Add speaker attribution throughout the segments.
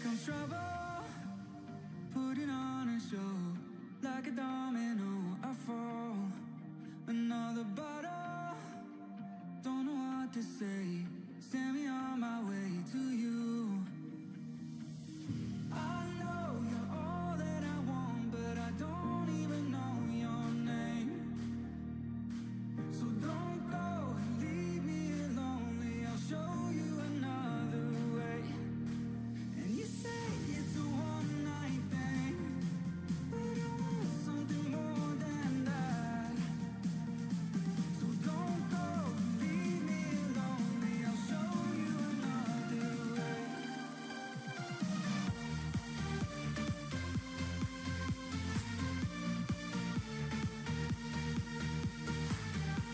Speaker 1: comes trouble, putting on a show. Like a domino, I fall. Another bottle, don't know what to say. Send me on my way to you. I know you're all that I want, but I don't even know your name. So don't go and leave me lonely. I'll show you another way. And you say it's a one-night thing, but I want something more than that. So don't go and leave me lonely. I'll show you another way.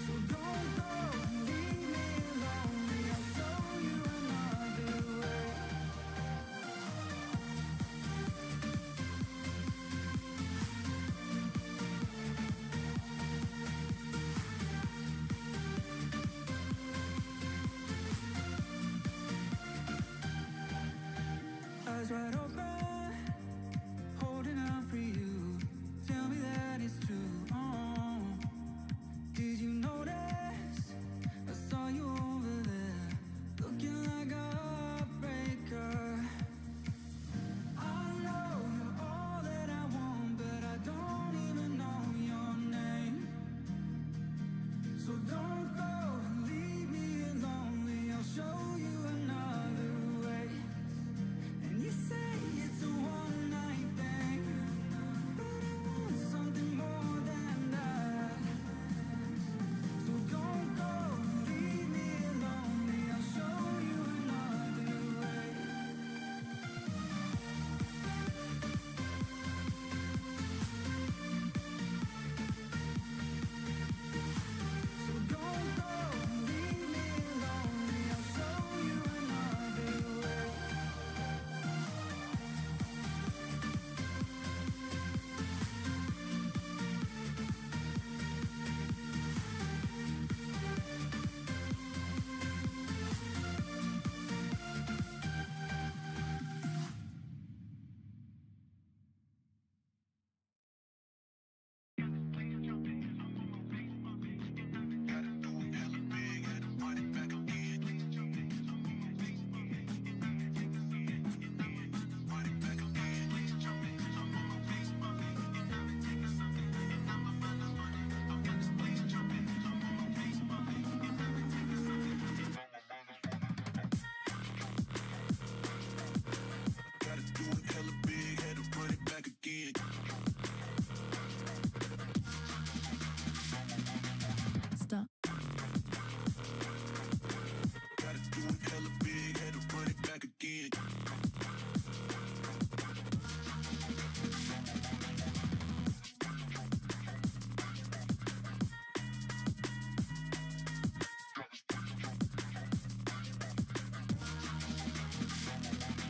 Speaker 1: So don't go and leave me lonely. I'll show you another way. Eyes wide open, holding out for you. Tell me that it's true. Oh, did you notice? I saw you over there, looking like a heartbreaker. I know you're all that I want, but I don't even know your name. So don't go and leave me lonely. I'll show you another way. And you say it's a one-night thing, but I want something more than that. So don't go and leave me lonely. I'll show you another way. So don't go and leave me lonely. I'll show you another way. Gotta do it hella big, had to run it back again.
Speaker 2: Stop.
Speaker 1: Gotta do it hella big, had to run it back again.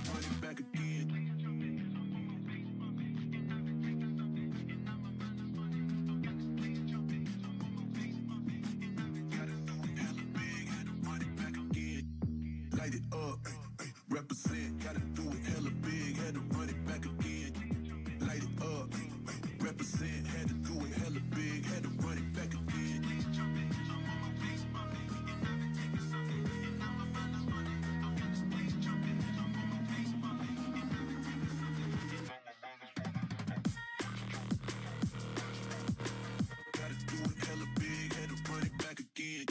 Speaker 1: Run it back again. Gotta do it hella big, had to run it back again. Light it up, ay, ay, represent. Gotta do it hella big, had to run it back again. Light it up, ay, ay, represent. Had to do it hella big, had to run it back again. Gotta do it hella big, had to run it back again.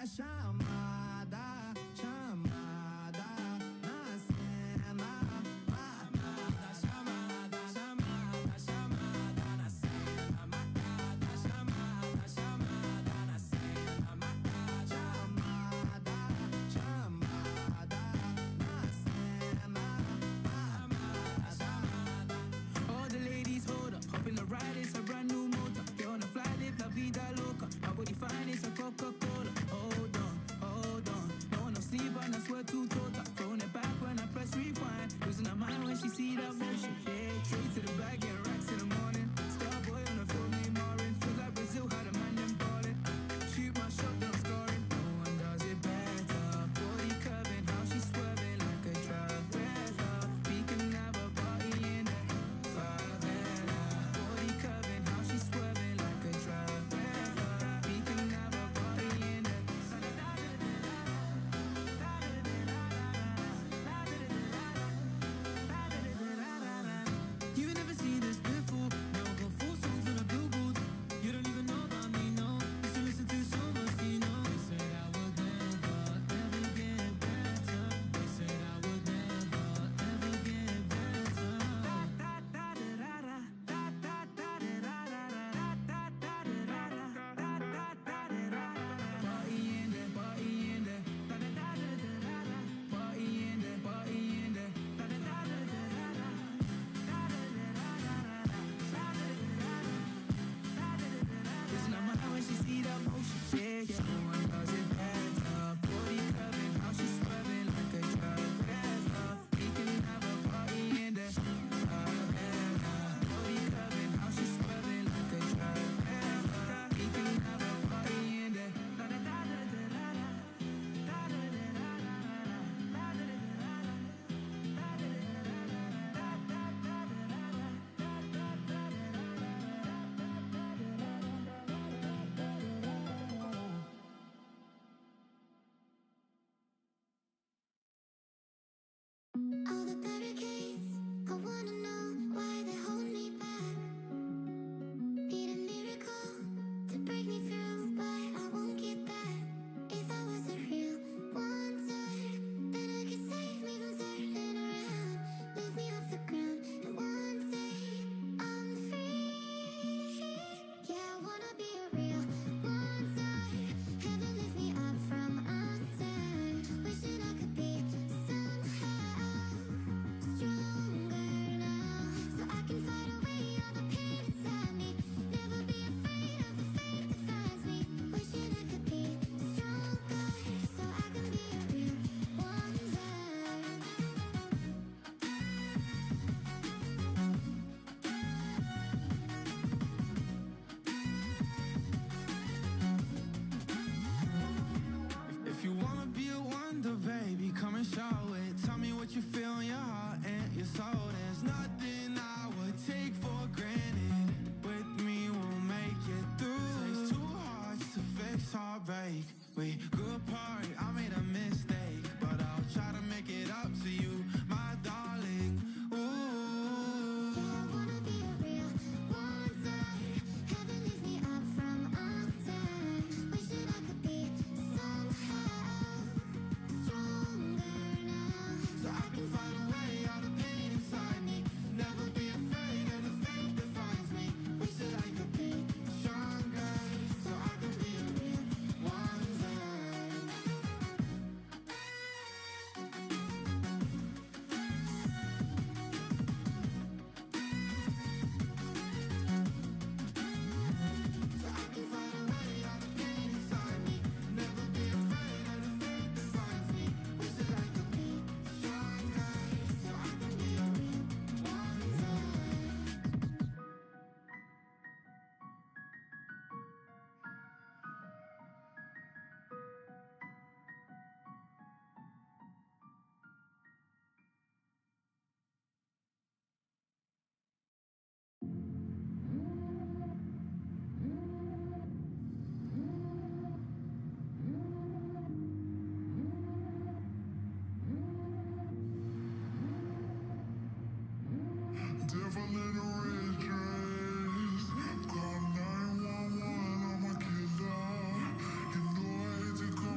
Speaker 1: chamada, chamada na cena. Marcada, chamada, chamada, chamada na cena. Marcada, chamada, chamada na cena. Marcada, chamada, chamada na cena. Chamada, chamada. All the ladies hold up, hop in the ride, it's a brand new motor. Get on the fly, live la vida loca. My body fine, it's a Coca-Cola. Hold on, no one no sleep and I swear to total. Throwing it back when I press rewind. Losing her mind when she see that motion. Yeah, straight to the bag, get racks in the morning. Starboy on the phone, me Marin. Feels like Brazil had a man them ballin'. Shoot my shot, then I'm scoring. No one does it better. Body curving, how she swerving like a Traveler. We can have a party in the favela. Body curving, how she swerving like a Traveler. We can have a party in the You never seen this before. Now I got 4 songs on a billboard. You don't even know about me, no. Used to listen to so much, you know. They said I would never, ever get better. They said I would never, ever get better. Party in there, party in there. Party in there, party in there. Listen to my heart when she see that motion. Yeah, yeah. No one does it better. Body curving, how she swerving like a Traveler. We can have a party in there. Favela. Body curving, how she swerving like a Traveler. We can have a party in there.
Speaker 2: All the barricades, I wanna know why they hold me back. Need a miracle to break me through, but I won't get that. If I was a real wonder, then I could save me from turning around. Lift me off the ground, and one day I'm free. Yeah, I wanna be a real wonder. Heaven lift me up from under. Wishing I could be somehow stronger now, so I can fight away all the pain inside me. Never be afraid of the fate that finds me. Wishing I could be stronger, so I can be a real wonder.
Speaker 1: If you wanna be a wonder, baby, come and show it. Tell me what you feel in your heart and your soul. There's nothing I would take for granted. With me, we'll make it through. Takes 2 hearts to fix heartbreak. We grew apart, I made a mistake, but I'll try to make it up to you, my darling. Ooh.
Speaker 2: Yeah, I wanna be a real wonder. Heaven lifts me up from under. Wishing I could be somehow stronger now, so I can fight away all the pain inside me. Never be afraid of the fate that finds me. Wish that I could be stronger, so I can be a real wonder. So I can fight away all the pain inside me. Never be afraid of the fate that finds me. Wish that I could be stronger, so I can be a real wonder.
Speaker 3: Devil in a red dress. Call 911, I'm a killer. You know I hate to call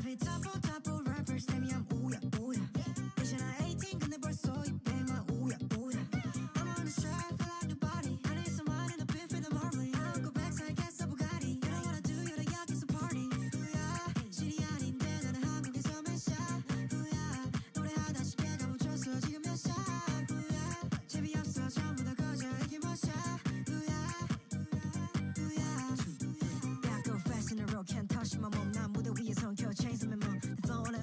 Speaker 4: 앞이 double rappers 쌤이야 뭐야 뭐야 이제 나 18 근데 벌써 200만 우야 우야 I'm on the track feel like nobody I need someone in the pit for the marbling I don't go back so I guess a Bugatti You don't wanna do you don't 여기서 party 우야 실이 아닌데 나는 한국에서 몇 샷 우야 노래하다 쉽게 가멈췄어 지금 몇 샷 우야 재미없어 전부 다 거저 이게 뭐 샷 우야 우야 Black girl fast in a row can't touch my mom 난 무대 위에 선 켜 chains in my mom The phone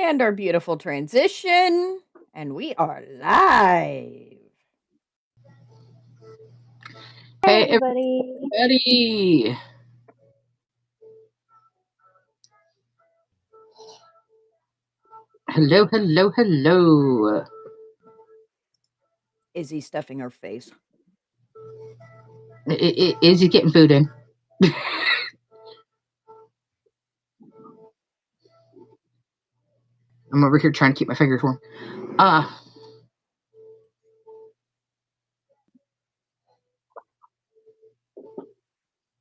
Speaker 5: And our beautiful transition. And we are live.
Speaker 6: Hey,
Speaker 7: everybody.
Speaker 6: everybody. Hello, hello, hello.
Speaker 5: Izzy stuffing her face.
Speaker 6: Is he getting food in? I'm over here trying to keep my fingers warm.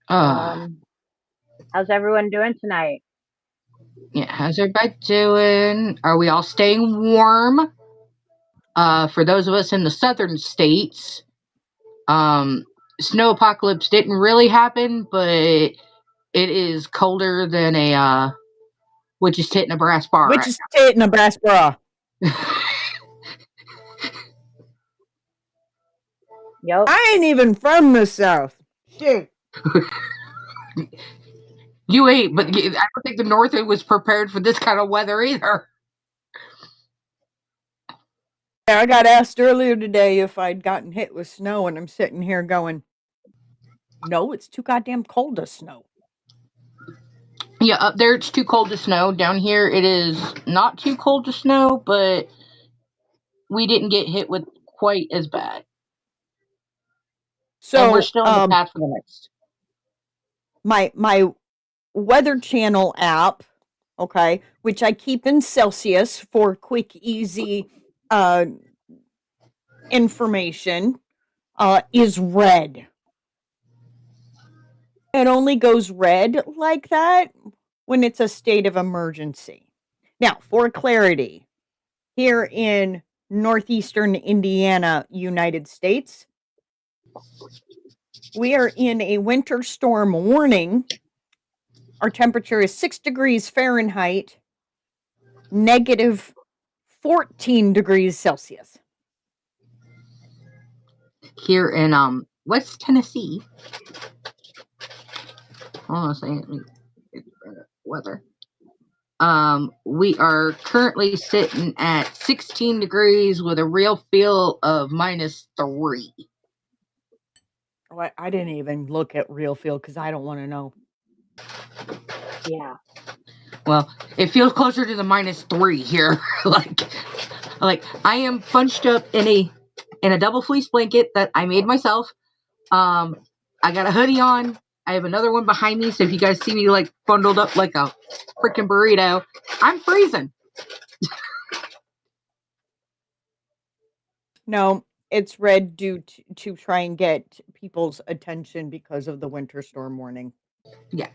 Speaker 7: How's everyone doing tonight?
Speaker 6: Yeah, how's everybody doing? Are we all staying warm? For those of us in the southern states, snow apocalypse didn't really happen, but it is colder than a which is hitting a brass bar.
Speaker 5: Which is hitting a brass bra.
Speaker 7: Yep.
Speaker 5: I ain't even from the South. Shit.
Speaker 6: You ain't, but I don't think the North was prepared for this kind of weather either.
Speaker 5: Yeah, I got asked earlier today if I'd gotten hit with snow, and I'm sitting here going, no, it's too goddamn cold to snow.
Speaker 6: Yeah, up there it's too cold to snow. Down here it is not too cold to snow, but we didn't get hit with quite as bad.
Speaker 5: So,
Speaker 6: and we're still in the path for the next.
Speaker 5: My Weather Channel app, okay, which I keep in Celsius for quick, easy information, is red. It only goes red like that when it's a state of emergency. Now, for clarity, here in northeastern Indiana, United States, we are in a winter storm warning. Our temperature is 6 degrees Fahrenheit, negative 14 degrees Celsius.
Speaker 6: Here in West Tennessee. Hold on a second. Weather. We are currently sitting at 16 degrees with a real feel of -3.
Speaker 5: I didn't even look at real feel because I don't want to know.
Speaker 7: Yeah.
Speaker 6: Well, it feels closer to the -3 here. like I am bunched up in a double fleece blanket that I made myself. I got a hoodie on. I have another one behind me, so if you guys see me like bundled up like a freaking burrito, I'm freezing.
Speaker 5: No, it's red due to try and get people's attention because of the winter storm warning.
Speaker 6: Yeah.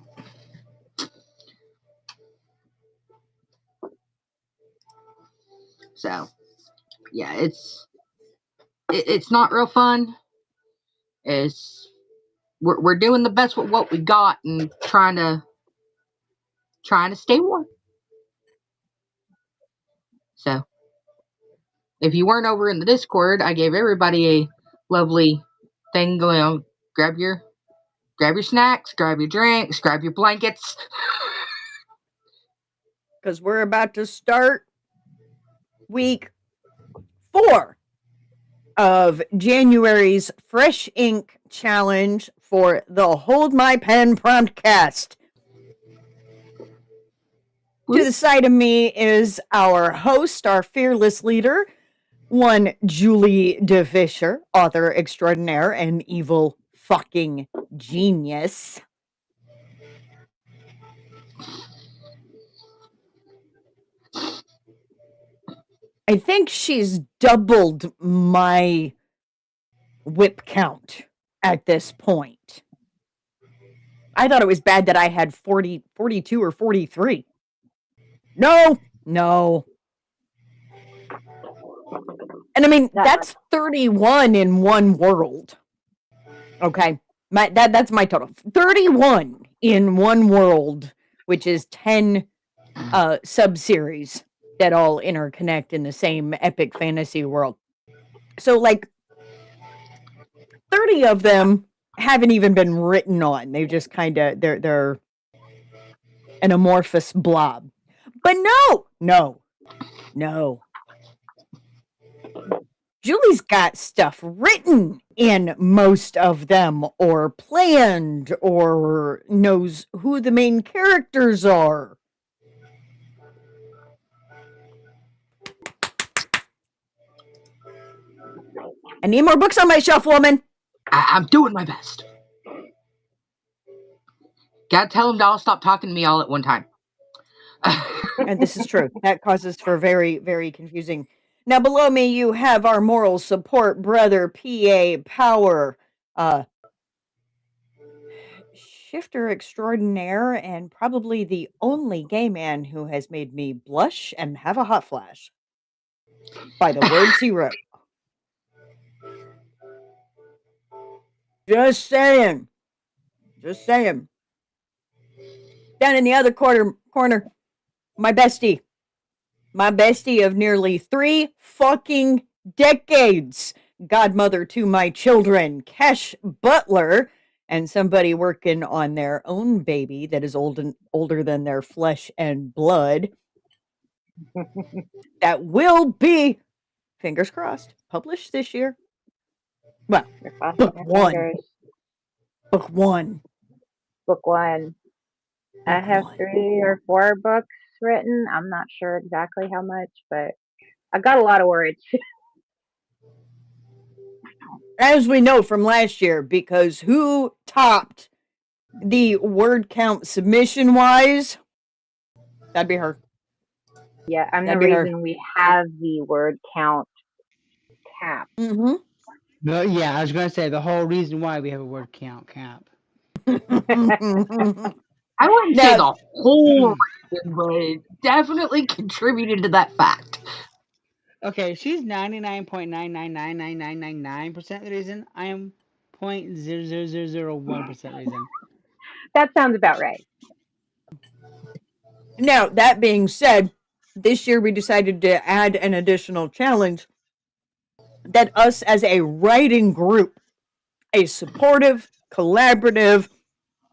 Speaker 6: So, yeah, it's not real fun. We're doing the best with what we got and trying to stay warm. So, if you weren't over in the Discord, I gave everybody a lovely thing going on. Grab your snacks, grab your drinks, grab your blankets.
Speaker 5: Because we're about to start week 4 of January's Fresh Ink Challenge for the Hold My Pen Promptcast. To the side of me is our host, our fearless leader, one Julie DeFisher, author extraordinaire and evil fucking genius. I think she's doubled my whip count at this point. I thought it was bad that I had 40, 42 or 43. No. And I mean, that's 31 in one world. Okay. That's my total. 31 in one world, which is 10 sub-series that all interconnect in the same epic fantasy world. So like 30 of them haven't even been written on. They've just kind of they're an amorphous blob. But no. No. Julie's got stuff written in most of them, or planned, or knows who the main characters are. I need more books on my shelf, woman.
Speaker 6: I'm doing my best. Gotta tell him to all stop talking to me all at one time.
Speaker 5: And this is true. That causes for very, very confusing. Now, below me, you have our moral support brother, PA Power, shifter extraordinaire, and probably the only gay man who has made me blush and have a hot flash by the words he wrote. Just saying. Just saying. Down in the other corner, my bestie. My bestie of nearly 3 fucking decades. Godmother to my children, Kesh Butler, and somebody working on their own baby that is older than their flesh and blood. That will be, fingers crossed, published this year. Well,
Speaker 7: You're crossing
Speaker 5: book
Speaker 7: your
Speaker 5: one.
Speaker 7: fingers.
Speaker 5: Book one.
Speaker 7: Book one. I
Speaker 5: Book
Speaker 7: have
Speaker 5: one.
Speaker 7: 3 or 4 books written. I'm not sure exactly how much, but I've got a lot of words.
Speaker 5: As we know from last year, because who topped the word count submission wise? That'd be her.
Speaker 7: Yeah, I'm the
Speaker 5: That'd be her.
Speaker 7: reason we have the word count cap.
Speaker 5: Mm-hmm.
Speaker 8: No, yeah, I was gonna say the whole reason why we have a word count cap.
Speaker 6: I wouldn't say the whole reason, but it definitely contributed to that fact.
Speaker 8: Okay, she's 99.9999999% the reason. I am 0.00001% reason.
Speaker 7: That sounds about right.
Speaker 5: Now, that being said, this year we decided to add an additional challenge that us as a writing group, a supportive, collaborative,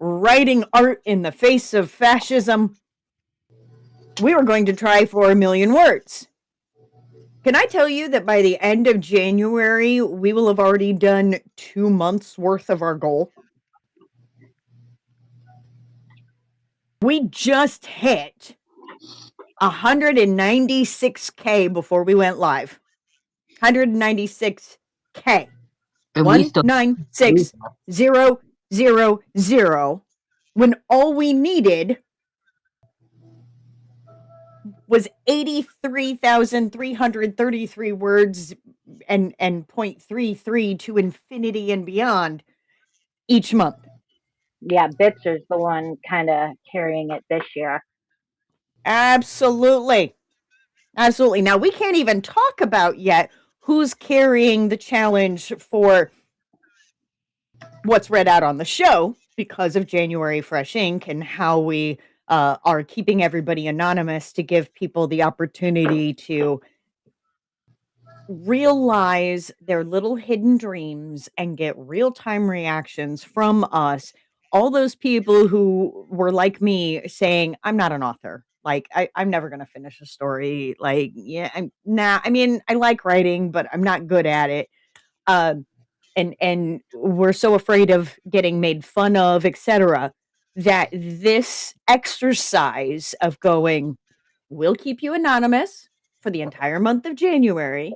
Speaker 5: writing art in the face of fascism, we were going to try for 1 million words. Can I tell you that by the end of January, we will have already done 2 months worth of our goal? We just hit 196K before we went live. 196K.
Speaker 6: And we still
Speaker 5: 196,000, when all we needed was 83,333 words and 0.33 to infinity and beyond each month.
Speaker 7: Yeah, Bits is the one kind of carrying it this year.
Speaker 5: Absolutely. Absolutely. Now, we can't even talk about yet who's carrying the challenge for what's read out on the show because of January Fresh Ink and how we are keeping everybody anonymous to give people the opportunity to realize their little hidden dreams and get real-time reactions from us. All those people who were like me saying, I'm not an author. Like, I'm never going to finish a story. Like, yeah, I mean, I like writing, but I'm not good at it. And we're so afraid of getting made fun of, etc., that this exercise of going, we'll keep you anonymous for the entire month of January.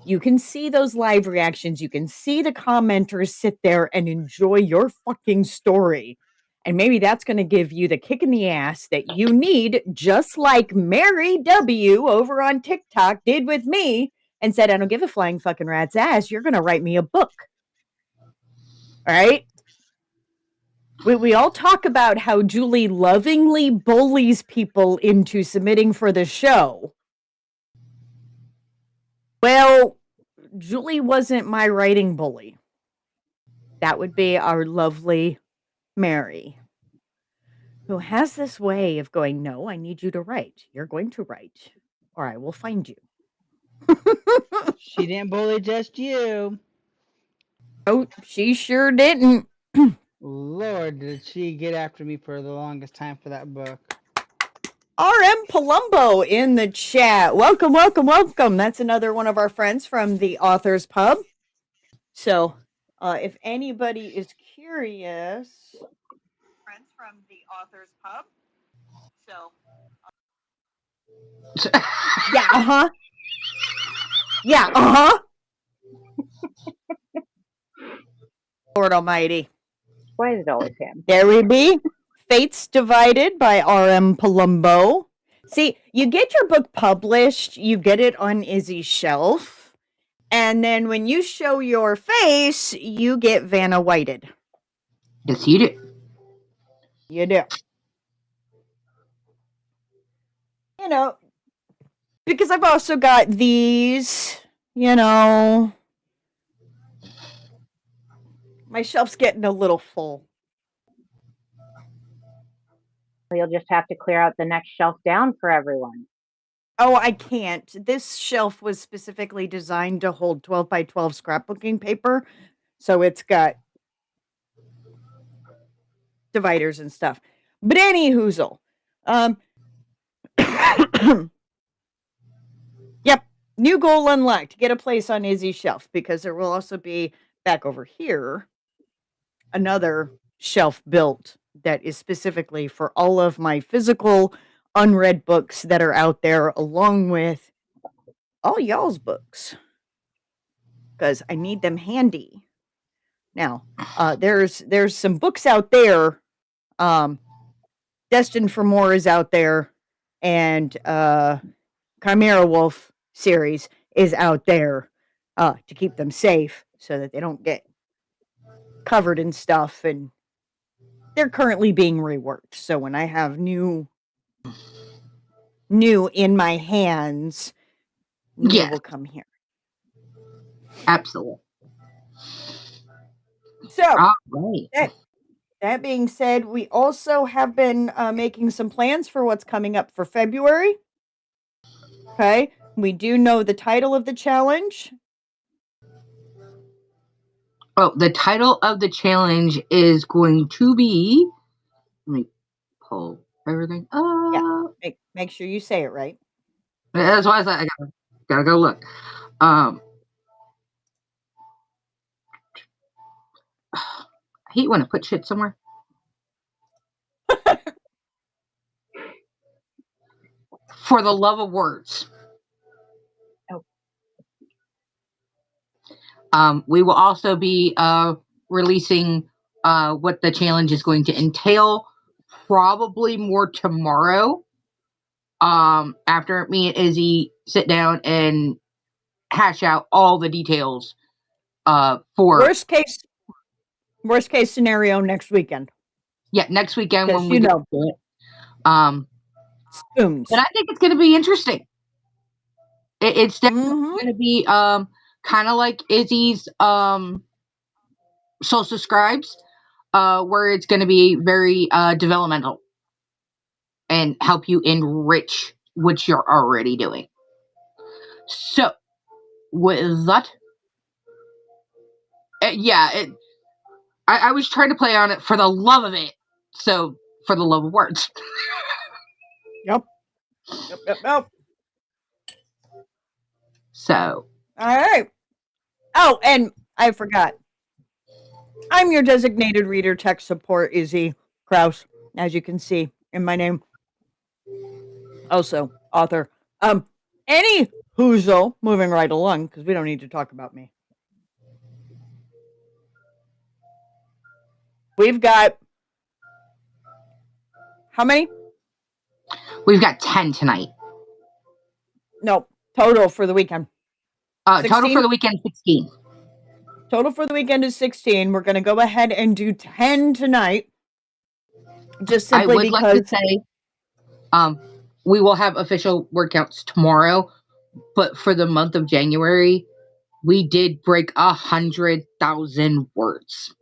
Speaker 5: You can see those live reactions. You can see the commenters sit there and enjoy your fucking story. And maybe that's going to give you the kick in the ass that you need, just like Mary W. over on TikTok did with me and said, I don't give a flying fucking rat's ass. You're going to write me a book. All right? We all talk about how Julie lovingly bullies people into submitting for the show. Well, Julie wasn't my writing bully. That would be our lovely Mary, who has this way of going, no, I need you to write. You're going to write, or I will find you.
Speaker 8: She didn't bully just you.
Speaker 5: Oh, she sure didn't.
Speaker 8: Lord, did she get after me for the longest time for that book.
Speaker 5: RM Palumbo in the chat. Welcome, welcome, welcome. That's another one of our friends from the Authors Pub. So, if anybody is curious, friends from the Authors Pub. So, yeah, yeah, Lord Almighty.
Speaker 7: Why is it always him?
Speaker 5: There we be. Fates Divided by RM Palumbo. See, you get your book published, you get it on Izzy's shelf, and then when you show your face, you get Vanna Whited.
Speaker 6: Yes, you do.
Speaker 5: You do. You know, because I've also got these, my shelf's getting a little full.
Speaker 7: You'll just have to clear out the next shelf down for everyone.
Speaker 5: Oh, I can't. This shelf was specifically designed to hold 12 by 12 scrapbooking paper. So it's got dividers and stuff. But any hoozle. Yep. New goal unlocked. Get a place on Izzy's shelf because there will also be back over here another shelf built that is specifically for all of my physical unread books that are out there, along with all y'all's books, because I need them handy. Now, there's some books out there. Destined for More is out there, and Chimera Wolf series is out there to keep them safe so that they don't get covered in stuff, and they're currently being reworked. So when I have new in my hands, new
Speaker 6: Yes.
Speaker 5: will come here.
Speaker 6: Absolutely.
Speaker 5: So
Speaker 6: All right.
Speaker 5: that being said, we also have been making some plans for what's coming up for February. Okay, we do know the title of the challenge.
Speaker 6: Oh, the title of the challenge is going to be. Let me pull everything up.
Speaker 5: Yeah, make sure you say it right.
Speaker 6: That's why I said I gotta go look. I hate when I put shit somewhere. For the Love of Words. We will also be releasing what the challenge is going to entail, probably more tomorrow. After me and Izzy sit down and hash out all the details. For
Speaker 5: worst case scenario next weekend.
Speaker 6: Yeah, next weekend when we
Speaker 5: you
Speaker 6: get
Speaker 5: know,
Speaker 6: to it.
Speaker 5: spoons.
Speaker 6: But I think it's going to be interesting. It's definitely going to be kind of like Izzy's Social Scribes, where it's going to be very developmental and help you enrich what you're already doing. So, with that, I was trying to play on it for the love of it. So, for the love of words.
Speaker 5: Yep.
Speaker 6: So.
Speaker 5: All right. Oh, and I forgot. I'm your designated reader tech support, Izzy Kraus, as you can see in my name. Also, author. Any whozo, moving right along, because we don't need to talk about me. We've got how many?
Speaker 6: We've got 10 tonight.
Speaker 5: No, total for the weekend.
Speaker 6: Total for the weekend, 16.
Speaker 5: Total for the weekend is 16. We're going to go ahead and do 10 tonight. Just simply because.
Speaker 6: I would like to say, we will have official word counts tomorrow, but for the month of January, we did break 100,000 words.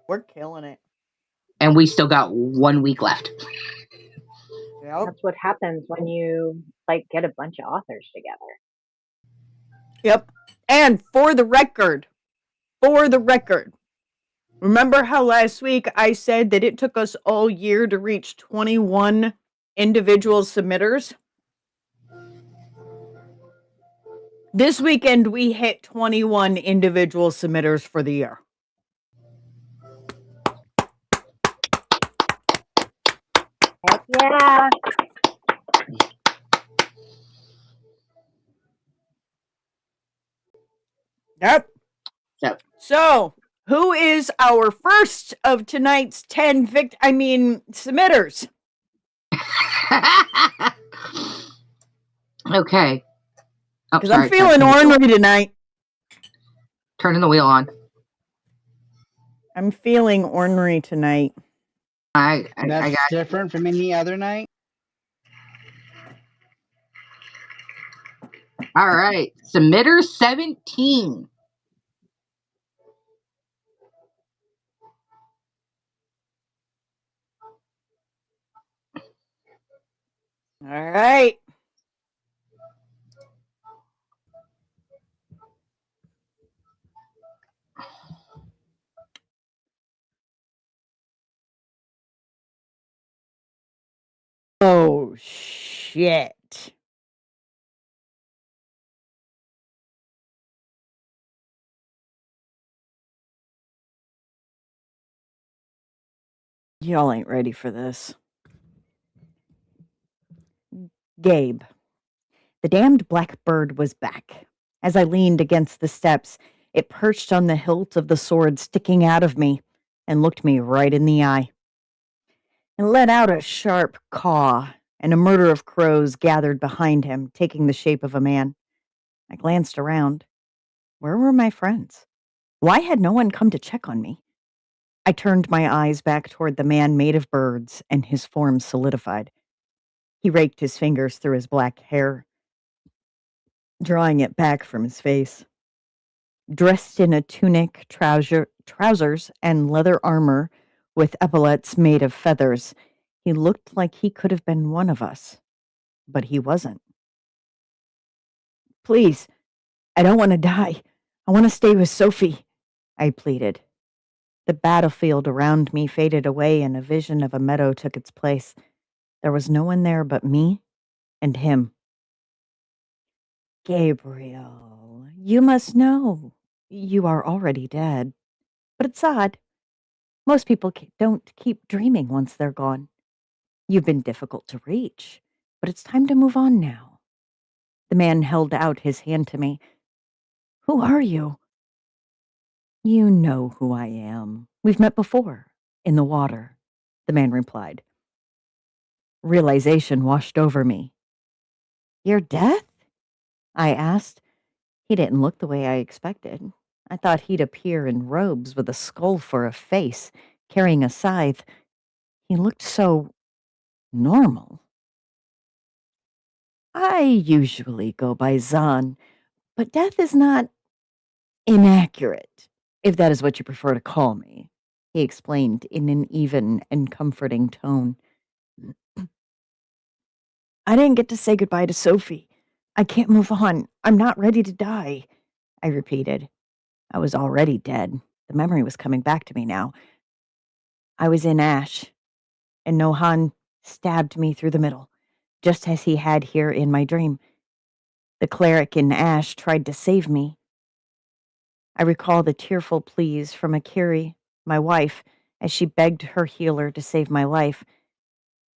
Speaker 5: We're killing it.
Speaker 6: And we still got 1 week left.
Speaker 5: Yep.
Speaker 7: That's what happens when you get a bunch of authors together.
Speaker 5: Yep. And for the record, Remember how last week I said that it took us all year to reach 21 individual submitters? This weekend, we hit 21 individual submitters for the year.
Speaker 7: Heck yeah.
Speaker 5: Yep.
Speaker 6: Yep.
Speaker 5: So, who is our first of tonight's 10 submitters?
Speaker 6: Okay. Oh,
Speaker 5: Because I'm
Speaker 6: sorry,
Speaker 5: feeling ornery tonight.
Speaker 6: turning the wheel on.
Speaker 5: I'm feeling ornery tonight.
Speaker 6: I
Speaker 8: That's
Speaker 6: got
Speaker 8: different from any other night.
Speaker 6: all right. Submitter 17.
Speaker 5: All right. Oh, shit. Y'all ain't ready for this. Gabe. The damned black bird was back. As I leaned against the steps, it perched on the hilt of the sword sticking out of me and looked me right in the eye. It let out a sharp caw, and a murder of crows gathered behind him, taking the shape of a man. I glanced around. Where were my friends? Why had no one come to check on me? I turned my eyes back toward the man made of birds, and his form solidified. He raked his fingers through his black hair, drawing it back from his face. Dressed in a tunic, trousers, and leather armor with epaulets made of feathers, he looked like he could have been one of us, but he wasn't. Please, I don't want to die. I want to stay with Sophie, I pleaded. The battlefield around me faded away and a vision of a meadow took its place. There was no one there but me and him. Gabriel, you must know. You are already dead. But it's odd. Most people don't keep dreaming once they're gone. You've been difficult to reach, but it's time to move on now. The man held out his hand to me. Who are you? You know who I am. We've met before, in the water, the man replied. Realization washed over me. Your death? I asked. He didn't look the way I expected. I thought he'd appear in robes with a skull for a face, carrying a scythe. He looked so normal. I usually go by Zahn, but death is not inaccurate, if that is what you prefer to call me, he explained in an even and comforting tone. I didn't get to say goodbye to Sophie. I can't move on. I'm not ready to die, I repeated. I was already dead. The memory was coming back to me now. I was in ash, and Nohan stabbed me through the middle, just as he had here in my dream. The cleric in ash tried to save me. I recall the tearful pleas from Akiri, my wife, as she begged her healer to save my life.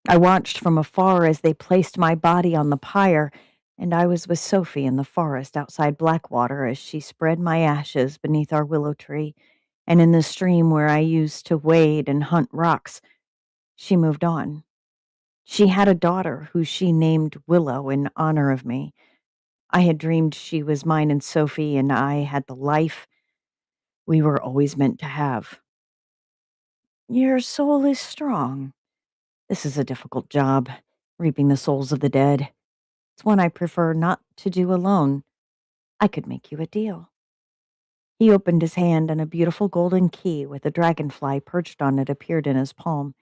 Speaker 5: I watched from afar as they placed my body on the pyre, and I was with Sophie in the forest outside Blackwater as she spread my ashes beneath our willow tree, and in the stream where I used to wade and hunt rocks. She moved on. She had a daughter who she named Willow in honor of me. I had dreamed she was mine and Sophie, and I had the life we were always meant to have. Your soul is strong. This is a difficult job, reaping the souls of the dead. It's one I prefer not to do alone. I could make you a deal. He opened his hand and a beautiful golden key with a dragonfly perched on it appeared in his palm.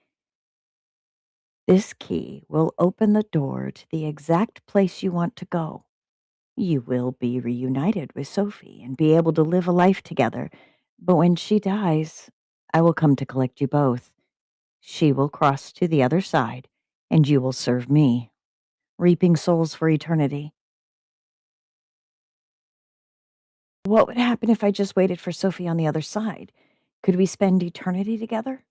Speaker 5: This key will open the door to the exact place you want to go. You will be reunited with Sophie and be able to live a life together. But when she dies, I will come to collect you both. She will cross to the other side, and you will serve me, reaping souls for eternity. What would happen if I just waited for Sophie on the other side? Could we spend eternity together?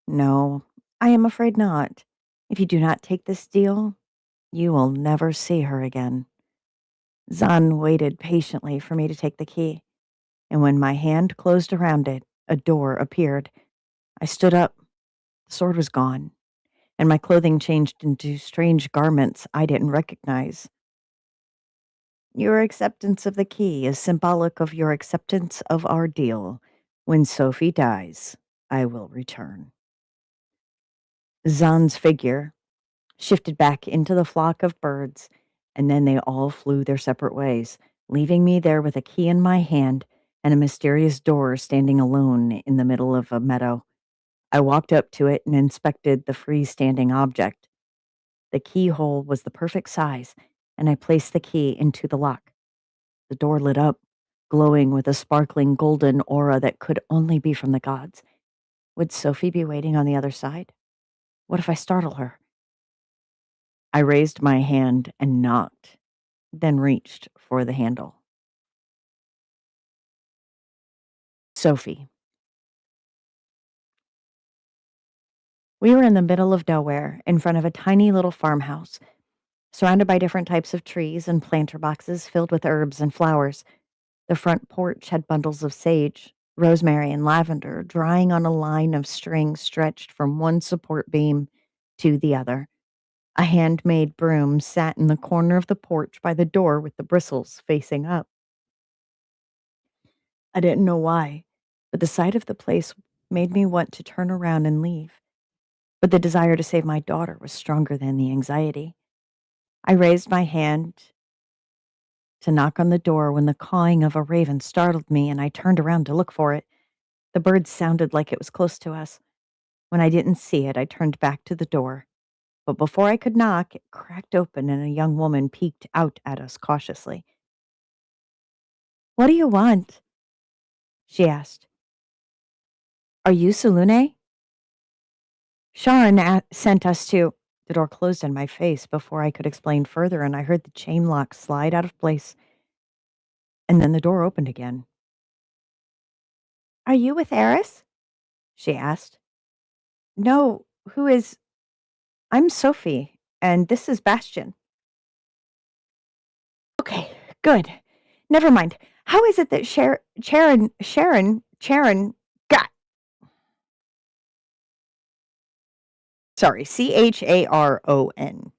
Speaker 5: No, I am afraid not. If you do not take this deal, you will never see her again. Zan waited patiently for me to take the key, and when my hand closed around it, a door appeared. I stood up. The sword was gone, and my clothing changed into strange garments I didn't recognize. Your acceptance of the key is symbolic of your acceptance of our deal. When Sophie dies, I will return. Zan's figure shifted back into the flock of birds, and then they all flew their separate ways, leaving me there with a key in my hand and a mysterious door standing alone in the middle of a meadow. I walked up to it and inspected the freestanding object. The keyhole was the perfect size, and I placed the key into the lock. The door lit up, glowing with a sparkling golden aura that could only be from the gods. Would Sophie be waiting on the other side? What if I startle her? I raised my hand and knocked, then reached for the handle. Sophie. We were in the middle of nowhere, in front of a tiny little farmhouse, surrounded by different types of trees and planter boxes filled with herbs and flowers. The front porch had bundles of sage, rosemary, and lavender drying on a line of string stretched from one support beam to the other. A handmade broom sat in the corner of the porch by the door with the bristles facing up. I didn't know why, but the sight of the place made me want to turn around and leave. But the desire to save my daughter was stronger than the anxiety. I raised my hand to knock on the door when the cawing of a raven startled me, and I turned around to look for it. The bird sounded like it was close to us. When I didn't see it, I turned back to the door. But before I could knock, it cracked open and a young woman peeked out at us cautiously. "What do you want?" she asked. "Are you Salune?" "Sharon sent us to—" The door closed in my face before I could explain further, and I heard the chain lock slide out of place, and then the door opened again. "Are you with Eris?" she asked. "No, who is—" "I'm Sophie, and this is Bastion." "Okay, good. Never mind. How is it that Sharon got—" Sorry, Charon.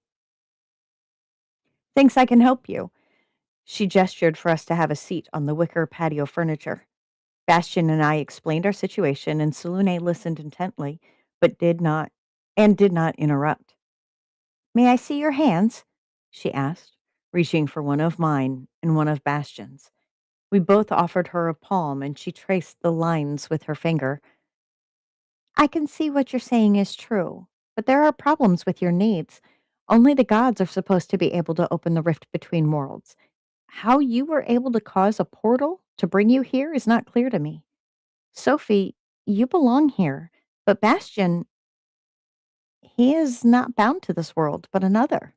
Speaker 5: "Thinks I can help you." She gestured for us to have a seat on the wicker patio furniture. Bastion and I explained our situation, and Salune listened intently, but did not interrupt. "May I see your hands?" she asked, reaching for one of mine and one of Bastion's. We both offered her a palm, and she traced the lines with her finger. "I can see what you're saying is true, but there are problems with your needs. Only the gods are supposed to be able to open the rift between worlds. How you were able to cause a portal to bring you here is not clear to me. Sophie, you belong here, but Bastion, he is not bound to this world, but another."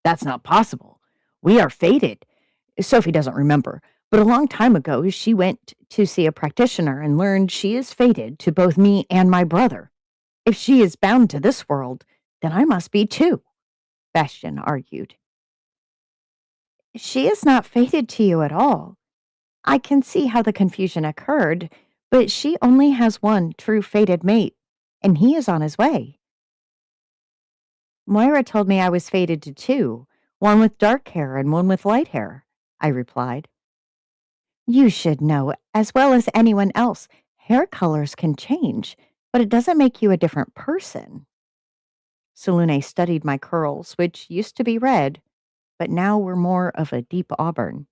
Speaker 5: "That's not possible. We are fated." Sophie doesn't remember, but a long time ago she went to see a practitioner and learned she is fated to both me and my brother. If she is bound to this world, then I must be too, Bastion argued. "She is not fated to you at all. I can see how the confusion occurred, but she only has one true fated mate, and he is on his way." "Moira told me I was fated to two, one with dark hair and one with light hair," I replied. "You should know, as well as anyone else, hair colors can change, but it doesn't make you a different person." Salune studied my curls, which used to be red, but now were more of a deep auburn.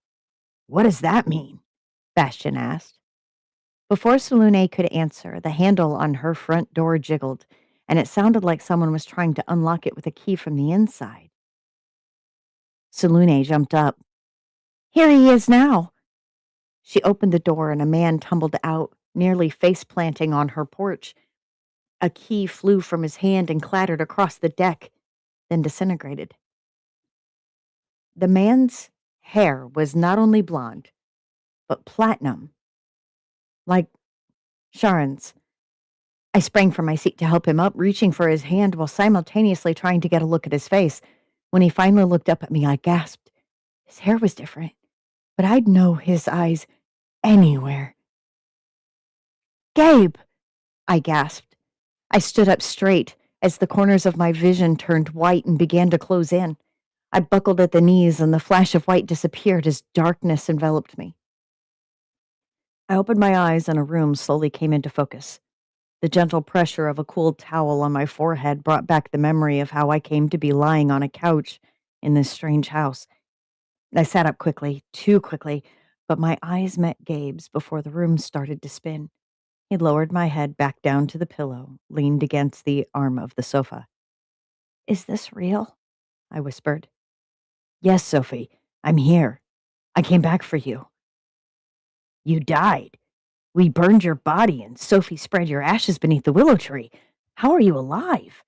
Speaker 5: "What does that mean?" Bastion asked. Before Salune could answer, the handle on her front door jiggled, and it sounded like someone was trying to unlock it with a key from the inside. Salune jumped up. "Here he is now." She opened the door and a man tumbled out nearly face planting on her porch. A key flew from his hand and clattered across the deck, then disintegrated. The man's hair was not only blonde, but platinum, like Sharon's. I sprang from my seat to help him up, reaching for his hand while simultaneously trying to get a look at his face. When he finally looked up at me, I gasped. His hair was different, but I'd know his eyes anywhere. Gabe! I gasped. I stood up straight as the corners of my vision turned white and began to close in. I buckled at the knees and the flash of white disappeared as darkness enveloped me. I opened my eyes and a room slowly came into focus. The gentle pressure of a cool towel on my forehead brought back the memory of how I came to be lying on a couch in this strange house. I sat up quickly, too quickly, but my eyes met Gabe's before the room started to spin. He lowered my head back down to the pillow, leaned against the arm of the sofa. Is this real? I whispered. Yes, Sophie, I'm here. I came back for you. You died. We burned your body and Sophie spread your ashes beneath the willow tree. How are you alive?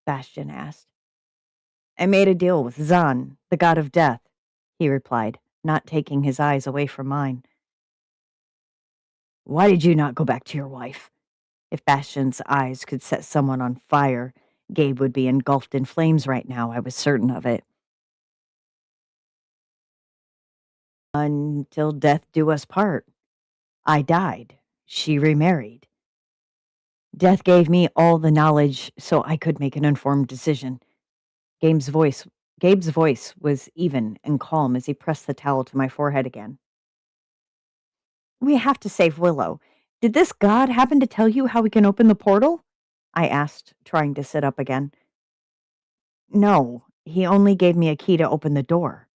Speaker 5: Bastian asked. I made a deal with Zan, the god of death, he replied, not taking his eyes away from mine. Why did you not go back to your wife? If Bastian's eyes could set someone on fire, Gabe would be engulfed in flames right now, I was certain of it. Until death do us part. I died. She remarried. Death gave me all the knowledge so I could make an informed decision. Gabe's voice was even and calm as he pressed the towel to my forehead again. We have to save Willow. Did this god happen to tell you how we can open the portal? I asked, trying to sit up again. No, he only gave me a key to open the door.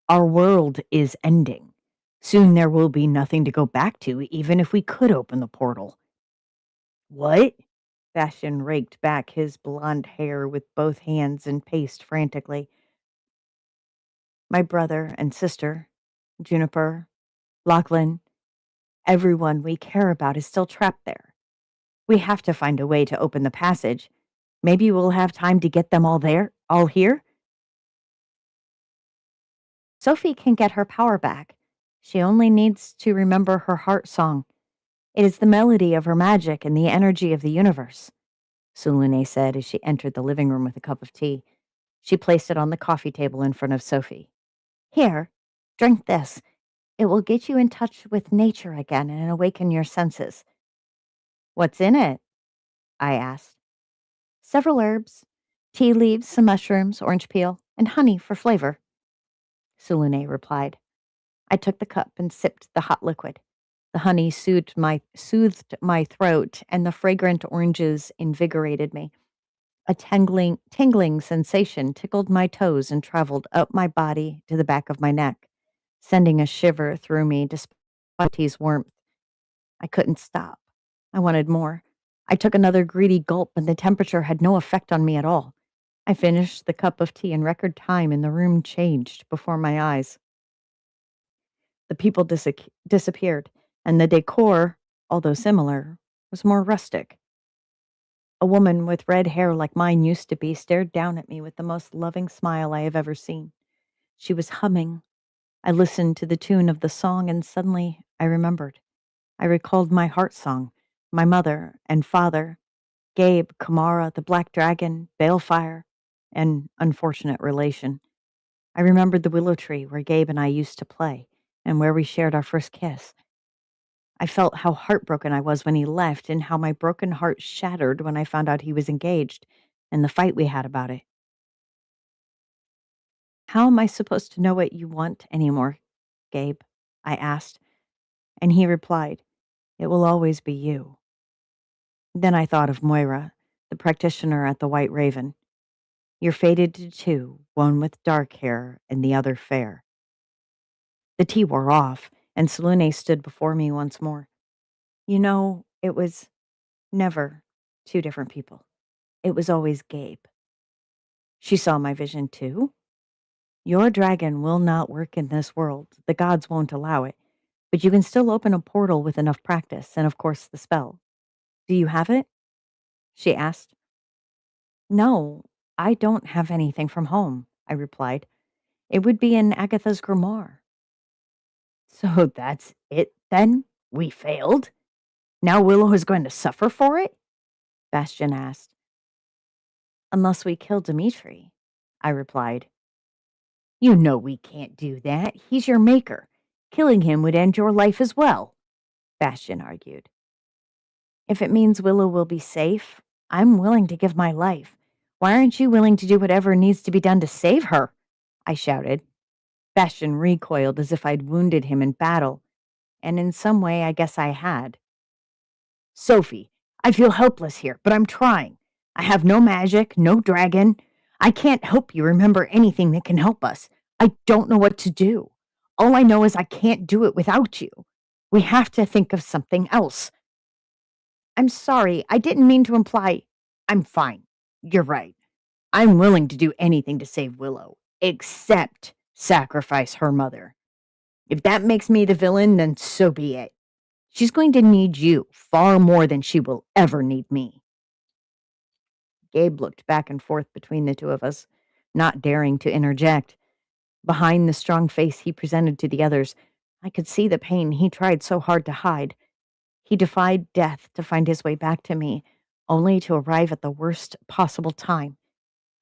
Speaker 5: Our world is ending. Soon there will be nothing to go back to, even if we could open the portal. What? Bastian raked back his blonde hair with both hands and paced frantically. My brother and sister, Juniper, Lachlan, everyone we care about is still trapped there. We have to find a way to open the passage. Maybe we'll have time to get them all here? Sophie can get her power back. She only needs to remember her heart song. It is the melody of her magic and the energy of the universe, Sulune said as she entered the living room with a cup of tea. She placed it on the coffee table in front of Sophie. Here, drink this. It will get you in touch with nature again and awaken your senses. What's in it? I asked. Several herbs, tea leaves, some mushrooms, orange peel, and honey for flavor, Sulune replied. I took the cup and sipped the hot liquid. The honey soothed my throat, and the fragrant oranges invigorated me. A tingling sensation tickled my toes and traveled up my body to the back of my neck, sending a shiver through me despite tea's warmth. I couldn't stop. I wanted more. I took another greedy gulp, and the temperature had no effect on me at all. I finished the cup of tea in record time, and the room changed before my eyes. The people disappeared, and the decor, although similar, was more rustic. A woman with red hair like mine used to be stared down at me with the most loving smile I have ever seen. She was humming. I listened to the tune of the song, and suddenly I remembered. I recalled my heart song, my mother and father, Gabe, Kamara, the Black Dragon, Balefire, an unfortunate relation. I remembered the willow tree where Gabe and I used to play, and where we shared our first kiss. I felt how heartbroken I was when he left, and how my broken heart shattered when I found out he was engaged, and the fight we had about it. How am I supposed to know what you want anymore, Gabe? I asked, and he replied, It will always be you. Then I thought of Moira, the practitioner at the White Raven. You're fated to two, one with dark hair and the other fair. The tea wore off, and Selene stood before me once more. You know, it was never two different people. It was always Gabe. She saw my vision too. Your dragon will not work in this world. The gods won't allow it. but you can still open a portal with enough practice and, of course, the spell. Do you have it? She asked. No, I don't have anything from home, I replied. It would be in Agatha's grimoire. So that's it then? We failed? Now Willow is going to suffer for it? Bastion asked. Unless we kill Dimitri, I replied. You know we can't do that. He's your maker. Killing him would end your life as well, Bastion argued. If it means Willow will be safe, I'm willing to give my life. Why aren't you willing to do whatever needs to be done to save her? I shouted. Bastion recoiled as if I'd wounded him in battle, and in some way I guess I had. Sophie, I feel helpless here, but I'm trying. I have no magic, no dragon. I can't help you remember anything that can help us. I don't know what to do. All I know is I can't do it without you. We have to think of something else. I'm sorry, I didn't mean to imply. I'm fine. You're right. I'm willing to do anything to save Willow, except sacrifice her mother. If that makes me the villain, then so be it. She's going to need you far more than she will ever need me. Gabe looked back and forth between the two of us, not daring to interject. Behind the strong face he presented to the others, I could see the pain he tried so hard to hide. He defied death to find his way back to me, only to arrive at the worst possible time.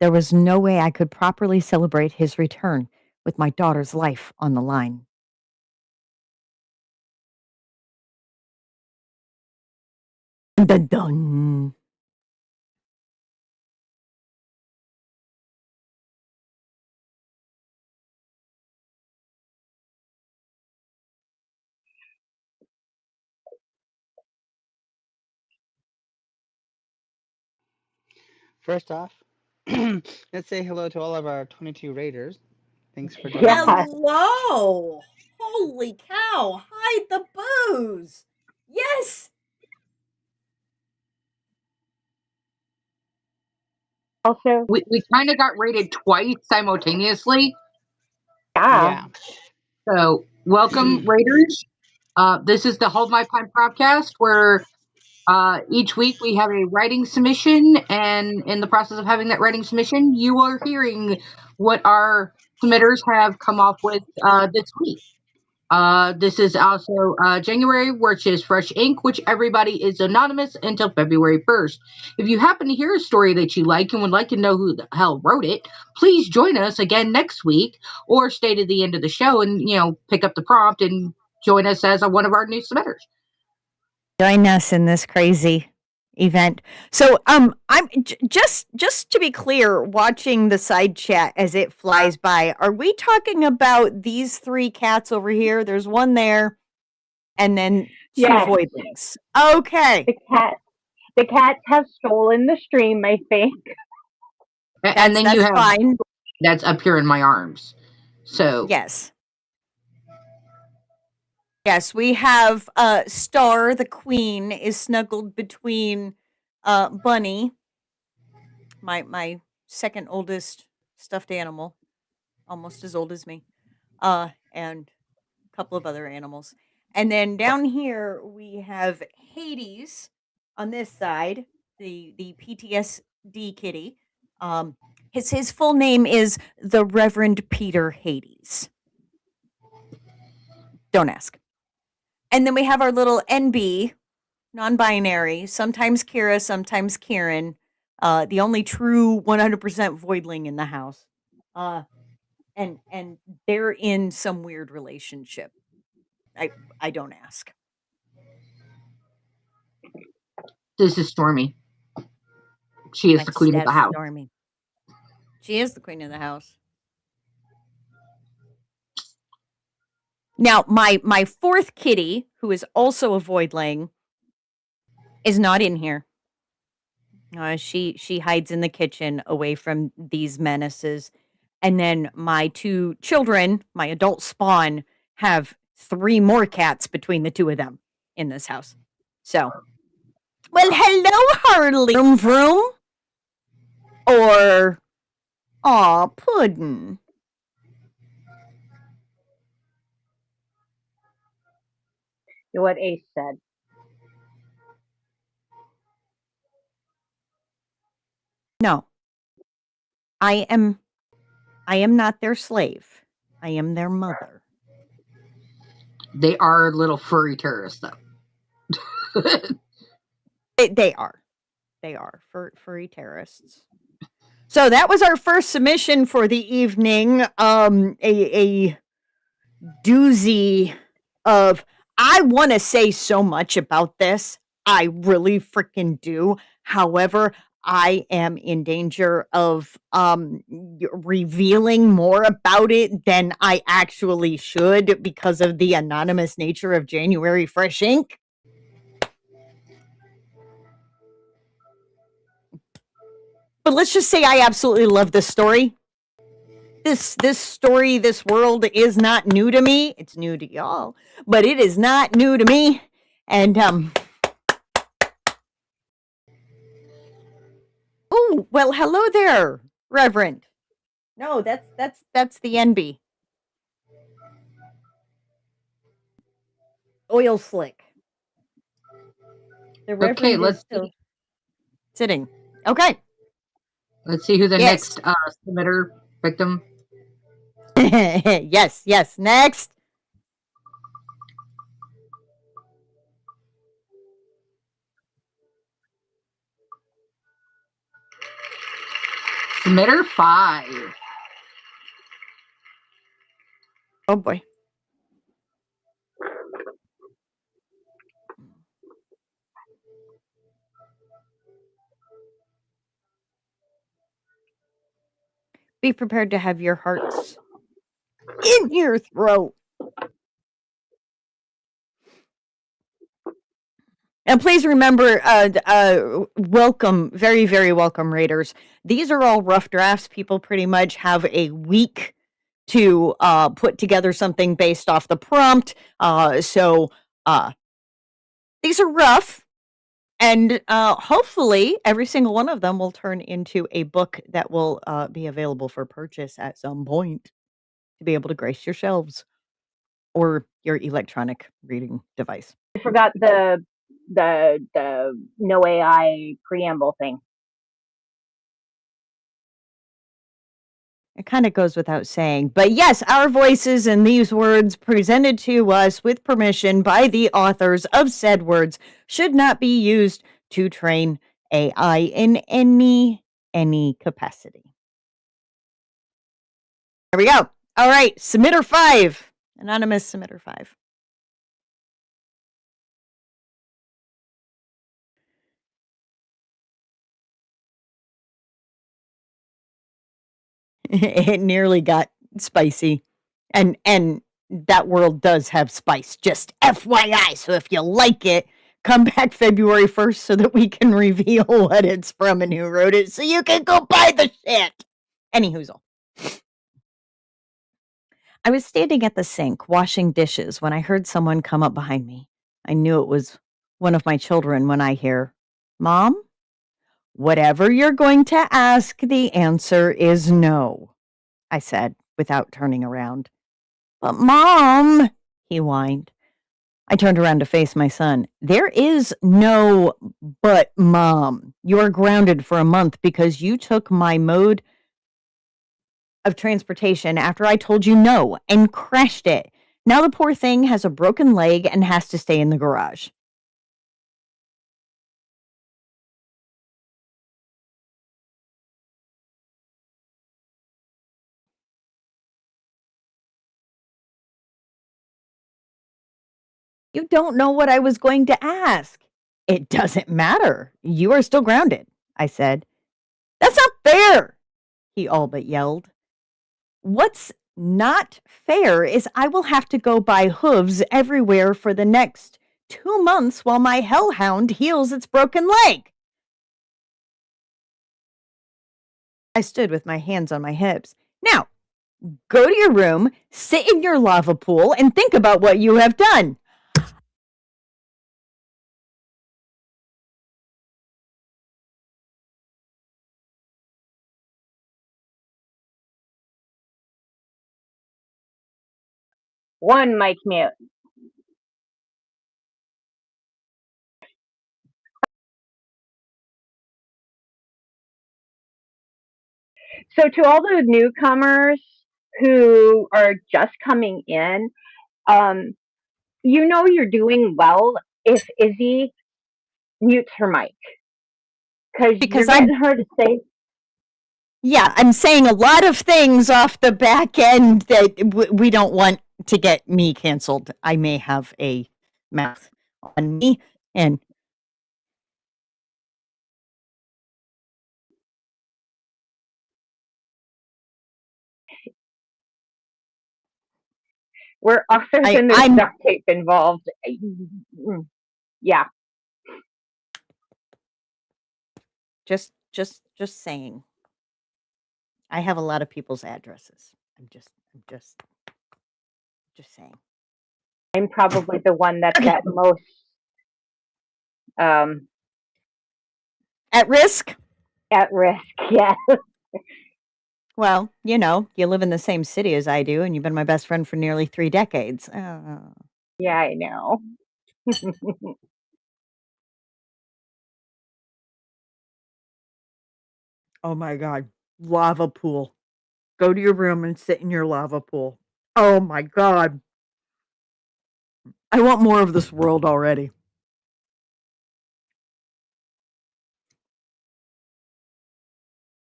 Speaker 5: There was no way I could properly celebrate his return with my daughter's life on the line. Dun dun.
Speaker 8: First off, let's say hello to all of our 22 raiders. Thanks for joining
Speaker 7: Yeah.
Speaker 8: us.
Speaker 5: Hello! Holy cow! Hide the booze! Yes!
Speaker 7: Also,
Speaker 6: We kind of got rated twice simultaneously.
Speaker 7: yeah.
Speaker 8: Yeah.
Speaker 6: So welcome, Raiders. This is the Hold My Pine Promptcast, where each week we have a writing submission, and in the process of having that writing submission, you are hearing what our submitters have come up with this week. This is also January, which is Fresh Ink, which everybody is anonymous until February 1st. If you happen to hear a story that you like and would like to know who the hell wrote it, please join us again next week or stay to the end of the show and, pick up the prompt and join us as one of our new submitters.
Speaker 5: Join us in this crazy event. So, I'm just to be clear, watching the side chat as it flies by. Are we talking about these three cats over here? There's one there, and then two
Speaker 7: Yes.
Speaker 5: voidlings. Okay,
Speaker 7: The cats have stolen the stream, I think.
Speaker 6: And then you
Speaker 5: that's
Speaker 6: have
Speaker 5: fine.
Speaker 6: that's up here in my arms. So
Speaker 5: Yes. Yes, we have Star, the queen, is snuggled between Bunny, my second oldest stuffed animal, almost as old as me, and a couple of other animals. And then down here we have Hades on this side, the PTSD kitty. His full name is the Reverend Peter Hades. Don't ask. And then we have our little NB, non-binary, sometimes Kira, sometimes Kieran, the only true 100% voidling in the house. And they're in some weird relationship. I don't ask.
Speaker 6: this is Stormy. She is the queen of the
Speaker 5: That's
Speaker 6: house.
Speaker 5: Stormy. She is the queen of the house. Now, my fourth kitty, who is also a voidling, is not in here. She hides in the kitchen away from these menaces. And then my two children, my adult spawn, have three more cats between the two of them in this house. So, well, hello, Harley. Vroom vroom. Or, aw, Puddin'.
Speaker 7: What Ace said.
Speaker 5: No, I am not their slave. I am their mother.
Speaker 6: They are little furry terrorists, though.
Speaker 5: They are. They are furry terrorists. So that was our first submission for the evening. A doozy of, I want to say so much about this. I really freaking do. However, I am in danger of revealing more about it than I actually should because of the anonymous nature of January Fresh Ink. But let's just say I absolutely love this story. This story, this world is not new to me. It's new to y'all, but it is not new to me. And oh, well, hello there, Reverend. No, that's the NB. Oil slick. The
Speaker 6: Okay,
Speaker 5: Reverend is
Speaker 6: let's
Speaker 5: still
Speaker 6: see.
Speaker 5: sitting. Okay.
Speaker 6: Let's see who the
Speaker 5: Yes.
Speaker 6: next submitter victim.
Speaker 5: Yes, yes. Next.
Speaker 6: Submitter 5.
Speaker 5: Oh boy. Be prepared to have your hearts in your throat. And please remember, welcome, very, very welcome, Raiders. These are all rough drafts. People pretty much have a week to put together something based off the prompt. So these are rough. And hopefully, every single one of them will turn into a book that will be available for purchase at some point to be able to grace your shelves or your electronic reading device.
Speaker 7: I forgot the no AI preamble thing.
Speaker 5: It kind of goes without saying. But yes, our voices and these words presented to us with permission by the authors of said words should not be used to train AI in any capacity. There we go. All right, submitter 5. Anonymous submitter 5. It nearly got spicy. And that world does have spice, just FYI. So if you like it, come back February 1st so that we can reveal what it's from and who wrote it so you can go buy the shit. Anyhoozle. I was standing at the sink washing dishes when I heard someone come up behind me. I knew it was one of my children when I hear, "Mom, whatever you're going to ask, the answer is no," I said without turning around. "But Mom," he whined. I turned around to face my son. "There is no but, Mom. You're grounded for a month because you took my mode of transportation after I told you no and crashed it. Now the poor thing has a broken leg and has to stay in the garage." "You don't know what I was going to ask." "It doesn't matter. You are still grounded," I said. "That's not fair," he all but yelled. "What's not fair is I will have to go buy hooves everywhere for the next 2 months while my hellhound heals its broken leg." I stood with my hands on my hips. "Now, go to your room, sit in your lava pool, and think about what you have done."
Speaker 7: One mic mute. So to all the newcomers who are just coming in, um, you're doing well if Izzy mutes her mic because
Speaker 5: Because
Speaker 7: you're getting her to say.
Speaker 5: yeah, I'm saying a lot of things off the back end that we don't want to get me canceled. I may have a mouth on me, and
Speaker 7: We're authors and there's
Speaker 5: I'm
Speaker 7: duct tape involved. Yeah.
Speaker 5: just saying. I have a lot of people's addresses. I'm just saying.
Speaker 7: I'm probably the one that's
Speaker 5: Okay.
Speaker 7: at most um,
Speaker 5: At risk?
Speaker 7: at risk. Yeah.
Speaker 5: Well, you live in the same city as I do, and you've been my best friend for nearly 3 decades.
Speaker 7: Yeah, I know.
Speaker 5: Oh my god. Lava pool. Go to your room and sit in your lava pool. Oh my god. I want more of this world already.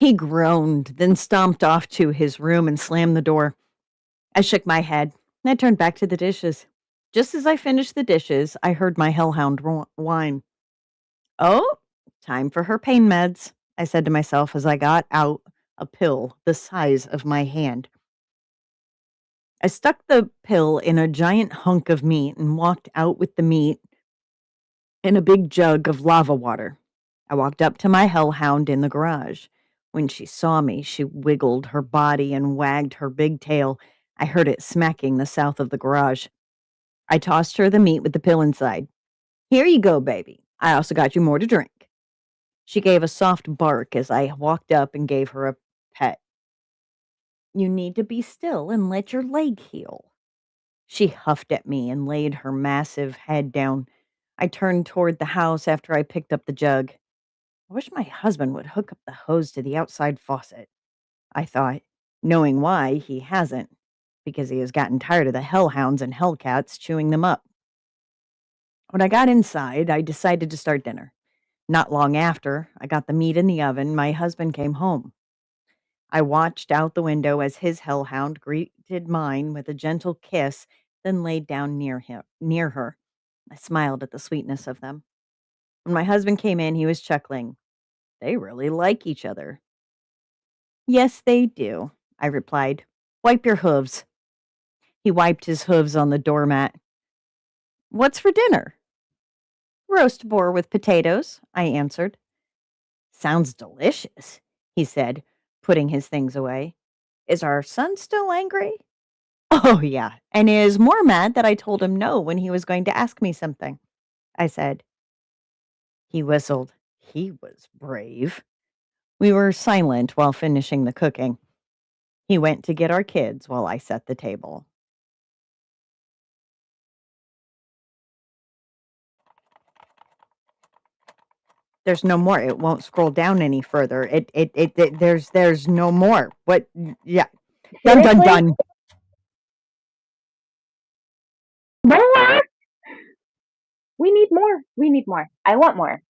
Speaker 5: He groaned, then stomped off to his room and slammed the door. I shook my head. I turned back to the dishes. Just as I finished the dishes, I heard my hellhound whine. Oh, time for her pain meds, I said to myself as I got out a pill the size of my hand. I stuck the pill in a giant hunk of meat and walked out with the meat in a big jug of lava water. I walked up to my hellhound in the garage. When she saw me, she wiggled her body and wagged her big tail. I heard it smacking the south of the garage. I tossed her the meat with the pill inside. Here you go, baby. I also got you more to drink. She gave a soft bark as I walked up and gave her a pet. You need to be still and let your leg heal. She huffed at me and laid her massive head down. I turned toward the house after I picked up the jug. I wish my husband would hook up the hose to the outside faucet, I thought, knowing why he hasn't, because he has gotten tired of the hellhounds and hellcats chewing them up. When I got inside, I decided to start dinner. Not long after, I got the meat in the oven, my husband came home. I watched out the window as his hellhound greeted mine with a gentle kiss, then laid down near her. I smiled at the sweetness of them. When my husband came in, he was chuckling. They really like each other. Yes, they do, I replied. Wipe your hooves. He wiped his hooves on the doormat. What's for dinner? Roast boar with potatoes, I answered. Sounds delicious, he said, putting his things away. Is our son still angry? Oh, yeah, and is more mad that I told him no when he was going to ask me something, I said. He whistled. He was brave. We were silent while finishing the cooking. He went to get our kids while I set the table. There's no more. It won't scroll down any further. There's no more. What? Yeah. Dun dun
Speaker 7: Seriously?
Speaker 5: dun.
Speaker 7: More? We need more. We need more. I want more.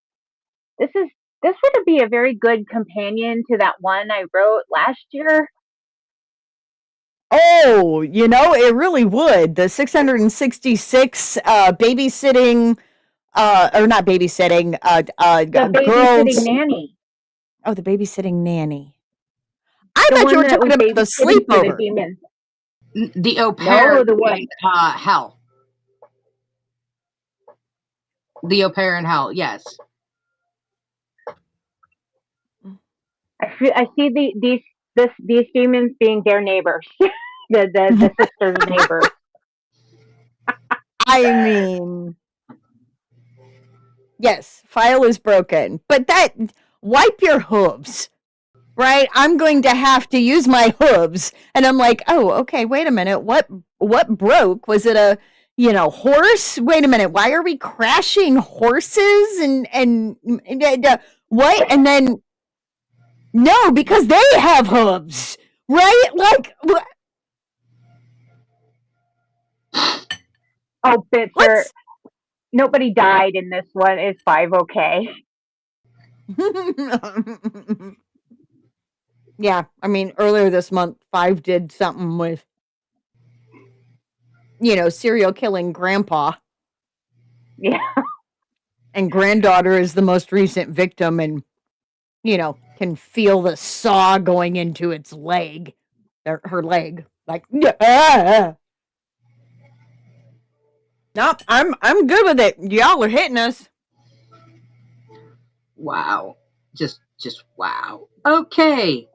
Speaker 7: This would be a very good companion to that one I wrote last year.
Speaker 5: Oh, it really would. The 666 babysitting, or not babysitting,
Speaker 7: The babysitting
Speaker 5: girls.
Speaker 7: nanny.
Speaker 5: Oh, the babysitting nanny. I
Speaker 7: The
Speaker 5: thought you
Speaker 7: one
Speaker 5: were
Speaker 7: that was
Speaker 5: talking about the
Speaker 7: babysitting for the
Speaker 5: sleepover.
Speaker 7: demons.
Speaker 6: The au pair
Speaker 7: No, the one.
Speaker 6: in hell. The au pair in hell, yes.
Speaker 7: I see these demons being their neighbors. the sister's neighbors.
Speaker 5: I mean, yes, file is broken, but wipe your hooves, right? I'm going to have to use my hooves, and I'm like, oh, okay, wait a minute, what broke? Was it a horse? Wait a minute, why are we crashing horses and what? And then No, because they have hooves, right? Like,
Speaker 7: Oh, Bitzer,
Speaker 5: let's.
Speaker 7: nobody died in this one. Is 5 okay?
Speaker 5: Yeah, I mean, earlier this month, 5 did something with, serial killing grandpa,
Speaker 7: Yeah.
Speaker 5: and granddaughter is the most recent victim, and can feel the saw going into its leg, her leg, like. Ah. Nope, I'm good with it. Y'all are hitting us.
Speaker 6: Wow. Just wow. Okay.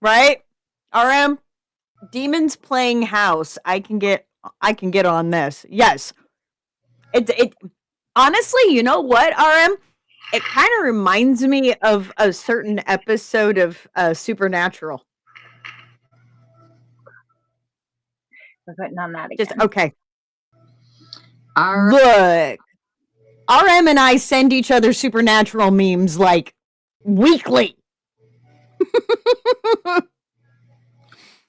Speaker 5: Right? RM, demons playing house. I can get on this. Yes. It honestly, you know what, RM? It kind of reminds me of a certain episode of Supernatural.
Speaker 7: We're putting on that
Speaker 5: Just
Speaker 7: again.
Speaker 5: okay.
Speaker 6: Our
Speaker 5: Look, RM and I send each other Supernatural memes like weekly.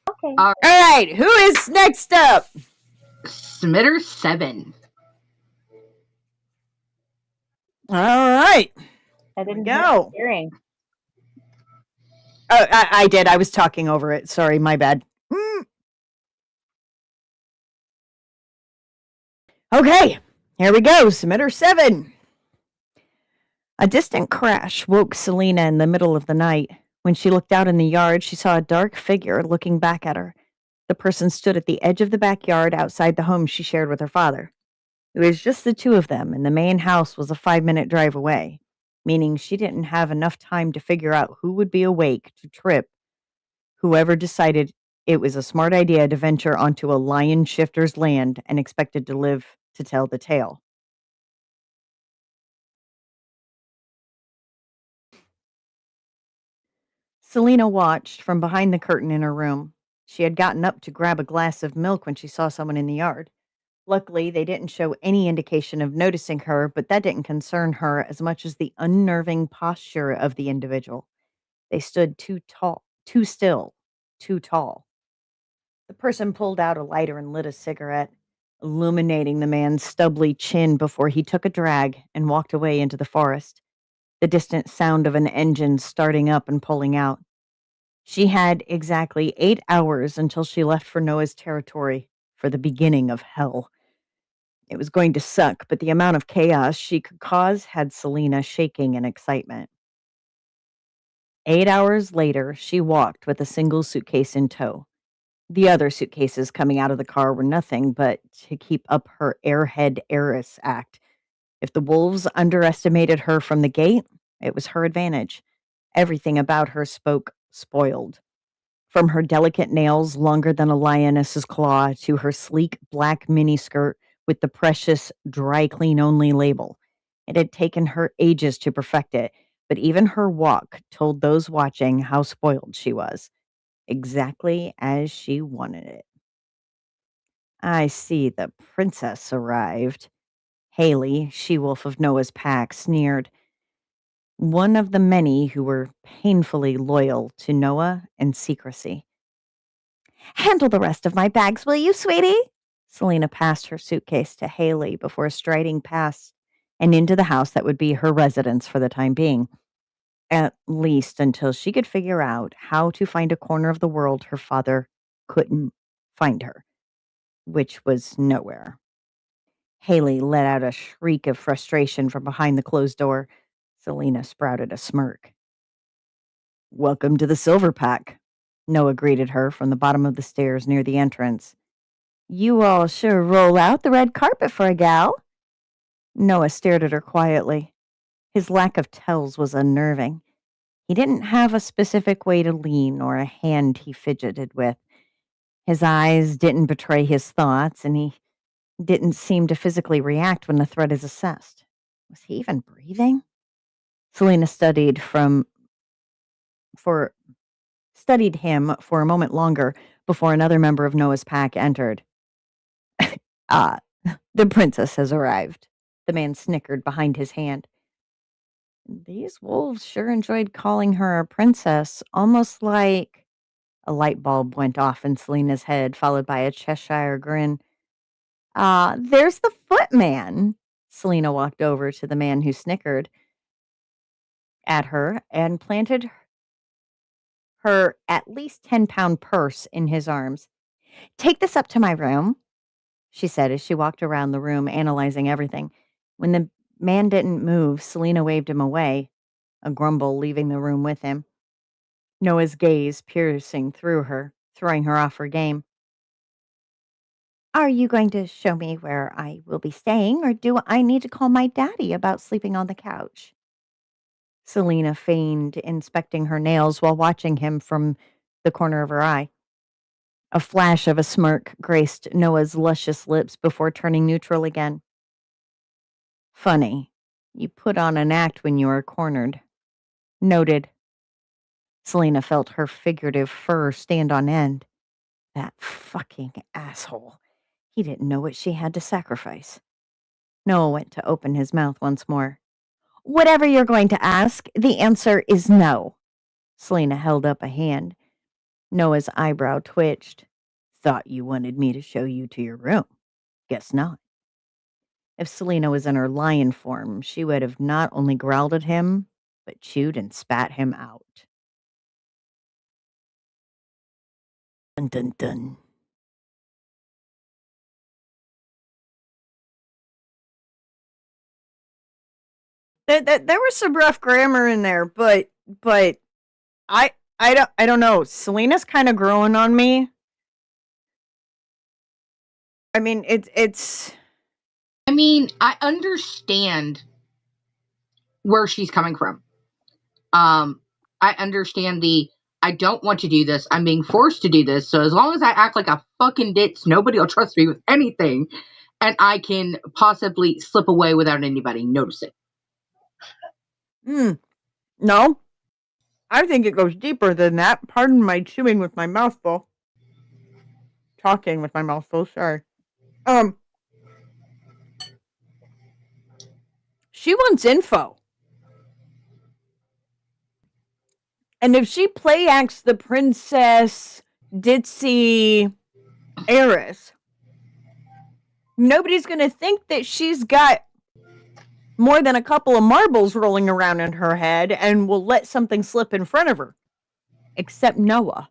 Speaker 7: Okay.
Speaker 5: All right, who is next up?
Speaker 6: Smitter 7.
Speaker 5: All right,
Speaker 7: I didn't
Speaker 5: go.
Speaker 7: hear hearing.
Speaker 5: Oh, I did. I was talking over it. Sorry, my bad. Okay, here we go. Submitter 7. A distant crash woke Selena in the middle of the night. When she looked out in the yard, she saw a dark figure looking back at her. The person stood at the edge of the backyard outside the home she shared with her father. It was just the two of them, and the main house was a 5-minute drive away, meaning she didn't have enough time to figure out who would be awake to trip whoever decided it was a smart idea to venture onto a lion shifter's land and expected to live to tell the tale. Selena watched from behind the curtain in her room. She had gotten up to grab a glass of milk when she saw someone in the yard. Luckily, they didn't show any indication of noticing her, but that didn't concern her as much as the unnerving posture of the individual. They stood too tall, too still, too tall. The person pulled out a lighter and lit a cigarette, illuminating the man's stubbly chin before he took a drag and walked away into the forest. The distant sound of an engine starting up and pulling out. She had exactly 8 hours until she left for Noah's territory for the beginning of hell. It was going to suck, but the amount of chaos she could cause had Selena shaking in excitement. 8 hours later, she walked with a single suitcase in tow. The other suitcases coming out of the car were nothing but to keep up her airhead heiress act. If the wolves underestimated her from the gate, it was her advantage. Everything about her spoke spoiled. From her delicate nails longer than a lioness's claw to her sleek black miniskirt with the precious dry clean only label. It had taken her ages to perfect it, but even her walk told those watching how spoiled she was, exactly as she wanted it. I see the princess arrived. Haley, she-wolf of Noah's pack, sneered. One of the many who were painfully loyal to Noah and secrecy. Handle the rest of my bags, will you, sweetie? Selena passed her suitcase to Haley before striding past and into the house that would be her residence for the time being, at least until she could figure out how to find a corner of the world her father couldn't find her, which was nowhere. Haley let out a shriek of frustration from behind the closed door. Selena sprouted a smirk. Welcome to the Silver Pack, Noah greeted her from the bottom of the stairs near the entrance. You all sure roll out the red carpet for a gal. Noah stared at her quietly. His lack of tells was unnerving. He didn't have a specific way to lean or a hand he fidgeted with. His eyes didn't betray his thoughts, and he didn't seem to physically react when the threat is assessed. Was he even breathing? Selena studied him for a moment longer before another member of Noah's pack entered. Ah, the princess has arrived. The man snickered behind his hand. These wolves sure enjoyed calling her a princess, almost like a light bulb went off in Selena's head, followed by a Cheshire grin. There's the footman. Selena walked over to the man who snickered at her and planted her at least 10-pound purse in his arms. Take this up to my room, she said as she walked around the room, analyzing everything. When the man didn't move, Selena waved him away, a grumble leaving the room with him. Noah's gaze piercing through her, throwing her off her game. Are you going to show me where I will be staying, or do I need to call my daddy about sleeping on the couch? Selena feigned inspecting her nails while watching him from the corner of her eye. A flash of a smirk graced Noah's luscious lips before turning neutral again. Funny. You put on an act when you are cornered. Noted. Selena felt her figurative fur stand on end. That fucking asshole. He didn't know what she had to sacrifice. Noah went to open his mouth once more. Whatever you're going to ask, the answer is no. Selena held up a hand. Noah's eyebrow twitched. Thought you wanted me to show you to your room. Guess not. If Selena was in her lion form, she would have not only growled at him, but chewed and spat him out. Dun dun dun. There was some rough grammar in there, but I don't know. Selena's kind of growing on me. I mean, it's.
Speaker 6: I mean, I understand where she's coming from. I understand I don't want to do this. I'm being forced to do this. So as long as I act like a fucking ditz, nobody will trust me with anything, and I can possibly slip away without anybody noticing.
Speaker 5: No, I think it goes deeper than that. Pardon my chewing with my mouth full. Talking with my mouth full. Sorry. She wants info. And if she play acts the princess, ditzy heiress, nobody's going to think that she's got more than a couple of marbles rolling around in her head and will let something slip in front of her. Except Noah.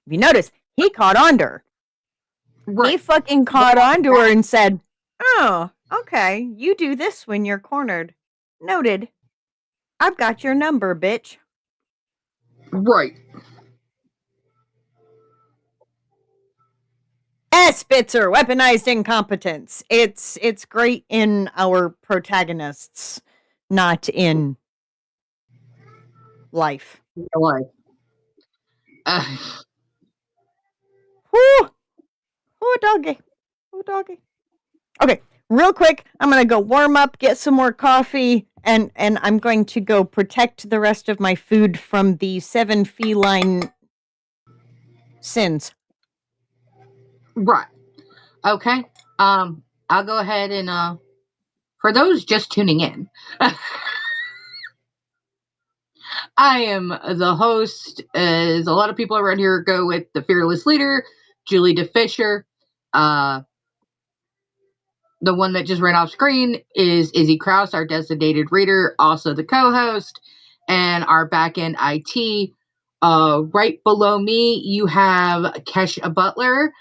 Speaker 5: If you notice, he caught on to her. Right. He fucking caught on to her and said, oh, okay, you do this when you're cornered. Noted. I've got your number, bitch.
Speaker 6: Right.
Speaker 5: Spitzer, weaponized incompetence. It's great in our protagonists, not in life.
Speaker 6: Life.
Speaker 5: Whoo! Oh, doggy. Oh, doggy. Okay, real quick, I'm going to go warm up, get some more coffee, and I'm going to go protect the rest of my food from the 7 feline sins.
Speaker 6: Right. Okay. I'll go ahead and for those just tuning in, I am the host, as a lot of people around here go with the fearless leader, Julie DeFisher. The one that just ran off screen is Izzy Krause, our designated reader, also the co-host, and our back-end IT. Right below me, you have Kesha Butler,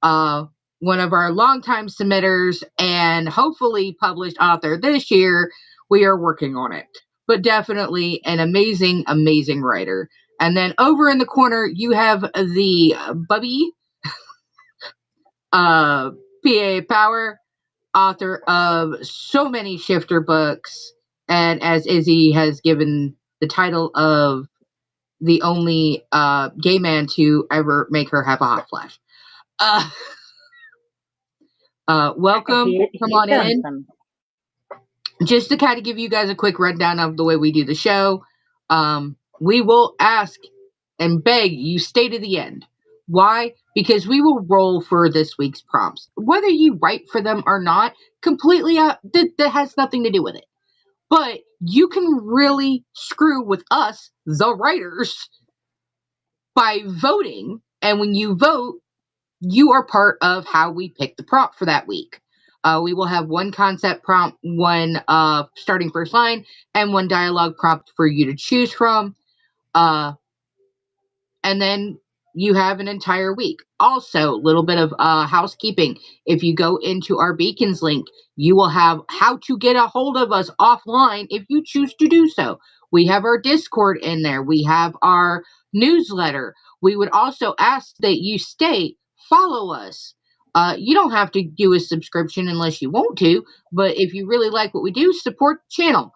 Speaker 6: one of our longtime submitters and hopefully published author this year. We are working on it, but definitely an amazing, amazing writer. And then over in the corner, you have the Bubby, PA Power, author of so many shifter books, and as Izzy has given the title of the only gay man to ever make her have a hot flash. Welcome. Come on in. Just to kind of give you guys a quick rundown of the way we do the show, we will ask and beg you stay to the end. Why? Because we will roll for this week's prompts. Whether you write for them or not, completely that has nothing to do with it. But you can really screw with us, the writers, by voting. And when you vote, you are part of how we pick the prompt for that week. We will have one concept prompt, one starting first line, and one dialogue prompt for you to choose from. Uh, and then you have an entire week. Also, a little bit of housekeeping. If you go into our Beacons link, you will have how to get a hold of us offline if you choose to do so. We have our Discord in there. We have our newsletter. We would also ask that you follow us. You don't have to do a subscription unless you want to, but if you really like what we do, support the channel.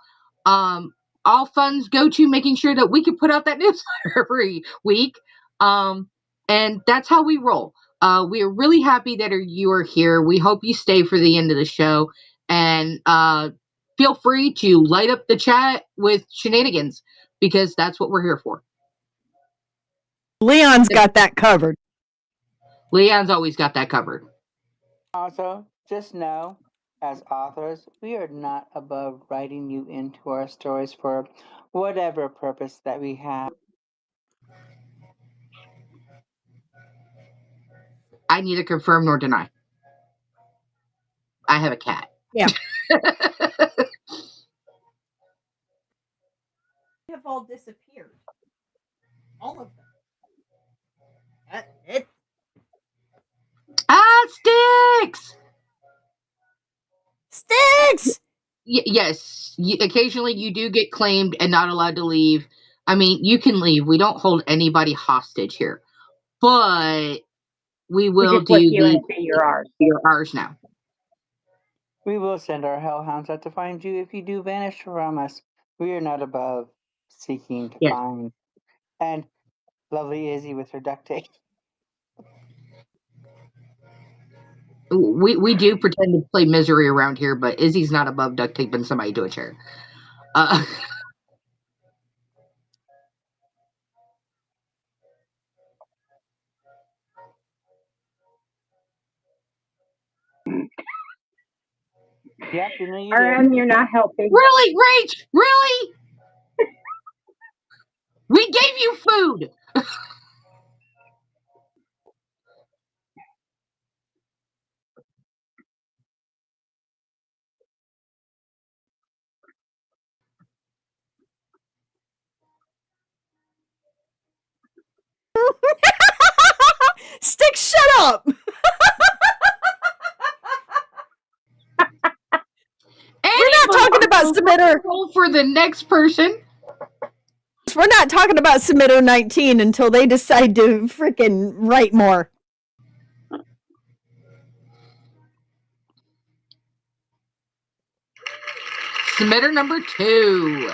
Speaker 6: Um, all funds go to making sure that we can put out that newsletter every week. Um, and that's how we roll. We are really happy that you are here. We hope you stay for the end of the show. And feel free to light up the chat with shenanigans because that's what we're here for.
Speaker 5: Leon's got that covered.
Speaker 6: Leon's always got that covered.
Speaker 9: Also, just know, as authors, we are not above writing you into our stories for whatever purpose that we have.
Speaker 6: I neither confirm nor deny. I have a cat.
Speaker 5: Yeah. They have all disappeared. All of them. It
Speaker 6: Sticks!
Speaker 5: sticks!
Speaker 6: Yes. Occasionally you do get claimed and not allowed to leave. I mean, you can leave. We don't hold anybody hostage here. But we will
Speaker 7: just look
Speaker 6: do
Speaker 7: you and say you're ours.
Speaker 6: You're ours now.
Speaker 9: We will send our hellhounds out to find you if you do vanish from us. We are not above seeking to
Speaker 6: Yes.
Speaker 9: find. And lovely Izzy with her duct tape.
Speaker 6: We do pretend to play misery around here, but Izzy's not above duct taping somebody to a chair.
Speaker 9: Yep, you know you
Speaker 7: RM,
Speaker 9: did.
Speaker 7: you're not helping.
Speaker 6: Really, Rach? Really? We gave you food.
Speaker 5: Sticks, shut up! We're not talking about submitter.
Speaker 6: Roll for the next person.
Speaker 5: We're not talking about submitter 19 until they decide to freaking write more.
Speaker 6: Submitter number 2.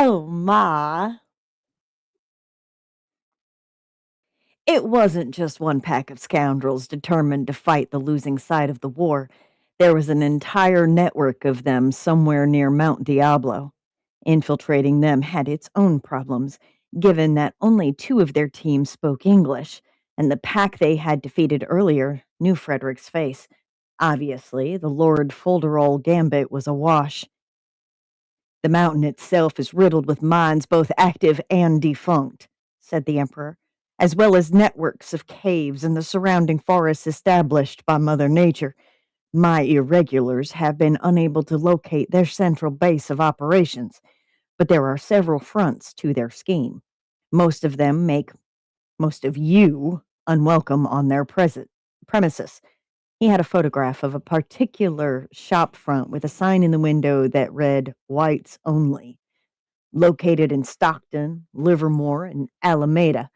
Speaker 5: Oh my. It wasn't just one pack of scoundrels determined to fight the losing side of the war. There was an entire network of them somewhere near Mount Diablo. Infiltrating them had its own problems, given that only 2 of their team spoke English, and the pack they had defeated earlier knew Frederick's face. Obviously, the Lord Folderol gambit was a wash. The mountain itself is riddled with mines both active and defunct, said the Emperor, as well as networks of caves and the surrounding forests established by Mother Nature. My irregulars have been unable to locate their central base of operations, but there are several fronts to their scheme. Most of them make most of you unwelcome on their premises. He had a photograph of a particular shop front with a sign in the window that read, "Whites Only." Located in Stockton, Livermore, and Alameda.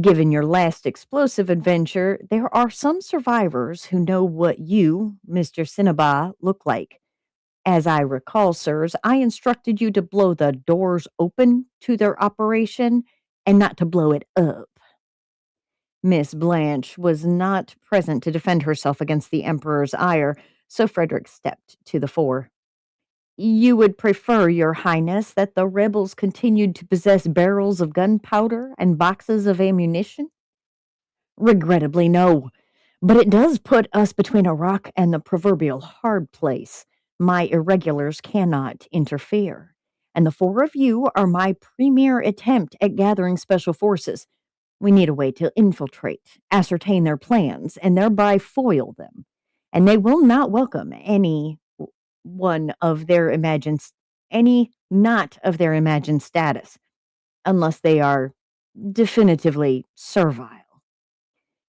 Speaker 5: Given your last explosive adventure, there are some survivors who know what you, Mr. Cinnabah, look like. As I recall, sirs, I instructed you to blow the doors open to their operation and not to blow it up. Miss Blanche was not present to defend herself against the Emperor's ire, so Frederick stepped to the fore. You would prefer, Your Highness, that the rebels continued to possess barrels of gunpowder and boxes of ammunition? Regrettably, no. But it does put us between a rock and the proverbial hard place. My irregulars cannot interfere. And the four of you are my premier attempt at gathering special forces. We need a way to infiltrate, ascertain their plans, and thereby foil them. And they will not welcome any not of their imagined status, unless they are definitively servile.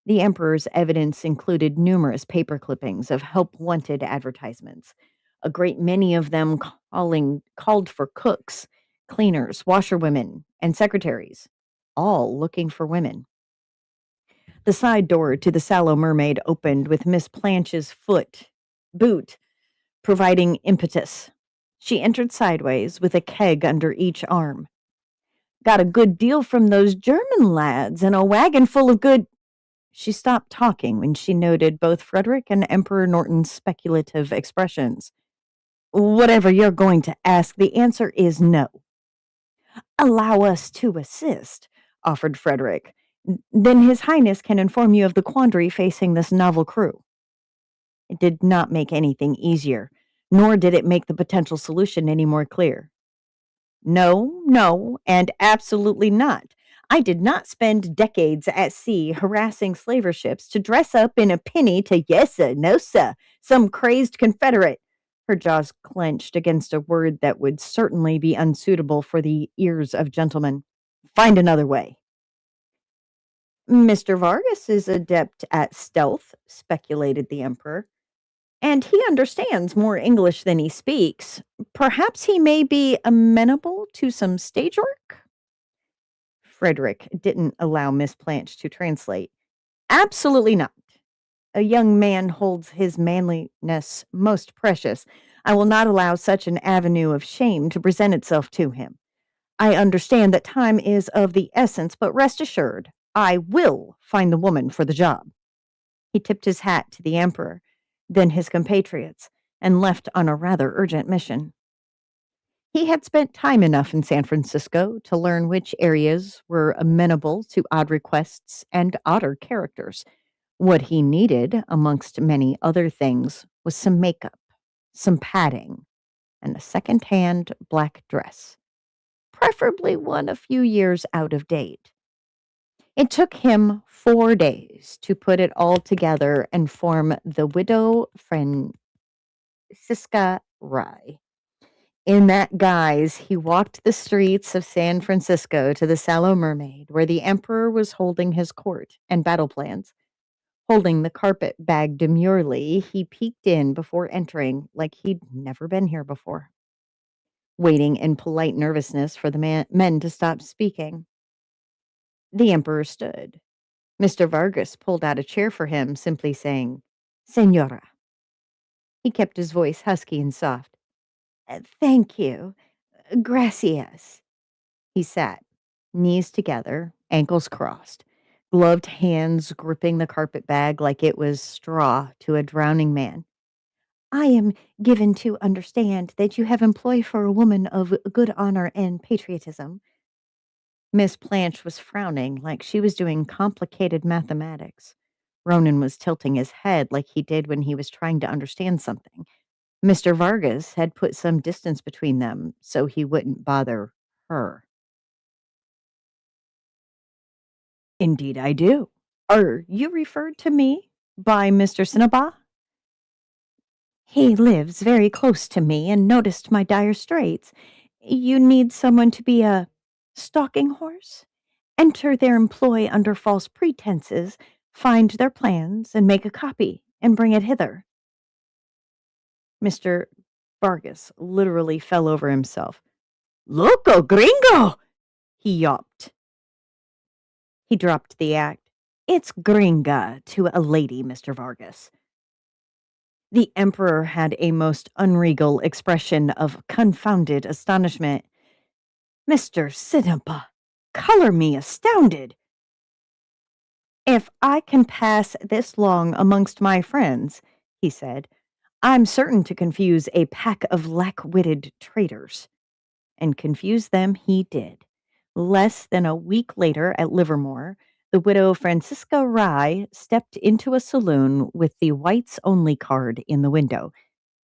Speaker 5: The Emperor's evidence included numerous paper clippings of help wanted advertisements. A great many of them called for cooks, cleaners, washerwomen, and secretaries, all looking for women. The side door to the Sallow Mermaid opened with Miss Planche's boot, providing impetus. She entered sideways with a keg under each arm. Got a good deal from those German lads and a wagon full of good. She stopped talking when she noted both Frederick and Emperor Norton's speculative expressions. Whatever you're going to ask, the answer is no. Allow us to assist, offered Frederick. Then His Highness can inform you of the quandary facing this novel crew. It did not make anything easier, nor did it make the potential solution any more clear. No, and absolutely not. I did not spend decades at sea harassing slaver ships to dress up in a penny to yes sir, no sir, some crazed Confederate. Her jaws clenched against a word that would certainly be unsuitable for the ears of gentlemen. Find another way. Mr. Vargas is adept at stealth, speculated the Emperor, and he understands more English than he speaks. Perhaps he may be amenable to some stage work? Frederick didn't allow Miss Blanche to translate. Absolutely not. A young man holds his manliness most precious. I will not allow such an avenue of shame to present itself to him. I understand that time is of the essence, but rest assured, I will find the woman for the job. He tipped his hat to the Emperor, then his compatriots, and left on a rather urgent mission. He had spent time enough in San Francisco to learn which areas were amenable to odd requests and odder characters. What he needed, amongst many other things, was some makeup, some padding, and a second-hand black dress, preferably one a few years out of date. It took him 4 days to put it all together and form the Widow Francisca Rye. In that guise, he walked the streets of San Francisco to the Sallow Mermaid, where the Emperor was holding his court and battle plans. Holding the carpet bag demurely, he peeked in before entering like he'd never been here before, waiting in polite nervousness for the men to stop speaking. The Emperor stood. Mr. Vargas pulled out a chair for him, simply saying, Senora. He kept his voice husky and soft. Thank you. Gracias. He sat, knees together, ankles crossed, gloved hands gripping the carpet bag like it was straw to a drowning man. I am given to understand that you have employ for a woman of good honor and patriotism. Miss Blanche was frowning like she was doing complicated mathematics. Ronan was tilting his head like he did when he was trying to understand something. Mr. Vargas had put some distance between them so he wouldn't bother her. Indeed, I do. Are you referred to me by Mr. Cinnabar? He lives very close to me and noticed my dire straits. You need someone to be a stalking horse? Enter their employ under false pretenses, find their plans, and make a copy, and bring it hither. Mr. Vargas literally fell over himself. Loco gringo! He yawped. He dropped the act. It's gringa to a lady, Mr. Vargas. The Emperor had a most unregal expression of confounded astonishment. Mr. Cinnabar, color me astounded. If I can pass this long amongst my friends, he said, I'm certain to confuse a pack of lack-witted traitors. And confuse them he did. Less than a week later at Livermore, the widow Francisca Rye stepped into a saloon with the whites only card in the window,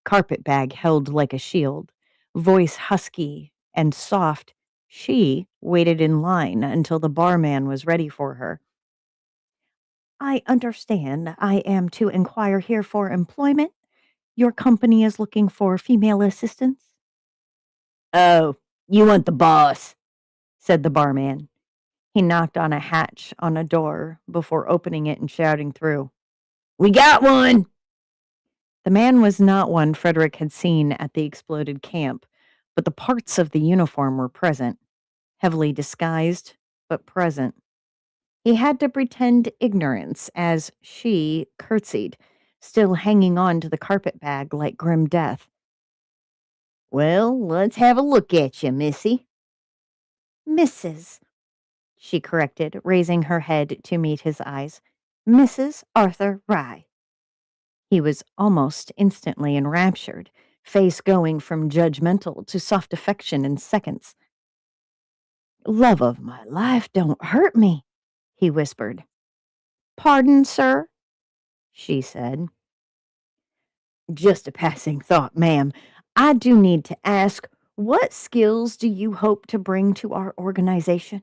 Speaker 5: carpetbag held like a shield, voice husky and soft. She waited in line until the barman was ready for her. I understand I am to inquire here for employment. Your company is looking for female assistants. Oh, you want the boss, said the barman. He knocked on a hatch on a door before opening it and shouting through, We got one! The man was not one Frederick had seen at the exploded camp, but the parts of the uniform were present, heavily disguised, but present. He had to pretend ignorance as she curtsied, still hanging on to the carpet bag like grim death. Well, let's have a look at you, missy. Mrs., she corrected, raising her head to meet his eyes. Mrs. Arthur Rye. He was almost instantly enraptured, face going from judgmental to soft affection in seconds. Love of my life, don't hurt me, he whispered. Pardon, sir, she said. Just a passing thought, ma'am. I do need to ask, what skills do you hope to bring to our organization?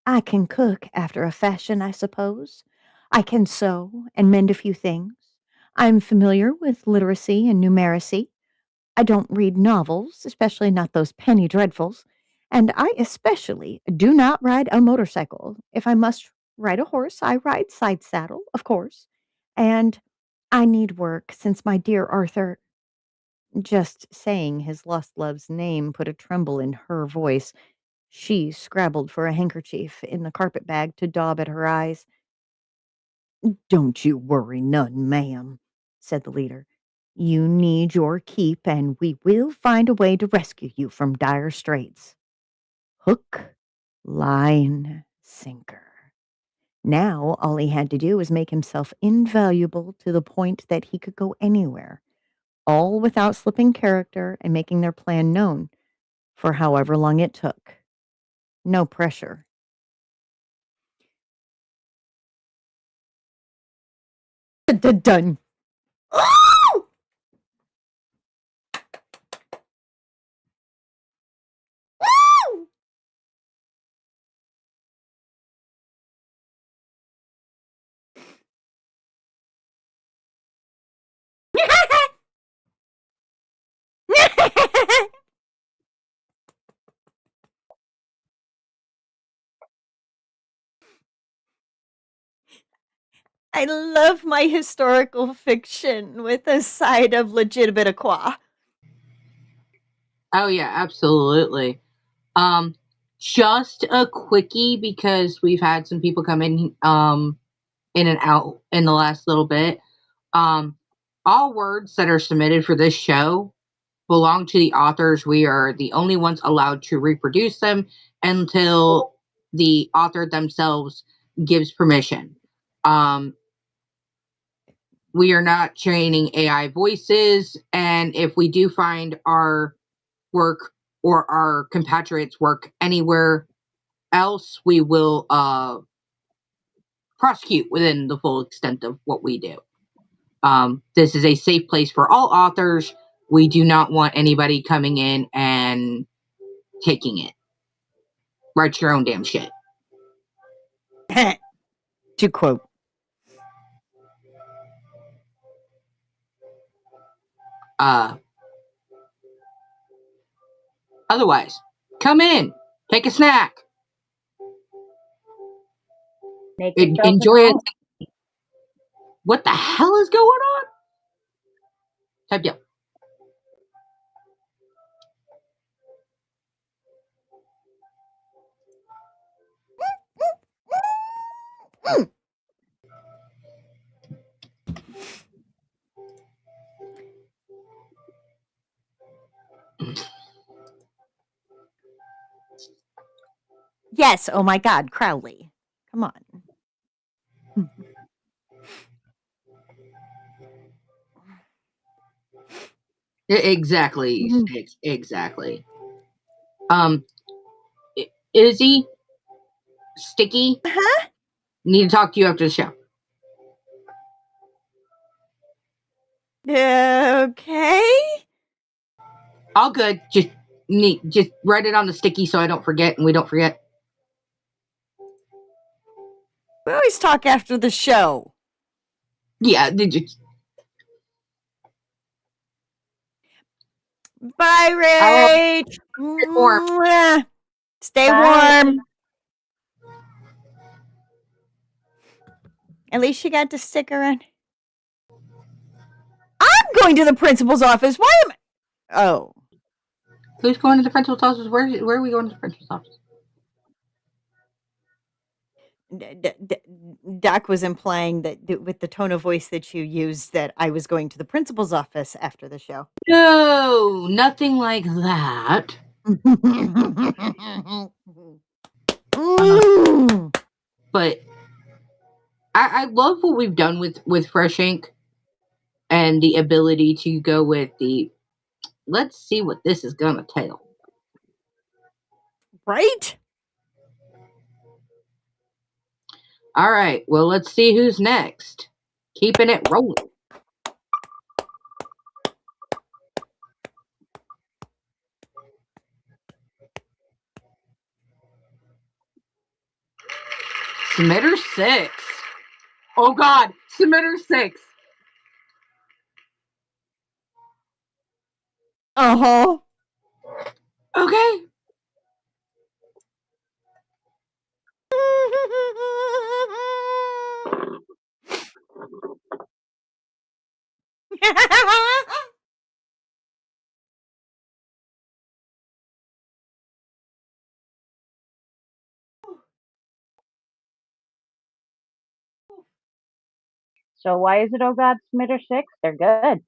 Speaker 5: I can cook after a fashion, I suppose. I can sew and mend a few things. I'm familiar with literacy and numeracy. I don't read novels, especially not those penny dreadfuls. And I especially do not ride a motorcycle. If I must ride a horse, I ride side saddle, of course. And I need work since my dear Arthur. Just saying his lost love's name put a tremble in her voice. She scrabbled for a handkerchief in the carpet bag to daub at her eyes. Don't you worry none, ma'am, said the leader. You need your keep, and we will find a way to rescue you from dire straits. Hook, line, sinker. Now all he had to do was make himself invaluable to the point that he could go anywhere, all without slipping character and making their plan known for however long it took. No pressure. Done. I love my historical fiction with a side of legitimate aqua.
Speaker 6: Oh yeah, absolutely. Um, just a quickie because we've had some people come in and out in the last little bit. Um, all words that are submitted for this show belong to the authors. We are the only ones allowed to reproduce them until the author themselves gives permission. Um, we are not training AI voices, and if we do find our work or our compatriots' work anywhere else, we will prosecute within the full extent of what we do. This is a safe place for all authors. We do not want anybody coming in and taking it. Write your own damn shit.
Speaker 5: To quote.
Speaker 6: Uh, Otherwise, come in, take a snack,
Speaker 7: Make yourself at
Speaker 6: enjoy it.
Speaker 7: home.
Speaker 6: What the hell is going on? Type yep.
Speaker 5: Yes, oh my God, Crowley. Come on.
Speaker 6: Exactly.
Speaker 5: Mhm.
Speaker 6: Exactly. Um, Izzy, Sticky,
Speaker 5: Huh?
Speaker 6: need to talk to you after the show.
Speaker 5: Okay.
Speaker 6: All good. Just write it on the sticky so I don't forget and we don't forget.
Speaker 5: We always talk after the show.
Speaker 6: Yeah.
Speaker 5: Bye, Rach.
Speaker 6: Warm.
Speaker 5: Mwah. Stay
Speaker 7: Bye.
Speaker 5: warm. At least you got to stick around. I'm going to the principal's office. Why am I? Oh.
Speaker 6: Who's going to the principal's office? Where are we going to the principal's office?
Speaker 5: Doc was implying that with the tone of voice that you used that I was going to the principal's office after the show.
Speaker 6: No, nothing like that. But I love what we've done with Fresh Ink and the ability to go with the let's see what this is gonna tell.
Speaker 5: Right?
Speaker 6: All right, well, let's see who's next. Keeping it rolling. Submitter 6. Oh God, Submitter 6.
Speaker 5: Uh-huh.
Speaker 6: Okay.
Speaker 7: So why is it Oh God Smitter 6? They're good.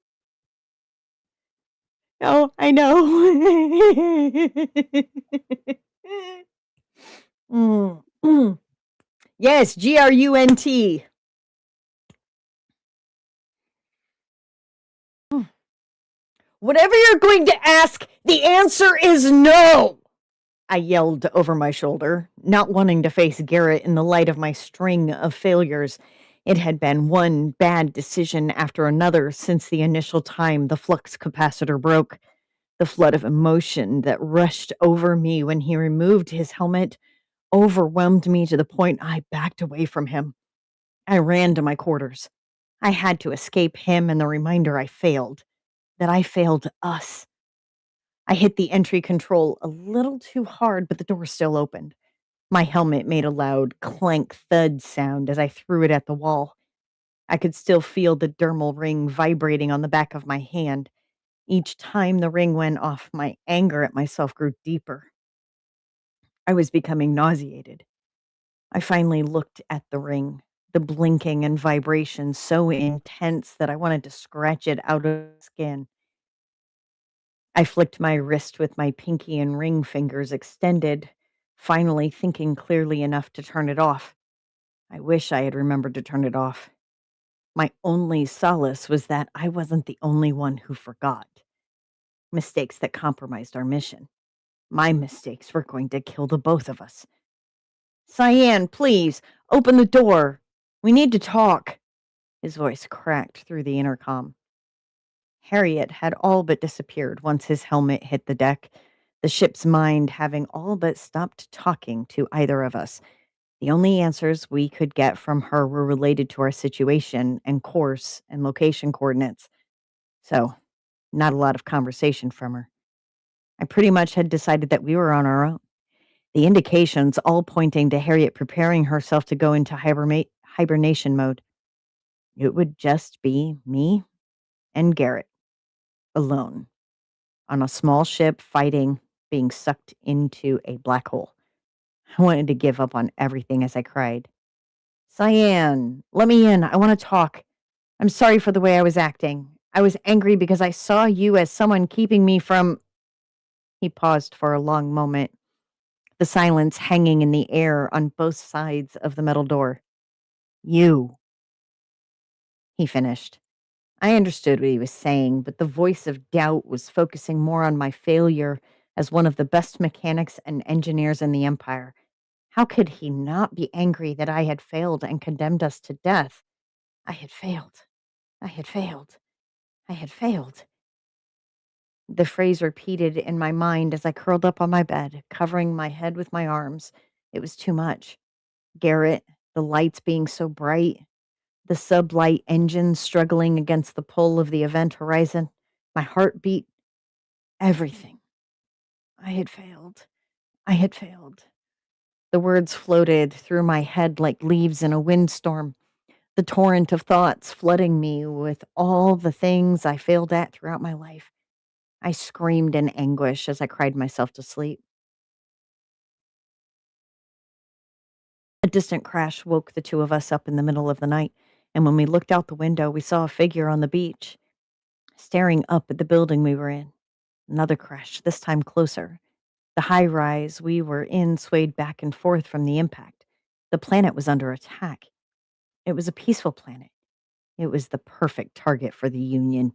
Speaker 5: Oh, I know. Yes, GRUNT. Whatever you're going to ask, the answer is no. I yelled over my shoulder, not wanting to face Garrett in the light of my string of failures. It had been one bad decision after another since the initial time the flux capacitor broke. The flood of emotion that rushed over me when he removed his helmet overwhelmed me to the point I backed away from him. I ran to my quarters. I had to escape him and the reminder I failed, that I failed us. I hit the entry control a little too hard, but the door still opened. My helmet made a loud clank thud sound as I threw it at the wall. I could still feel the dermal ring vibrating on the back of my hand. Each time the ring went off, my anger at myself grew deeper. I was becoming nauseated. I finally looked at the ring, the blinking and vibration so intense that I wanted to scratch it out of the skin. I flicked my wrist with my pinky and ring fingers extended, finally thinking clearly enough to turn it off. I wish I had remembered to turn it off. My only solace was that I wasn't the only one who forgot. Mistakes that compromised our mission. My mistakes were going to kill the both of us. Cyan, please, open the door. We need to talk. His voice cracked through the intercom. Harriet had all but disappeared once his helmet hit the deck, the ship's mind having all but stopped talking to either of us. The only answers we could get from her were related to our situation and course and location coordinates. So, not a lot of conversation from her. I pretty much had decided that we were on our own. The indications all pointing to Harriet preparing herself to go into hibernation mode. It would just be me and Garrett, alone, on a small ship fighting, being sucked into a black hole. I wanted to give up on everything as I cried. Cyan, let me in. I want to talk. I'm sorry for the way I was acting. I was angry because I saw you as someone keeping me from. He paused for a long moment, the silence hanging in the air on both sides of the metal door. You, he finished. I understood what he was saying, but the voice of doubt was focusing more on my failure as one of the best mechanics and engineers in the Empire. How could he not be angry that I had failed and condemned us to death? I had failed. I had failed. I had failed. The phrase repeated in my mind as I curled up on my bed, covering my head with my arms. It was too much. Garrett, the lights being so bright, the sublight engine struggling against the pull of the event horizon, my heartbeat, everything. I had failed. I had failed. The words floated through my head like leaves in a windstorm, the torrent of thoughts flooding me with all the things I failed at throughout my life. I screamed in anguish as I cried myself to sleep. A distant crash woke the two of us up in the middle of the night, and when we looked out the window, we saw a figure on the beach, staring up at the building we were in. Another crash, this time closer. The high rise we were in swayed back and forth from the impact. The planet was under attack. It was a peaceful planet. It was the perfect target for the Union.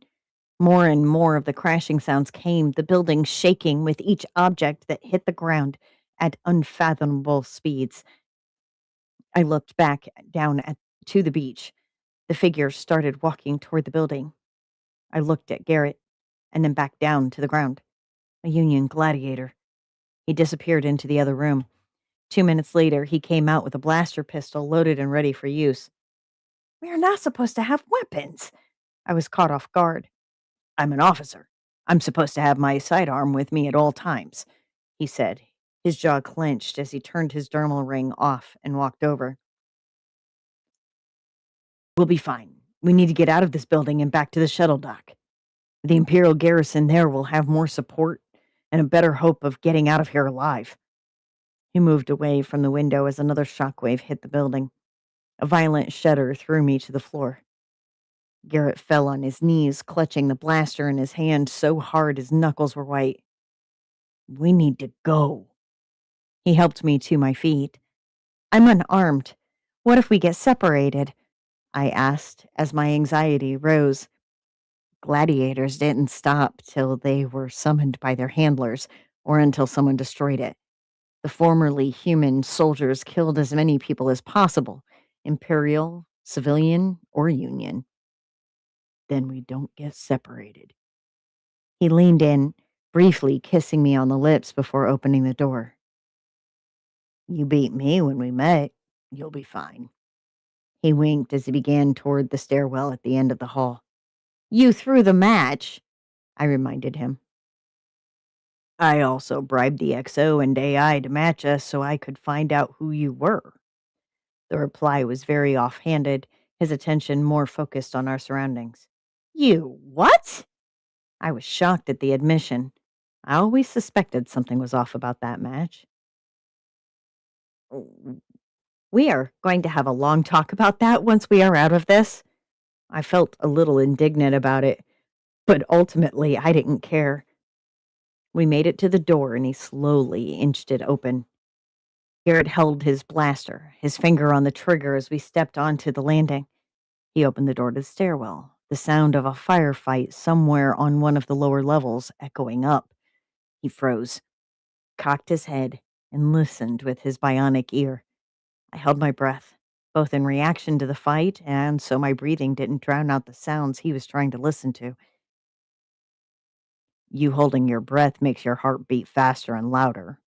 Speaker 5: More and more of the crashing sounds came, the building shaking with each object that hit the ground at unfathomable speeds. I looked back down to the beach. The figure started walking toward the building. I looked at Garrett and then back down to the ground. A Union gladiator. He disappeared into the other room. 2 minutes later, he came out with a blaster pistol loaded and ready for use. We are not supposed to have weapons. I was caught off guard. I'm an officer. I'm supposed to have my sidearm with me at all times, he said. His jaw clenched as he turned his dermal ring off and walked over. We'll be fine. We need to get out of this building and back to the shuttle dock. The Imperial garrison there will have more support and a better hope of getting out of here alive. He moved away from the window as another shockwave hit the building. A violent shudder threw me to the floor. Garrett fell on his knees, clutching the blaster in his hand so hard his knuckles were white. We need to go. He helped me to my feet. I'm unarmed. What if we get separated? I asked as my anxiety rose. Gladiators didn't stop till they were summoned by their handlers or until someone destroyed it. The formerly human soldiers killed as many people as possible, Imperial, civilian, or Union. Then we don't get separated. He leaned in, briefly kissing me on the lips before opening the door. You beat me when we met. You'll be fine. He winked as he began toward the stairwell at the end of the hall. You threw the match, I reminded him. I also bribed the XO and AI to match us so I could find out who you were. The reply was very offhanded, his attention more focused on our surroundings. You what? I was shocked at the admission. I always suspected something was off about that match. We are going to have a long talk about that once we are out of this. I felt a little indignant about it, but ultimately I didn't care. We made it to the door and he slowly inched it open. Garrett held his blaster, his finger on the trigger as we stepped onto the landing. He opened the door to the stairwell, the sound of a firefight somewhere on one of the lower levels echoing up. He froze, cocked his head, and listened with his bionic ear. I held my breath, both in reaction to the fight and so my breathing didn't drown out the sounds he was trying to listen to. You holding your breath makes your heart beat faster and louder.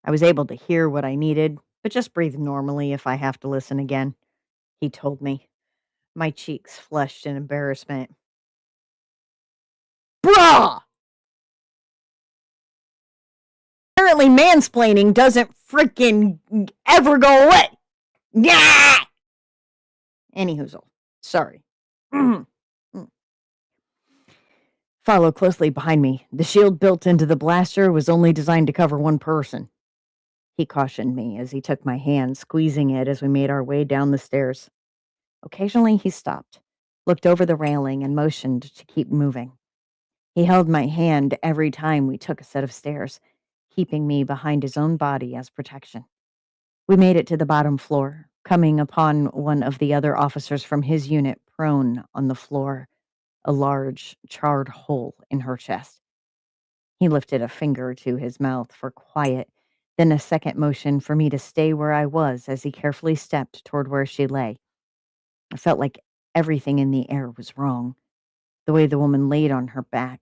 Speaker 5: I was able to hear what I needed, but just breathe normally if I have to listen again, he told me. My cheeks flushed in embarrassment. Bruh! Apparently mansplaining doesn't freaking ever go away. Yeah! Anyhoozle. Sorry. Follow closely behind me. The shield built into the blaster was only designed to cover one person. He cautioned me as he took my hand, squeezing it as we made our way down the stairs. Occasionally he stopped, looked over the railing, and motioned to keep moving. He held my hand every time we took a set of stairs, keeping me behind his own body as protection. We made it to the bottom floor, coming upon one of the other officers from his unit prone on the floor, a large, charred hole in her chest. He lifted a finger to his mouth for quiet, then a second motion for me to stay where I was as he carefully stepped toward where she lay. I felt like everything in the air was wrong. The way the woman laid on her back,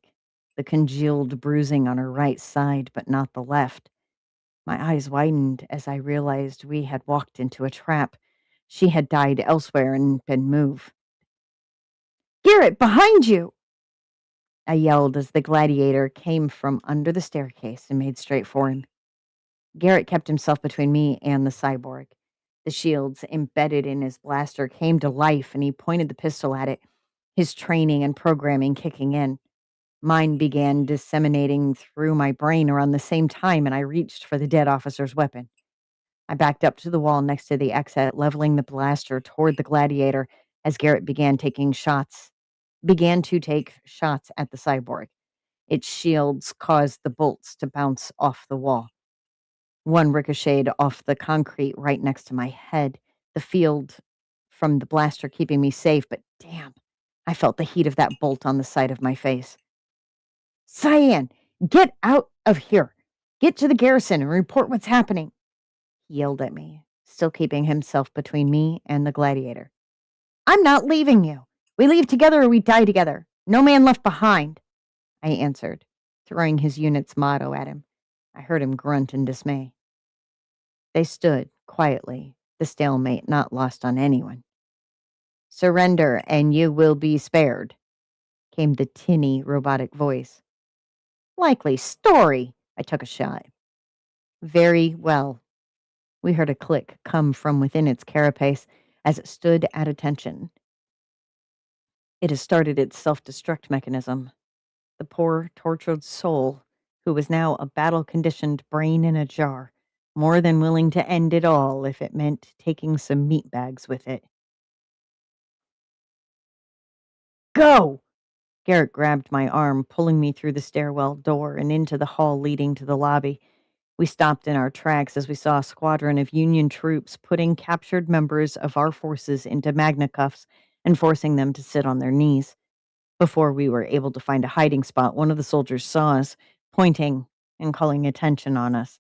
Speaker 5: the congealed bruising on her right side, but not the left. My eyes widened as I realized we had walked into a trap. She had died elsewhere and been moved. "Garrett, behind you!" I yelled as the gladiator came from under the staircase and made straight for him. Garrett kept himself between me and the cyborg. The shields embedded in his blaster came to life, and he pointed the pistol at it, his training and programming kicking in. Mine began disseminating through my brain around the same time, and I reached for the dead officer's weapon. I backed up to the wall next to the exit, leveling the blaster toward the gladiator as Garrett began to take shots at the cyborg. Its shields caused the bolts to bounce off the wall. One ricocheted off the concrete right next to my head, the field from the blaster keeping me safe, but damn, I felt the heat of that bolt on the side of my face. "Cyan, get out of here. Get to the garrison and report what's happening," he yelled at me, still keeping himself between me and the gladiator. "I'm not leaving you. We leave together or we die together. No man left behind," I answered, throwing his unit's motto at him. I heard him grunt in dismay. They stood quietly, the stalemate not lost on anyone. "Surrender and you will be spared," came the tinny robotic voice. "Likely story," I took a shot. "Very well." We heard a click come from within its carapace as it stood at attention. It has started its self-destruct mechanism. The poor, tortured soul, who was now a battle-conditioned brain in a jar, more than willing to end it all if it meant taking some meat bags with it. "Go!" Garrett grabbed my arm, pulling me through the stairwell door and into the hall leading to the lobby. We stopped in our tracks as we saw a squadron of Union troops putting captured members of our forces into magna cuffs and forcing them to sit on their knees. Before we were able to find a hiding spot, one of the soldiers saw us, pointing and calling attention on us,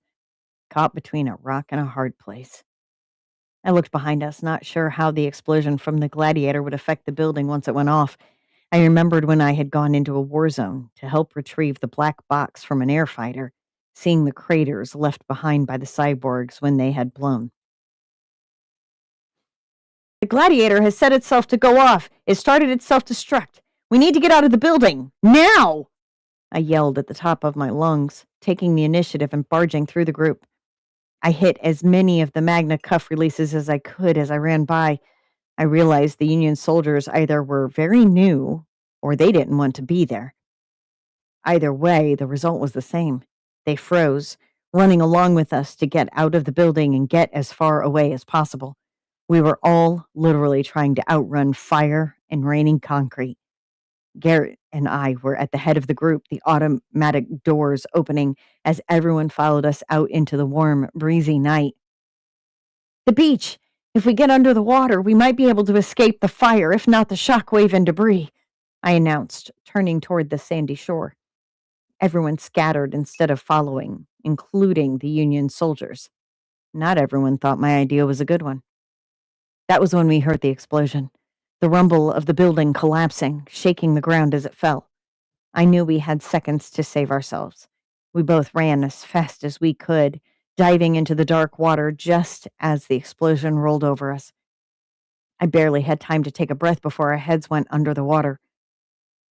Speaker 5: caught between a rock and a hard place. I looked behind us, not sure how the explosion from the gladiator would affect the building once it went off. I remembered when I had gone into a war zone to help retrieve the black box from an air fighter, seeing the craters left behind by the cyborgs when they had blown. "The gladiator has set itself to go off. It started its self-destruct. We need to get out of the building. Now!" I yelled at the top of my lungs, taking the initiative and barging through the group. I hit as many of the Magna cuff releases as I could as I ran by. I realized the Union soldiers either were very new or they didn't want to be there. Either way, the result was the same. They froze, running along with us to get out of the building and get as far away as possible. We were all literally trying to outrun fire and raining concrete. Garrett and I were at the head of the group, the automatic doors opening as everyone followed us out into the warm, breezy night. "The beach! If we get under the water, we might be able to escape the fire, if not the shockwave and debris," I announced, turning toward the sandy shore. Everyone scattered instead of following, including the Union soldiers. Not everyone thought my idea was a good one. That was when we heard the explosion, the rumble of the building collapsing, shaking the ground as it fell. I knew we had seconds to save ourselves. We both ran as fast as we could, diving into the dark water just as the explosion rolled over us. I barely had time to take a breath before our heads went under the water.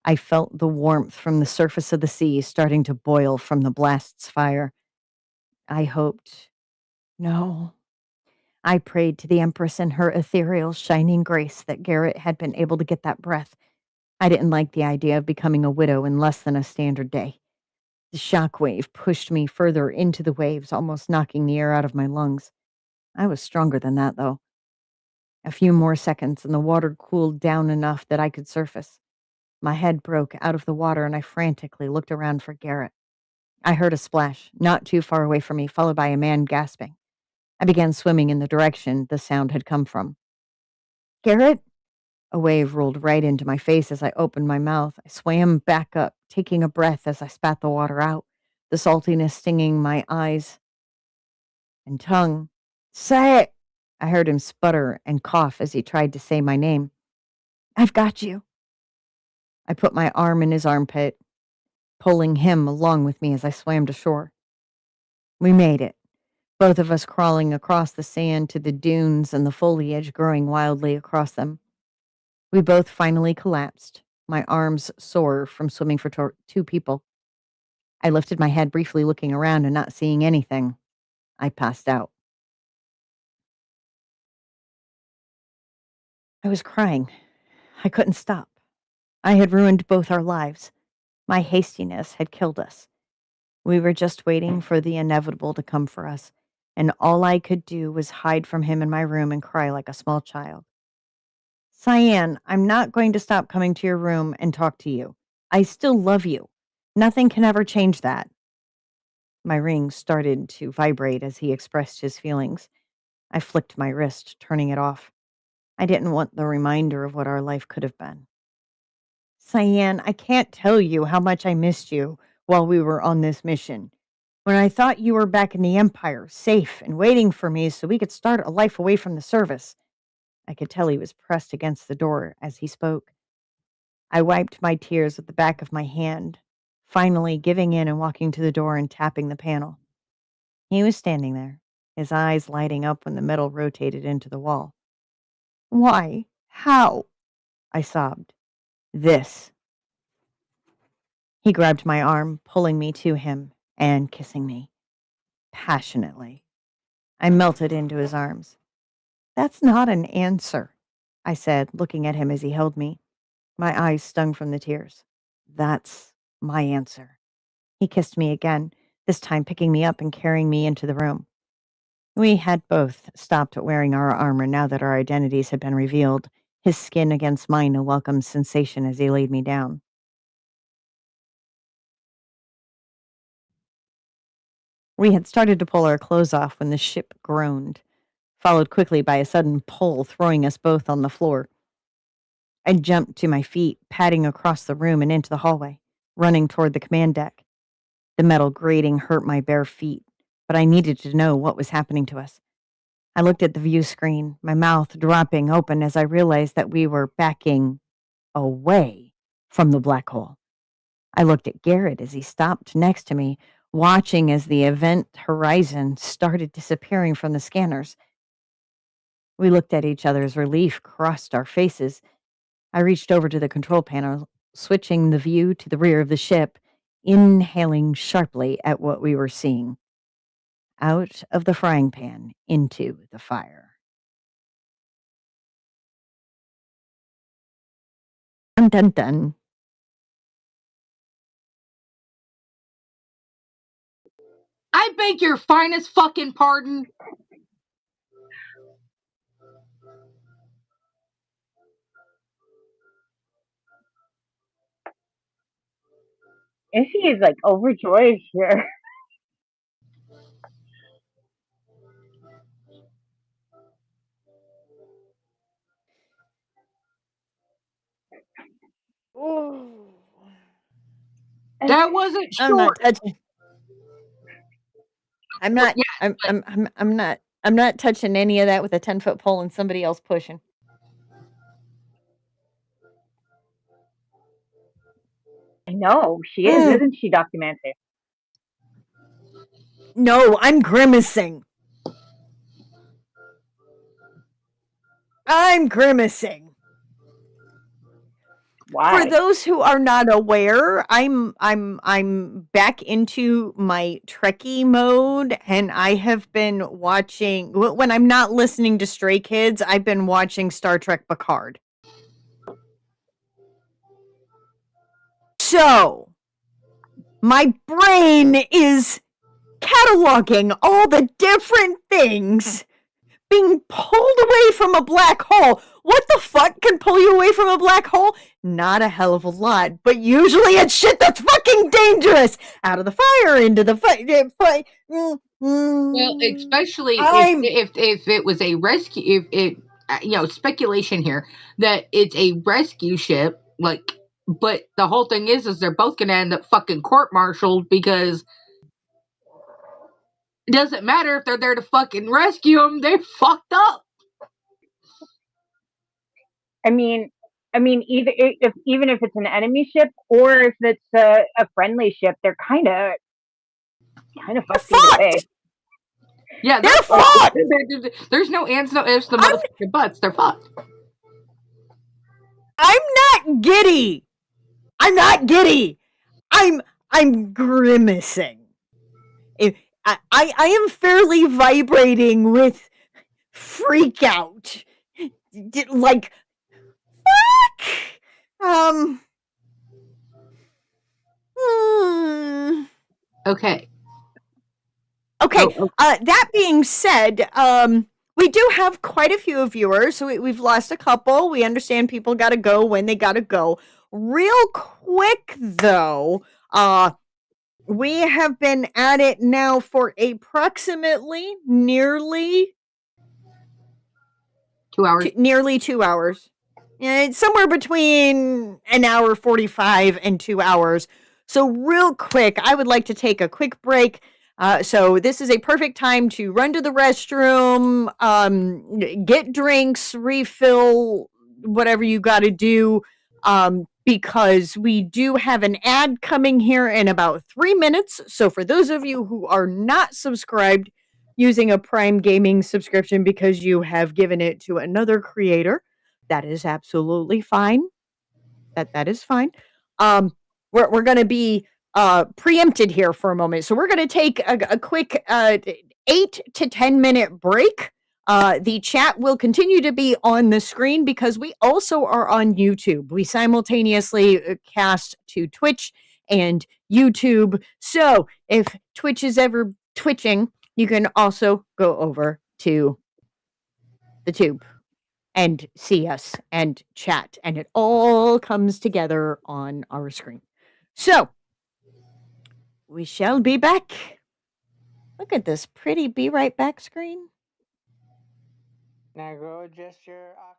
Speaker 5: I felt the warmth from the surface of the sea starting to boil from the blast's fire. I hoped. No. I prayed to the Empress and her ethereal, shining grace that Garrett had been able to get that breath. I didn't like the idea of becoming a widow in less than a standard day. The shockwave pushed me further into the waves, almost knocking the air out of my lungs. I was stronger than that, though. A few more seconds, and the water cooled down enough that I could surface. My head broke out of the water, and I frantically looked around for Garrett. I heard a splash, not too far away from me, followed by a man gasping. I began swimming in the direction the sound had come from. "Garrett?" A wave rolled right into my face as I opened my mouth. I swam back up, taking a breath as I spat the water out, the saltiness stinging my eyes and tongue. Say it! I heard him sputter and cough as he tried to say my name. I've got you. I put my arm in his armpit, pulling him along with me as I swam to shore. We made it, both of us crawling across the sand to the dunes and the foliage growing wildly across them. We both finally collapsed, my arms sore from swimming for 2 people. I lifted my head briefly, looking around and not seeing anything. I passed out. I was crying. I couldn't stop. I had ruined both our lives. My hastiness had killed us. We were just waiting for the inevitable to come for us, and all I could do was hide from him in my room and cry like a small child. Cyan, I'm not going to stop coming to your room and talk to you. I still love you. Nothing can ever change that. My ring started to vibrate as he expressed his feelings. I flicked my wrist, turning it off. I didn't want the reminder of what our life could have been. Cyan, I can't tell you how much I missed you while we were on this mission. When I thought you were back in the Empire, safe and waiting for me so we could start a life away from the service. I could tell he was pressed against the door as he spoke. I wiped my tears with the back of my hand, finally giving in and walking to the door and tapping the panel. He was standing there, his eyes lighting up when the metal rotated into the wall. Why? How? I sobbed. This. He grabbed my arm, pulling me to him and kissing me. Passionately. I melted into his arms. That's not an answer, I said, looking at him as he held me. My eyes stung from the tears. That's my answer. He kissed me again, this time picking me up and carrying me into the room. We had both stopped wearing our armor now that our identities had been revealed, his skin against mine a welcome sensation as he laid me down. We had started to pull our clothes off when the ship groaned, followed quickly by a sudden pull, throwing us both on the floor. I jumped to my feet, padding across the room and into the hallway, running toward the command deck. The metal grating hurt my bare feet, but I needed to know what was happening to us. I looked at the view screen, my mouth dropping open as I realized that we were backing away from the black hole. I looked at Garrett as he stopped next to me, watching as the event horizon started disappearing from the scanners. We looked at each other as relief crossed our faces. I reached over to the control panel, switching the view to the rear of the ship, inhaling sharply at what we were seeing. Out of the frying pan into the fire. Dun dun dun.
Speaker 6: I beg your finest fucking pardon.
Speaker 7: Izzy is like overjoyed here.
Speaker 5: Ooh.
Speaker 6: That wasn't
Speaker 5: I'm not
Speaker 6: short.
Speaker 5: touching. I'm not.
Speaker 6: Yeah,
Speaker 5: I'm not touching any of that with a 10-foot pole and somebody else pushing.
Speaker 7: I know, she is, isn't she, Documentary?
Speaker 5: No, I'm grimacing. I'm grimacing.
Speaker 7: Why?
Speaker 5: For those who are not aware, I'm back into my Trekkie mode, and I have been watching when I'm not listening to Stray Kids, I've been watching Star Trek Picard. So, my brain is cataloging all the different things being pulled away from a black hole. What the fuck can pull you away from a black hole? Not a hell of a lot, but usually it's shit that's fucking dangerous. Out of the fire, into the
Speaker 6: Well, especially if it was a rescue, if it speculation here that it's a rescue ship, like, but the whole thing is they're both gonna end up fucking court-martialed because it doesn't matter if they're there to fucking rescue them, they fucked up.
Speaker 7: I mean, even if it's an enemy ship or if it's a friendly ship, they're kind of fucked either way.
Speaker 5: Fucked.
Speaker 6: Yeah,
Speaker 5: They're
Speaker 6: fucked.
Speaker 5: fucked.
Speaker 6: There's no ands, no ifs, the
Speaker 5: I'm
Speaker 6: motherfucking butts. They're fucked.
Speaker 5: I'm not giddy. I'm not giddy. I'm grimacing. I am fairly vibrating with freak out. Like fuck. Um.
Speaker 6: Okay.
Speaker 5: Okay.
Speaker 6: Oh,
Speaker 5: That being said, we do have quite a few viewers. So we've lost a couple. We understand people got to go when they got to go. Real quick, though, we have been at it now for approximately nearly
Speaker 6: 2 hours.
Speaker 5: nearly 2 hours. Yeah, it's somewhere between an hour 45 and 2 hours. So real quick, I would like to take a quick break. So this is a perfect time to run to the restroom, get drinks, refill whatever you got to do, because we do have an ad coming here in about 3 minutes. So for those of you who are not subscribed, using a Prime Gaming subscription because you have given it to another creator, that is absolutely fine. That is fine. We're going to be preempted here for a moment, so we're going to take a quick 8 to 10 minute break. The chat will continue to be on the screen because we also are on YouTube. We simultaneously cast to Twitch and YouTube. So if Twitch is ever twitching, you can also go over to the tube and see us and chat, and it all comes together on our screen. So, we shall be back. Look at this pretty be right back screen.
Speaker 9: Now go adjust your oxygen.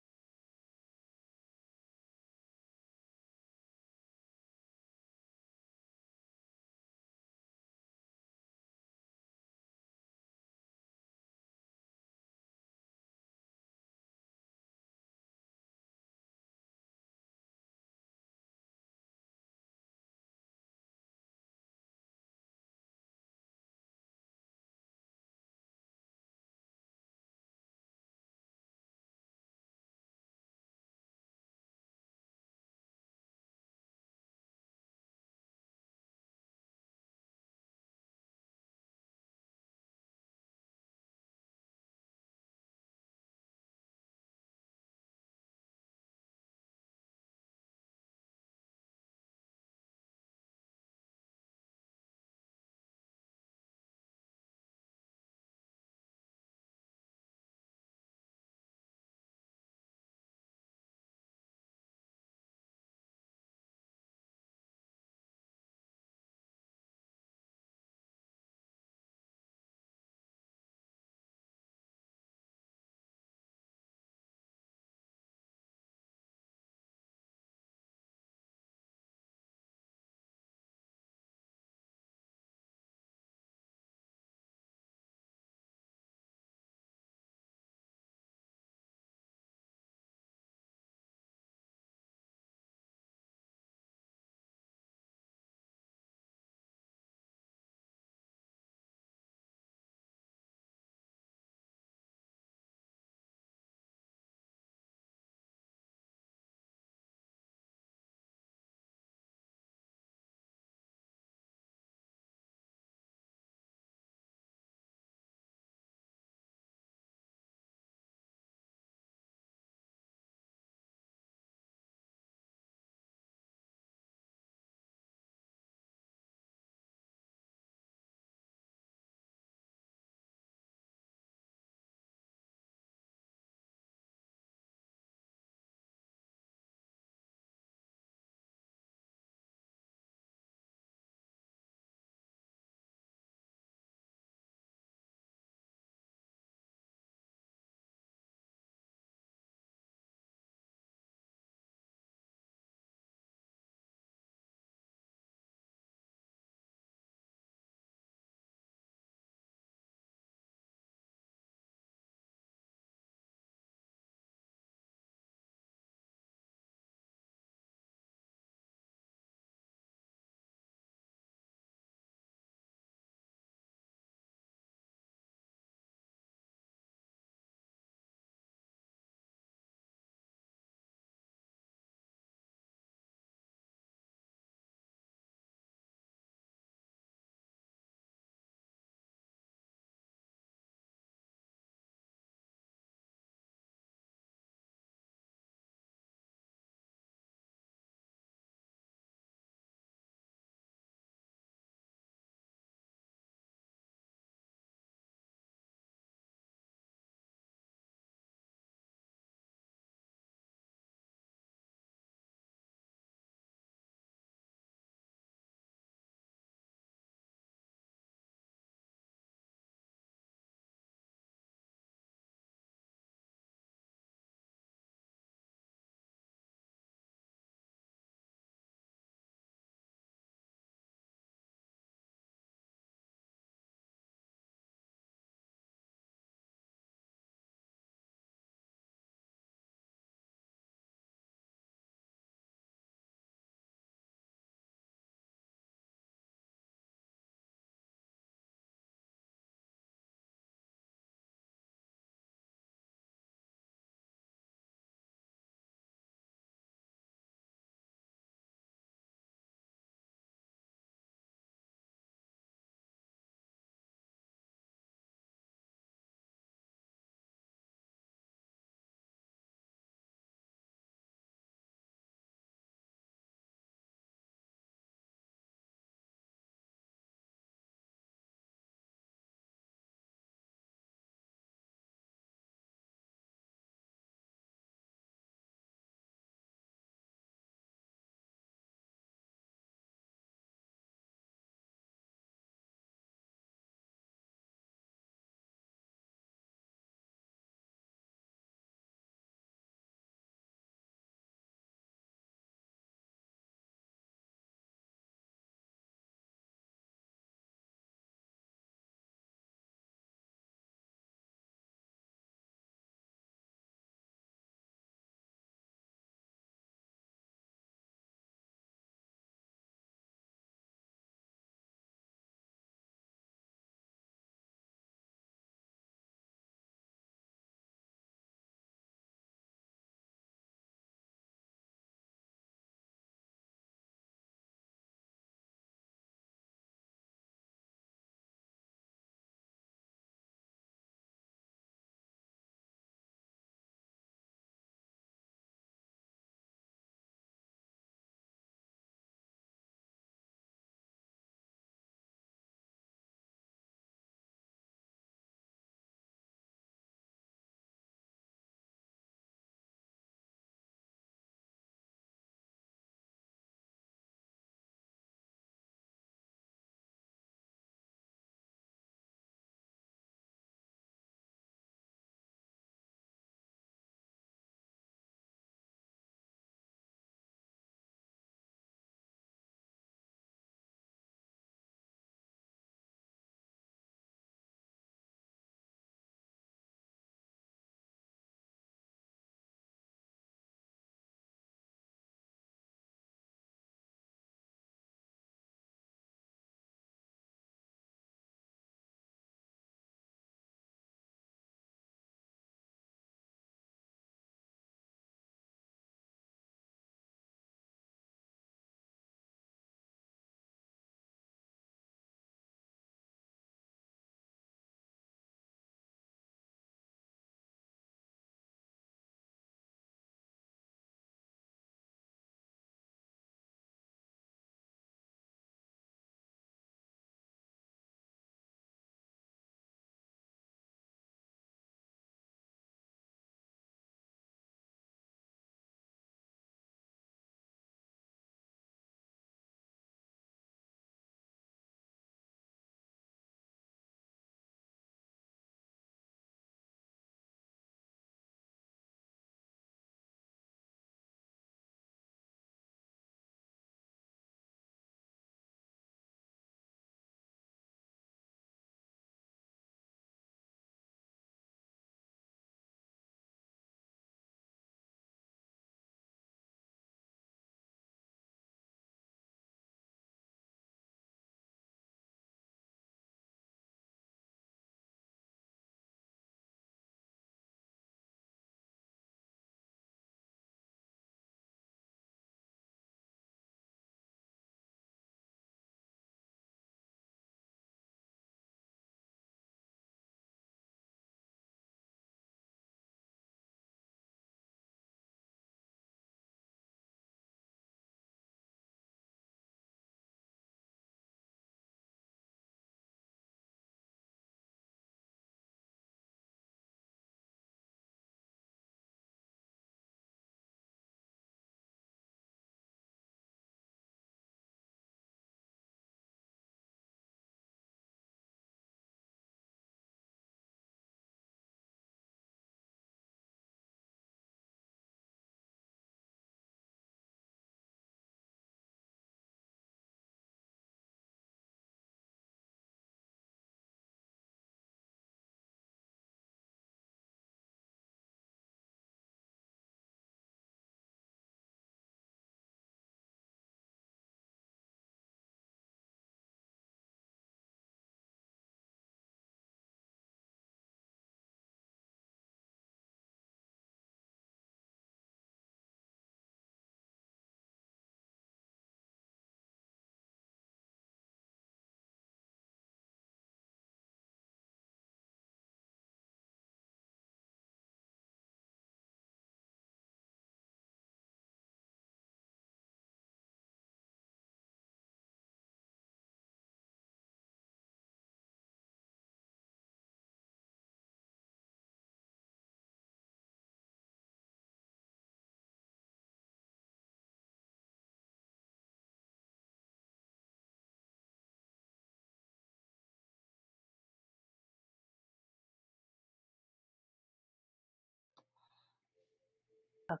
Speaker 7: Okay.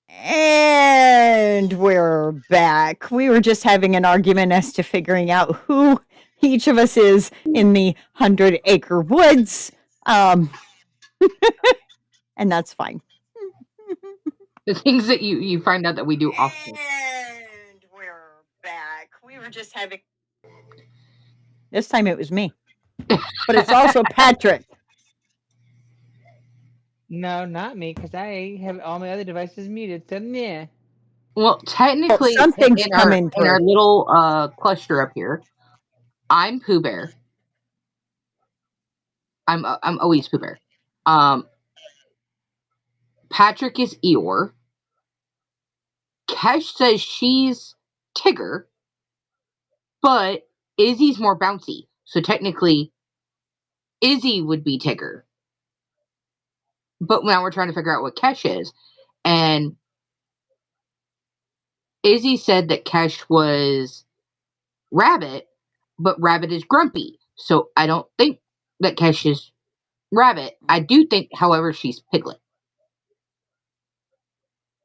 Speaker 5: And we're back. We were just having an argument as to figuring out who each of us is in the 100-acre woods. And that's fine.
Speaker 6: The things that you find out that we do often.
Speaker 5: And we're back. We were just having. This time it was me. But it's also Patrick.
Speaker 8: No, not me, because I have all my other devices muted. So yeah.
Speaker 6: Well, technically,
Speaker 5: something's
Speaker 6: in
Speaker 5: coming
Speaker 6: our
Speaker 5: through.
Speaker 6: little cluster up here, I'm Pooh Bear. I'm always Pooh Bear. Patrick is Eeyore. Kesh says she's Tigger, but Izzy's more bouncy. So technically, Izzy would be Tigger. But now we're trying to figure out what Kesh is. And Izzy said that Kesh was Rabbit, but Rabbit is grumpy. So I don't think that Kesh is Rabbit. I do think, however, she's Piglet.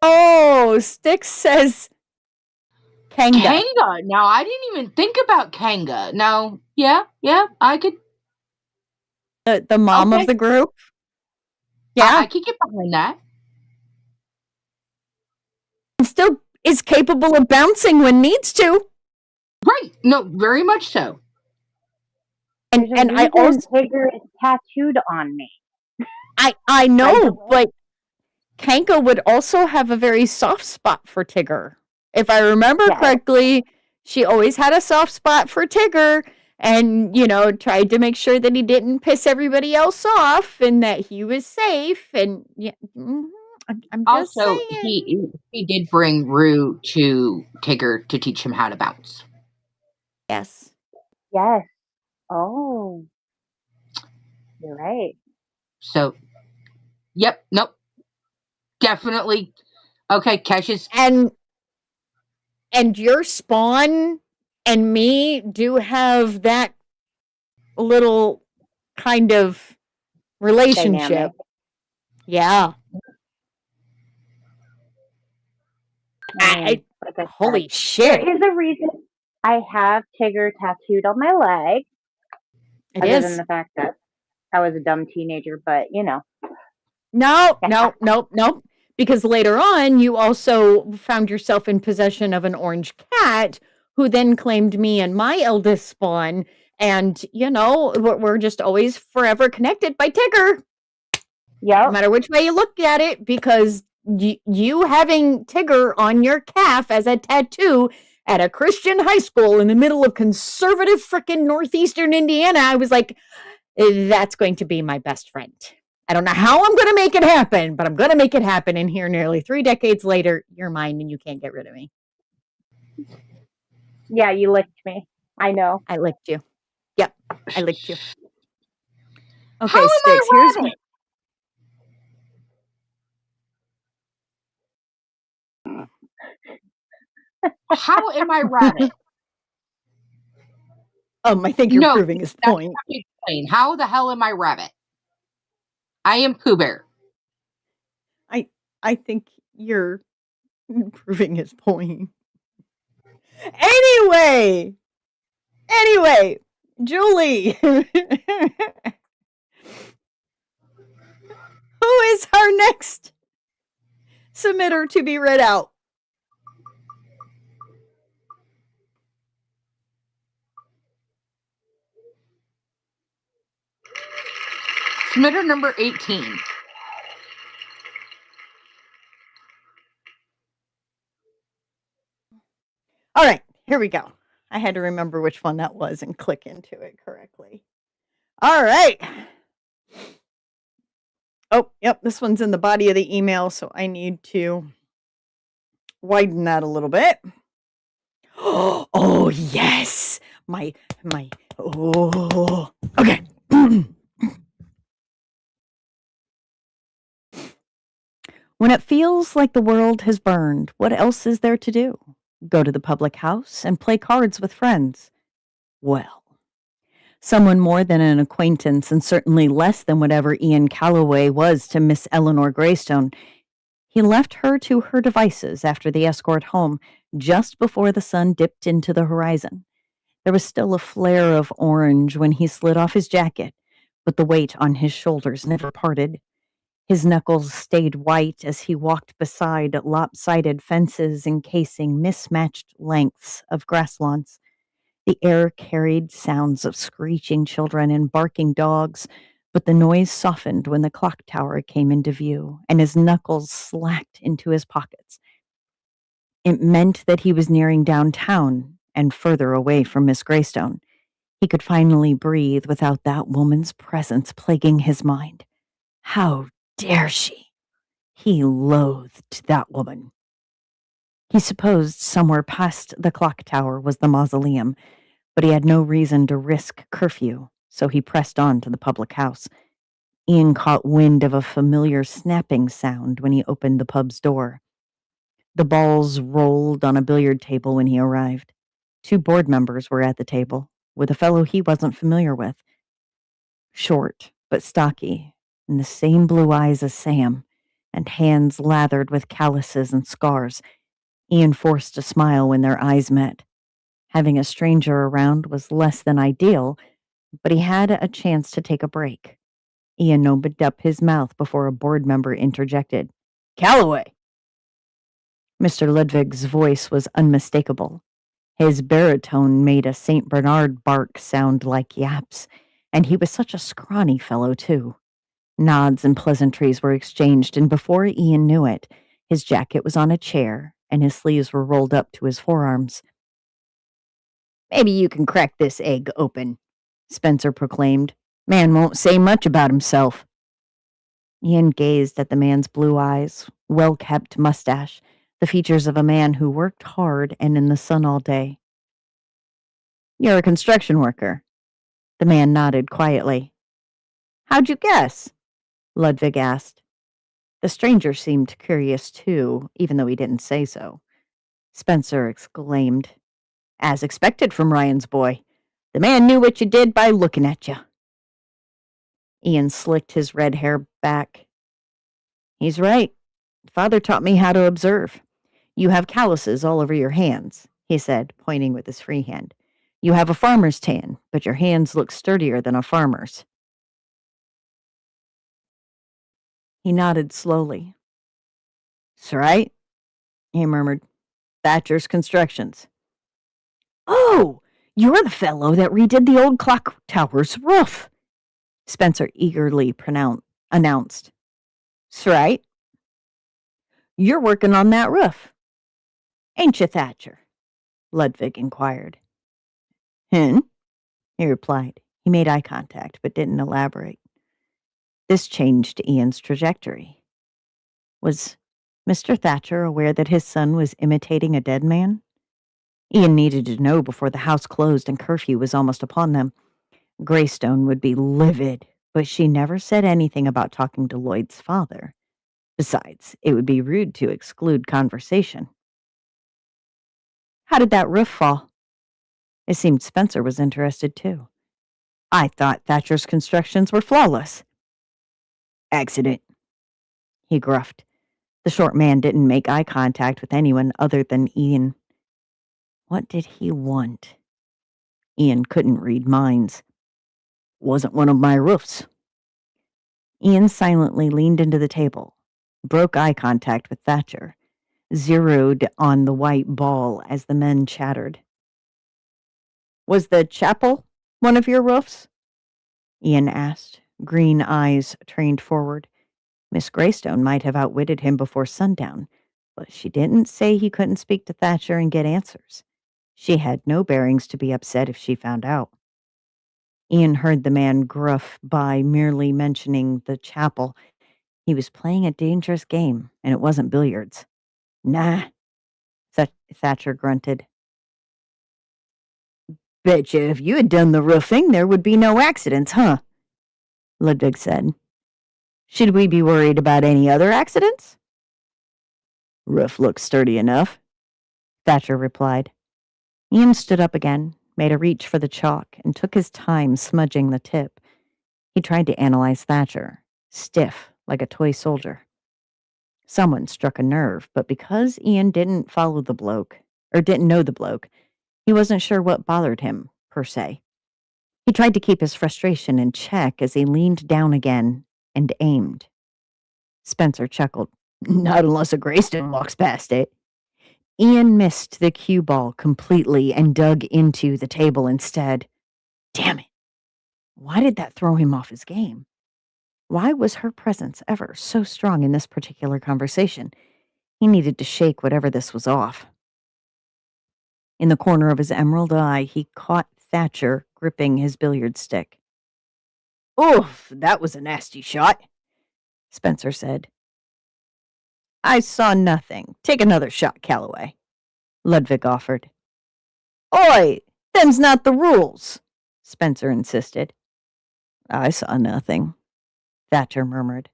Speaker 5: Oh, Styx says Kanga.
Speaker 6: Kanga. Now, I didn't even think about Kanga. Now, yeah, I could.
Speaker 5: The mom
Speaker 6: Okay.
Speaker 5: of the group. Yeah.
Speaker 6: I could get behind that.
Speaker 5: And still is capable of bouncing when needs to.
Speaker 6: Right. No, very much so.
Speaker 7: There's a
Speaker 5: And I
Speaker 7: reason
Speaker 5: also
Speaker 7: Tigger is tattooed on me.
Speaker 5: I
Speaker 7: By the
Speaker 5: know,
Speaker 7: way.
Speaker 5: but Kanka would also have a very soft spot for Tigger. If I remember
Speaker 7: Yes.
Speaker 5: correctly, she always had a soft spot for Tigger and, tried to make sure that he didn't piss everybody else off and that he was safe. And yeah, I'm just
Speaker 6: Also,
Speaker 5: saying.
Speaker 6: he did bring Rue to Tigger to teach him how to bounce.
Speaker 5: Yes.
Speaker 7: Yes. Oh. You're right.
Speaker 6: So, yep, nope. Definitely. Okay, Kesh is.
Speaker 5: And your spawn and me do have that little kind of relationship.
Speaker 7: Dynamic.
Speaker 5: Yeah.
Speaker 7: Like I
Speaker 5: Holy
Speaker 7: said,
Speaker 5: shit.
Speaker 7: there is a reason I have Tigger tattooed on my leg.
Speaker 5: It
Speaker 7: other
Speaker 5: is.
Speaker 7: than the fact that I was a dumb teenager, but
Speaker 5: No. Because later on, you also found yourself in possession of an orange cat who then claimed me and my eldest spawn. And, we're just always forever connected by Tigger.
Speaker 7: Yep.
Speaker 5: No matter which way you look at it, because you having Tigger on your calf as a tattoo at a Christian high school in the middle of conservative frickin' northeastern Indiana, I was like, that's going to be my best friend. I don't know how I'm going to make it happen, but I'm going to make it happen. And here, nearly 3 decades later, you're mine and you can't get rid of me.
Speaker 7: Yeah, you licked me. I know.
Speaker 5: I licked you. Yep, I licked you. Okay,
Speaker 6: How am
Speaker 5: Styx,
Speaker 6: I
Speaker 5: here's
Speaker 6: Rabbit? How am I Rabbit?
Speaker 5: I think you're proving his point.
Speaker 6: Explain. How the hell am I Rabbit? I am Pooh Bear.
Speaker 5: I think you're proving his point. Anyway, Julie, who is our next submitter to be read out?
Speaker 6: Submitter number 18.
Speaker 5: All right, here we go. I had to remember which one that was and click into it correctly. All right. Oh, yep, this one's in the body of the email, so I need to widen that a little bit. Oh, yes. Okay. When it feels like the world has burned, what else is there to do? Go to the public house and play cards with friends. Well, Someone more than an acquaintance, and certainly less than whatever Ian Calloway was to Miss Eleanor Greystone. He left her to her devices after the escort home, just before the sun dipped into the horizon. There was still a flare of orange when he slid off his jacket, but the weight on his shoulders never parted. His knuckles stayed white as he walked beside lopsided fences encasing mismatched lengths of grass lawns. The air carried sounds of screeching children and barking dogs, but the noise softened when the clock tower came into view and his knuckles slacked into his pockets. It meant that he was nearing downtown and further away from Miss Greystone. He could finally breathe without that woman's presence plaguing his mind. How dare she? He loathed that woman. He supposed somewhere past the clock tower was the mausoleum, but he had no reason to risk curfew, so he pressed on to the public house. Ian caught wind of a familiar snapping sound when he opened the pub's door. The balls rolled on a billiard table when he arrived. 2 board members were at the table, with a fellow he wasn't familiar with. Short, but stocky, and the same blue eyes as Sam, and hands lathered with calluses and scars. Ian forced a smile when their eyes met. Having a stranger around was less than ideal, but he had a chance to take a break. Ian opened up his mouth before a board member interjected. "Calloway!" Mr. Ludwig's voice was unmistakable. His baritone made a St. Bernard bark sound like yaps, and he was such a scrawny fellow, too. Nods and pleasantries were exchanged, and before Ian knew it, his jacket was on a chair, and his sleeves were rolled up to his forearms. "Maybe you can crack this egg open," Spencer proclaimed. "Man won't say much about himself." Ian gazed at the man's blue eyes, well-kept mustache, the features of a man who worked hard and in the sun all day. "You're a construction worker." The man nodded quietly. "How'd you guess?" Ludwig asked. The stranger seemed curious, too, even though he didn't say so. Spencer exclaimed, "As expected from Ryan's boy. The man knew what you did by looking at you." Ian slicked his red hair back. "He's right. Father taught me how to observe. You have calluses all over your hands," he said, pointing with his free hand. "You have a farmer's tan, but your hands look sturdier than a farmer's." He nodded slowly. "'S right," he murmured. "Thatcher's Constructions." "Oh, you're the fellow that redid the old clock tower's roof," Spencer eagerly announced. "'S right." "You're working on that roof, ain't you, Thatcher?" Ludwig inquired. "Hin," he replied. He made eye contact, but didn't elaborate. This changed Ian's trajectory. Was Mr. Thatcher aware that his son was imitating a dead man? Ian needed to know before the house closed and curfew was almost upon them. Greystone would be livid, but she never said anything about talking to Lloyd's father. Besides, it would be rude to exclude conversation. "How did that roof fall?" It seemed Spencer was interested, too. "I thought Thatcher's constructions were flawless." "Accident," he gruffed. The short man didn't make eye contact with anyone other than Ian. What did he want? Ian couldn't read minds. "Wasn't one of my roofs." Ian silently leaned into the table, broke eye contact with Thatcher, zeroed on the white ball as the men chattered. "Was the chapel one of your roofs?" Ian asked, green eyes trained forward. Miss Greystone might have outwitted him before sundown, but she didn't say he couldn't speak to Thatcher and get answers. She had no bearings to be upset if she found out. Ian heard the man gruff by merely mentioning the chapel. He was playing a dangerous game, and it wasn't billiards. "Nah," Thatcher grunted. "Betcha if you had done the roofing, there would be no accidents, huh?" Ludwig said. "Should we be worried about any other accidents?" "Roof looks sturdy enough," Thatcher replied. Ian stood up again, made a reach for the chalk and took his time smudging the tip. He tried to analyze Thatcher, stiff like a toy soldier. Someone struck a nerve, but because Ian didn't follow the bloke, or didn't know the bloke, he wasn't sure what bothered him, per se. He tried to keep his frustration in check as he leaned down again and aimed. Spencer chuckled. Not unless a Greystone walks past it. Ian missed the cue ball completely and dug into the table instead. Damn it. Why did that throw him off his game? Why was her presence ever so strong in this particular conversation? He needed to shake whatever this was off. In the corner of his emerald eye, he caught Thatcher gripping his billiard stick. Oof, that was a nasty shot, Spencer said. I saw nothing. Take another shot, Calloway, Ludwig offered. Oi, them's not the rules, Spencer insisted. I saw nothing, Thatcher murmured.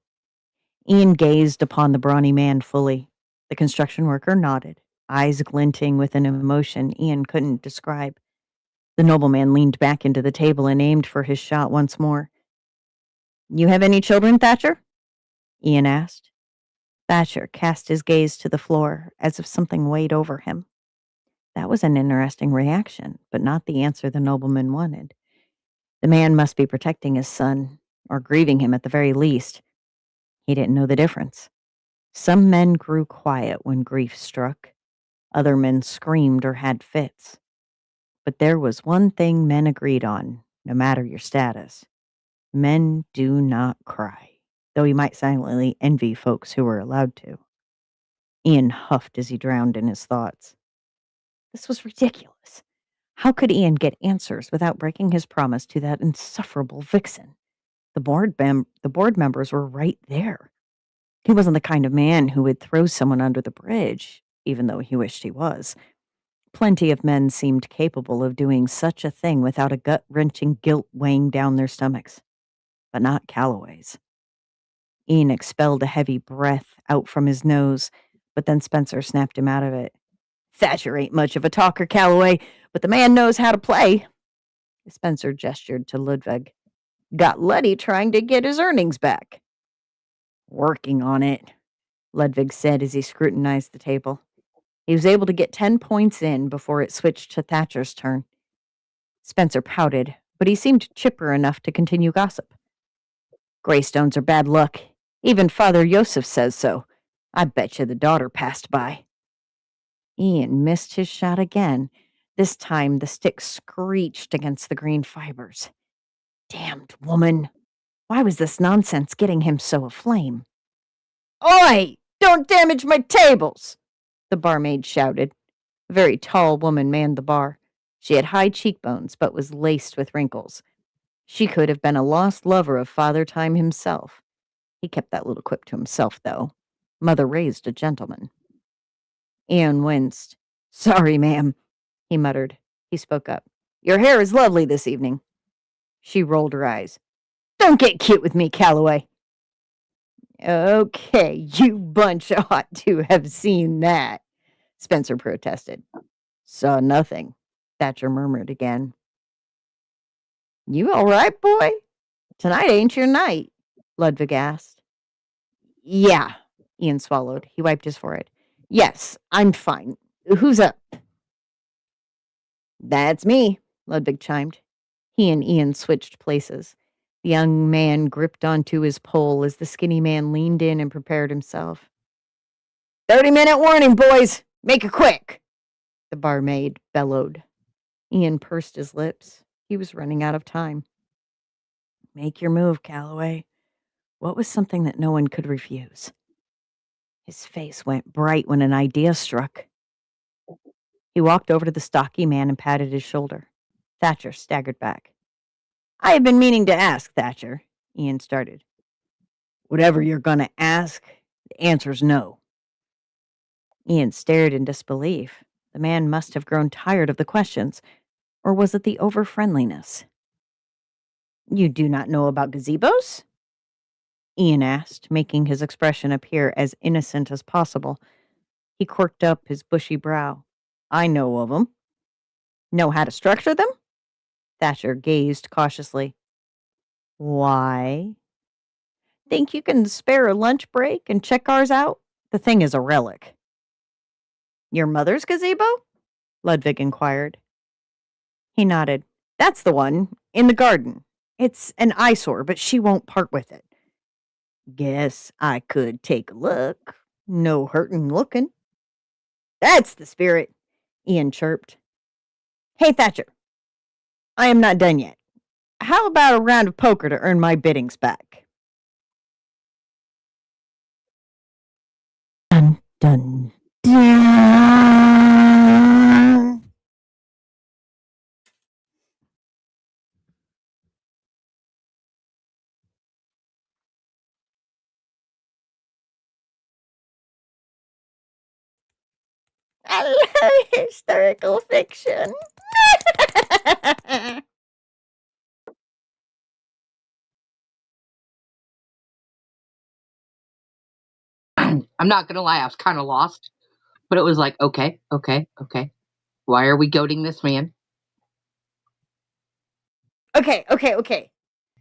Speaker 5: Ian gazed upon the brawny man fully. The construction worker nodded, eyes glinting with an emotion Ian couldn't describe. The nobleman leaned back into the table and aimed for his shot once more. You have any children, Thatcher? Ian asked. Thatcher cast his gaze to the floor as if something weighed over him. That was an interesting reaction, but not the answer the nobleman wanted. The man must be protecting his son, or grieving him at the very least. He didn't know the difference. Some men grew quiet when grief struck. Other men screamed or had fits. But there was one thing men agreed on, no matter your status. Men do not cry, though he might silently envy folks who were allowed to. Ian huffed as he drowned in his thoughts. This was ridiculous. How could Ian get answers without breaking his promise to that insufferable vixen? The board members were right there. He wasn't the kind of man who would throw someone under the bridge, even though he wished he was. Plenty of men seemed capable of doing such a thing without a gut-wrenching guilt weighing down their stomachs. But not Calloway's. Ian expelled a heavy breath out from his nose, but then Spencer snapped him out of it. Thatcher ain't much of a talker, Calloway, but the man knows how to play. Spencer gestured to Ludwig. Got Letty trying to get his earnings back. Working on it, Ludwig said as he scrutinized the table. He was able to get 10 points in before it switched to Thatcher's turn. Spencer pouted, but he seemed chipper enough to continue gossip. Greystones are bad luck. Even Father Joseph says so. I bet you the daughter passed by. Ian missed his shot again. This time the stick screeched against the green fibers. Damned woman. Why was this nonsense getting him so aflame? Oi! Don't damage my tables! The barmaid shouted. A very tall woman manned the bar. She had high cheekbones, but was laced with wrinkles. She could have been a lost lover of Father Time himself. He kept that little quip to himself, though. Mother raised a gentleman. Ian winced. Sorry, ma'am, he muttered. He spoke up. Your hair is lovely this evening. She rolled her eyes. Don't get cute with me, Calloway. Okay, you bunch ought to have seen that, Spencer protested. Saw nothing, Thatcher murmured again. You all right, boy? Tonight ain't your night, Ludwig asked. Yeah, Ian swallowed. He wiped his forehead. Yes, I'm fine. Who's up? That's me, Ludwig chimed. He and Ian switched places. The young man gripped onto his pole as the skinny man leaned in and prepared himself. 30-minute warning, boys! Make it quick! The barmaid bellowed. Ian pursed his lips. He was running out of time. Make your move, Calloway. What was something that no one could refuse? His face went bright when an idea struck. He walked over to the stocky man and patted his shoulder. Thatcher staggered back. I have been meaning to ask, Thatcher, Ian started. Whatever you're going to ask, the answer's no. Ian stared in disbelief. The man must have grown tired of the questions. Or was it the over-friendliness? You do not know about gazebos? Ian asked, making his expression appear as innocent as possible. He quirked up his bushy brow. I know of 'em. Know how to structure them? Thatcher gazed cautiously. Why? Think you can spare a lunch break and check ours out? The thing is a relic. Your mother's gazebo? Ludwig inquired. He nodded. That's the one, in the garden. It's an eyesore, but she won't part with it. Guess I could take a look. No hurtin' looking. That's the spirit, Ian chirped. Hey, Thatcher. I am not done yet. How about a round of poker to earn my biddings back? Dun, dun, dun. I love historical fiction.
Speaker 6: I'm not gonna lie, I was kind of lost, but it was like, okay. Why are we goading this man?
Speaker 5: Okay.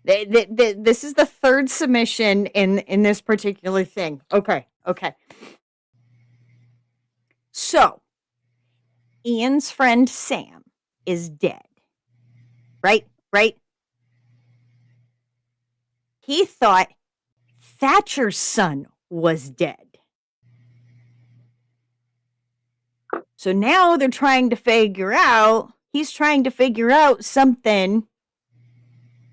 Speaker 5: This is the third submission in this particular thing. Okay. So, Ian's friend Sam is dead. Right? He thought Thatcher's son was dead. So now he's trying to figure out something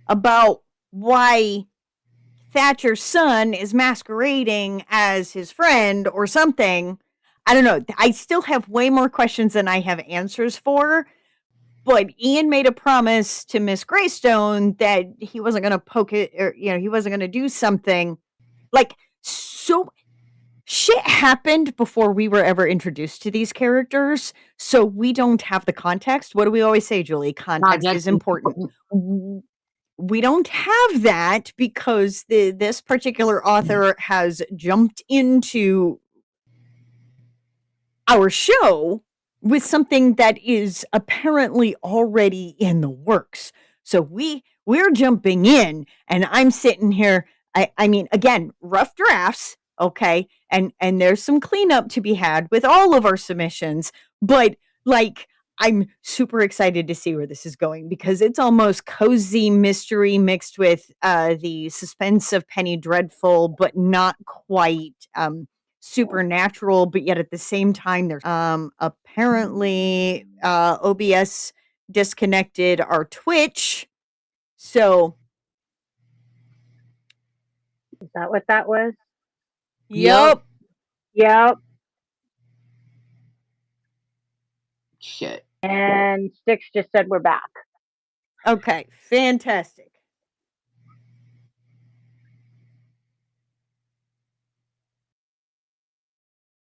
Speaker 5: about why Thatcher's son is masquerading as his friend or something. I don't know. I still have way more questions than I have answers for. But Ian made a promise to Miss Greystone that he wasn't going to poke it, or he wasn't going to do something. Like, so shit happened before we were ever introduced to these characters, so we don't have the context. What do we always say, Julie? Context is important. We don't have that because this particular author has jumped into our show with something that is apparently already in the works. So we're jumping in, and I'm sitting here. I mean, again, rough drafts, okay, and there's some cleanup to be had with all of our submissions, but like I'm super excited to see where this is going because it's almost cozy mystery mixed with the suspense of Penny Dreadful, but not quite supernatural, but yet at the same time there's apparently OBS disconnected our Twitch. So
Speaker 7: Is that what that was?
Speaker 5: yep.
Speaker 6: Shit.
Speaker 7: And Sticks just said we're back.
Speaker 5: Okay, fantastic.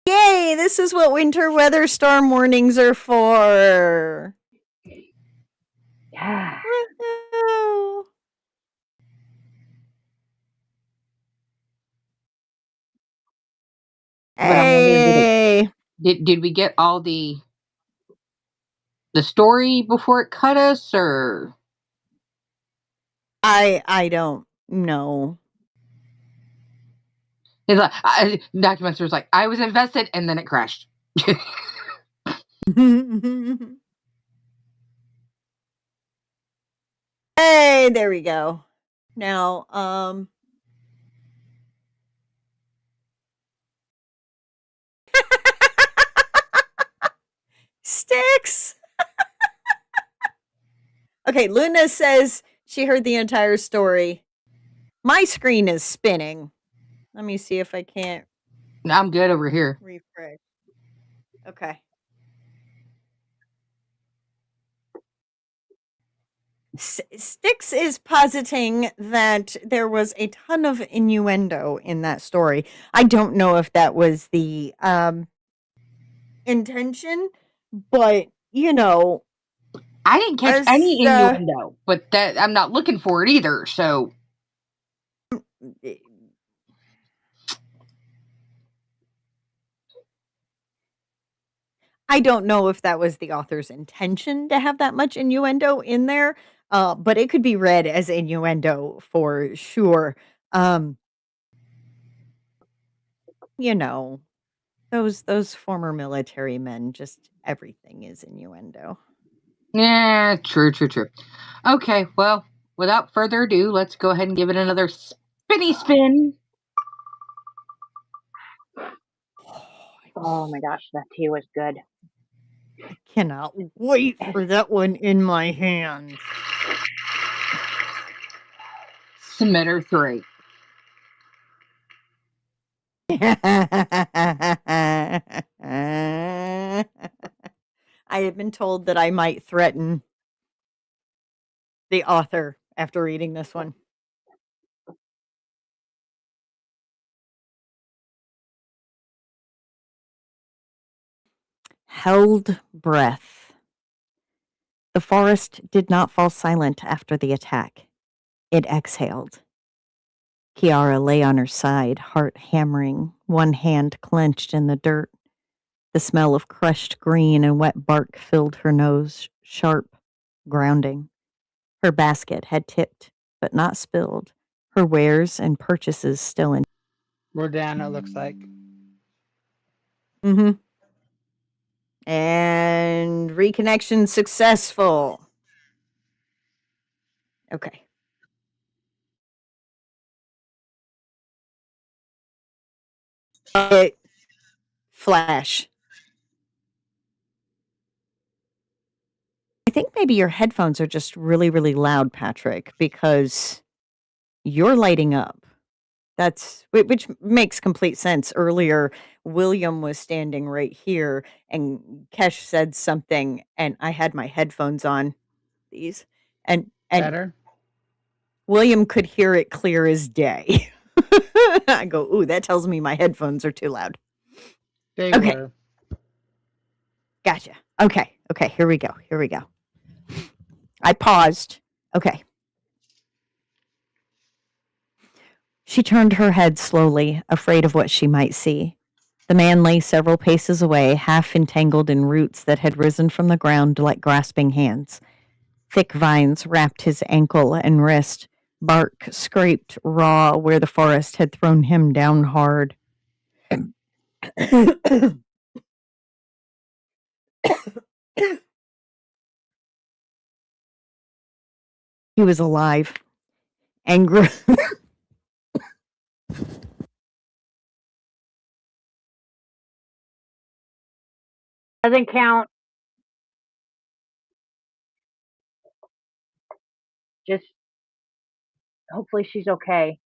Speaker 5: Yay, this is what winter weather storm warnings are for.
Speaker 7: Yeah.
Speaker 5: Woohoo.
Speaker 6: But I'm wondering,
Speaker 5: Hey.
Speaker 6: did we get all the story before it cut us, or
Speaker 5: I don't know.
Speaker 6: it's like Doctor was like, I was invested, and then it crashed.
Speaker 5: Hey, there we go. Now, Sticks. Okay, Luna says she heard the entire story. My screen is spinning. Let me see if I can't
Speaker 6: I'm good over here.
Speaker 5: refresh. Okay. Styx is positing that there was a ton of innuendo in that story. I don't know if that was the intention, but
Speaker 6: I didn't catch any innuendo, but that I'm not looking for it either. So
Speaker 5: I don't know if that was the author's intention to have that much innuendo in there, but it could be read as innuendo for sure. Um, you know, those former military men, just everything is innuendo.
Speaker 6: Yeah, true. Okay, well, without further ado, let's go ahead and give it another spinny spin.
Speaker 7: Oh my gosh, that tea was good.
Speaker 5: I cannot wait for that one in my hands.
Speaker 6: Submitter 3.
Speaker 5: I had been told that I might threaten the author after reading this one. Held breath. The forest did not fall silent after the attack. It exhaled. Kiara lay on her side, heart hammering, one hand clenched in the dirt. The smell of crushed green and wet bark filled her nose, sharp, grounding. Her basket had tipped, but not spilled, her wares and purchases still in.
Speaker 8: We're down, it looks like.
Speaker 5: Mm-hmm. And reconnection successful. Okay. Flash. I think maybe your headphones are just really, really loud, Patrick, because you're lighting up. Which makes complete sense. Earlier, William was standing right here, and Kesh said something, and I had my headphones on. These, and
Speaker 8: Better?
Speaker 5: William could hear it clear as day. I go, ooh, that tells me my headphones are too loud.
Speaker 8: They
Speaker 5: Okay.
Speaker 8: were.
Speaker 5: Gotcha. Okay. Here we go. I paused. Okay. She turned her head slowly, afraid of what she might see. The man lay several paces away, half entangled in roots that had risen from the ground like grasping hands. Thick vines wrapped his ankle and wrist. Bark scraped raw where the forest had thrown him down hard. He was alive. Angry.
Speaker 7: Doesn't count. Just hopefully she's okay.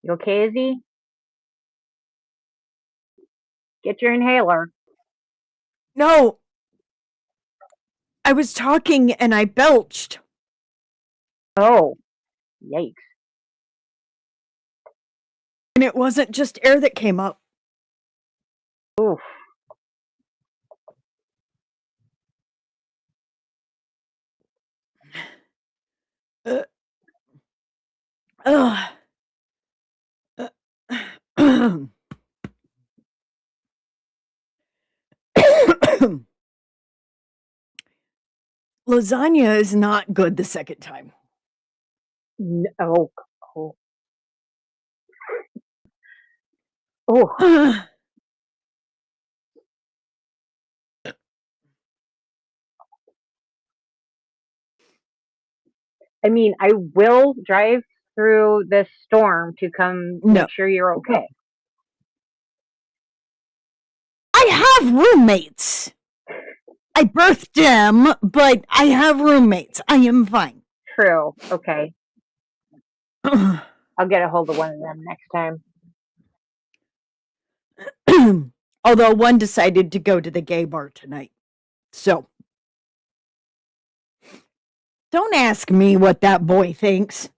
Speaker 7: You okay, Izzy? Get your inhaler.
Speaker 5: No. I was talking and I belched.
Speaker 7: Oh, yikes.
Speaker 5: And it wasn't just air that came up.
Speaker 7: Oof.
Speaker 5: Uh, ugh. Uh, Lasagna is not good the second time.
Speaker 7: Oh. Oh. I mean, I will drive through this storm to come
Speaker 5: No.
Speaker 7: make sure you're okay.
Speaker 5: I have roommates. I birthed them, but I have roommates. I am fine.
Speaker 7: True. Okay. I'll get a hold of one of them next time.
Speaker 5: Although one decided to go to the gay bar tonight. So, don't ask me what that boy thinks.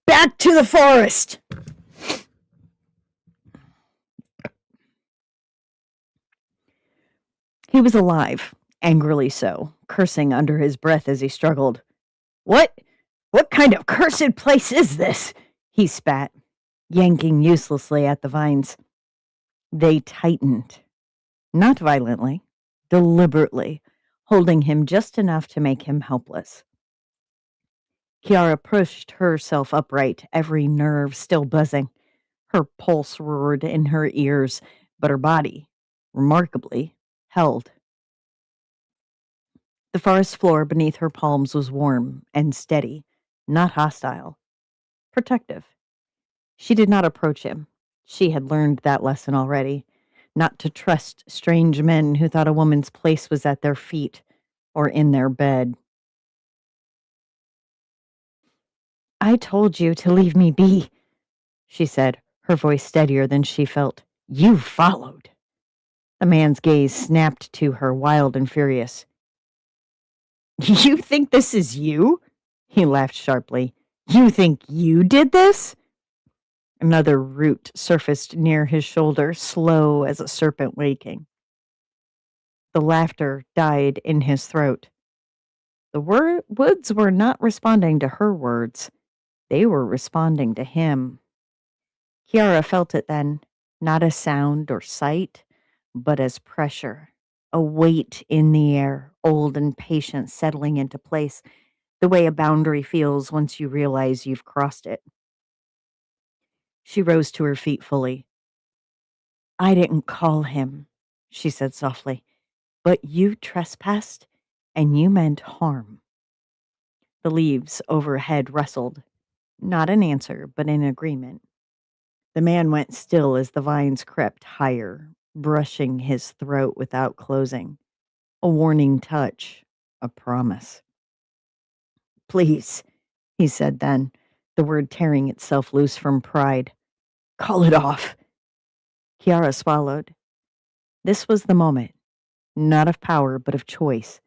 Speaker 5: Back to the forest. He was alive, angrily so, cursing under his breath as he struggled. What kind of cursed place is this? He spat, yanking uselessly at the vines. They tightened, not violently, deliberately, holding him just enough to make him helpless. Kiara pushed herself upright, every nerve still buzzing. Her pulse roared in her ears, but her body, remarkably, held. The forest floor beneath her palms was warm and steady, not hostile, protective. She did not approach him. She had learned that lesson already, not to trust strange men who thought a woman's place was at their feet or in their bed. I told you to leave me be, she said, her voice steadier than she felt. You followed. The man's gaze snapped to her, wild and furious. You think this is you? He laughed sharply. You think you did this? Another root surfaced near his shoulder, slow as a serpent waking. The laughter died in his throat. The woods were not responding to her words. They were responding to him. Kiara felt it then, not as sound or sight, but as pressure, a weight in the air, old and patient, settling into place, the way a boundary feels once you realize you've crossed it. She rose to her feet fully. I didn't call him, she said softly, but you trespassed and you meant harm. The leaves overhead rustled, not in answer, but in agreement. The man went still as the vines crept higher, brushing his throat without closing. A warning touch, a promise. Please, he said then, the word tearing itself loose from pride. Call it off. Kiara swallowed. This was the moment, not of power, but of choice.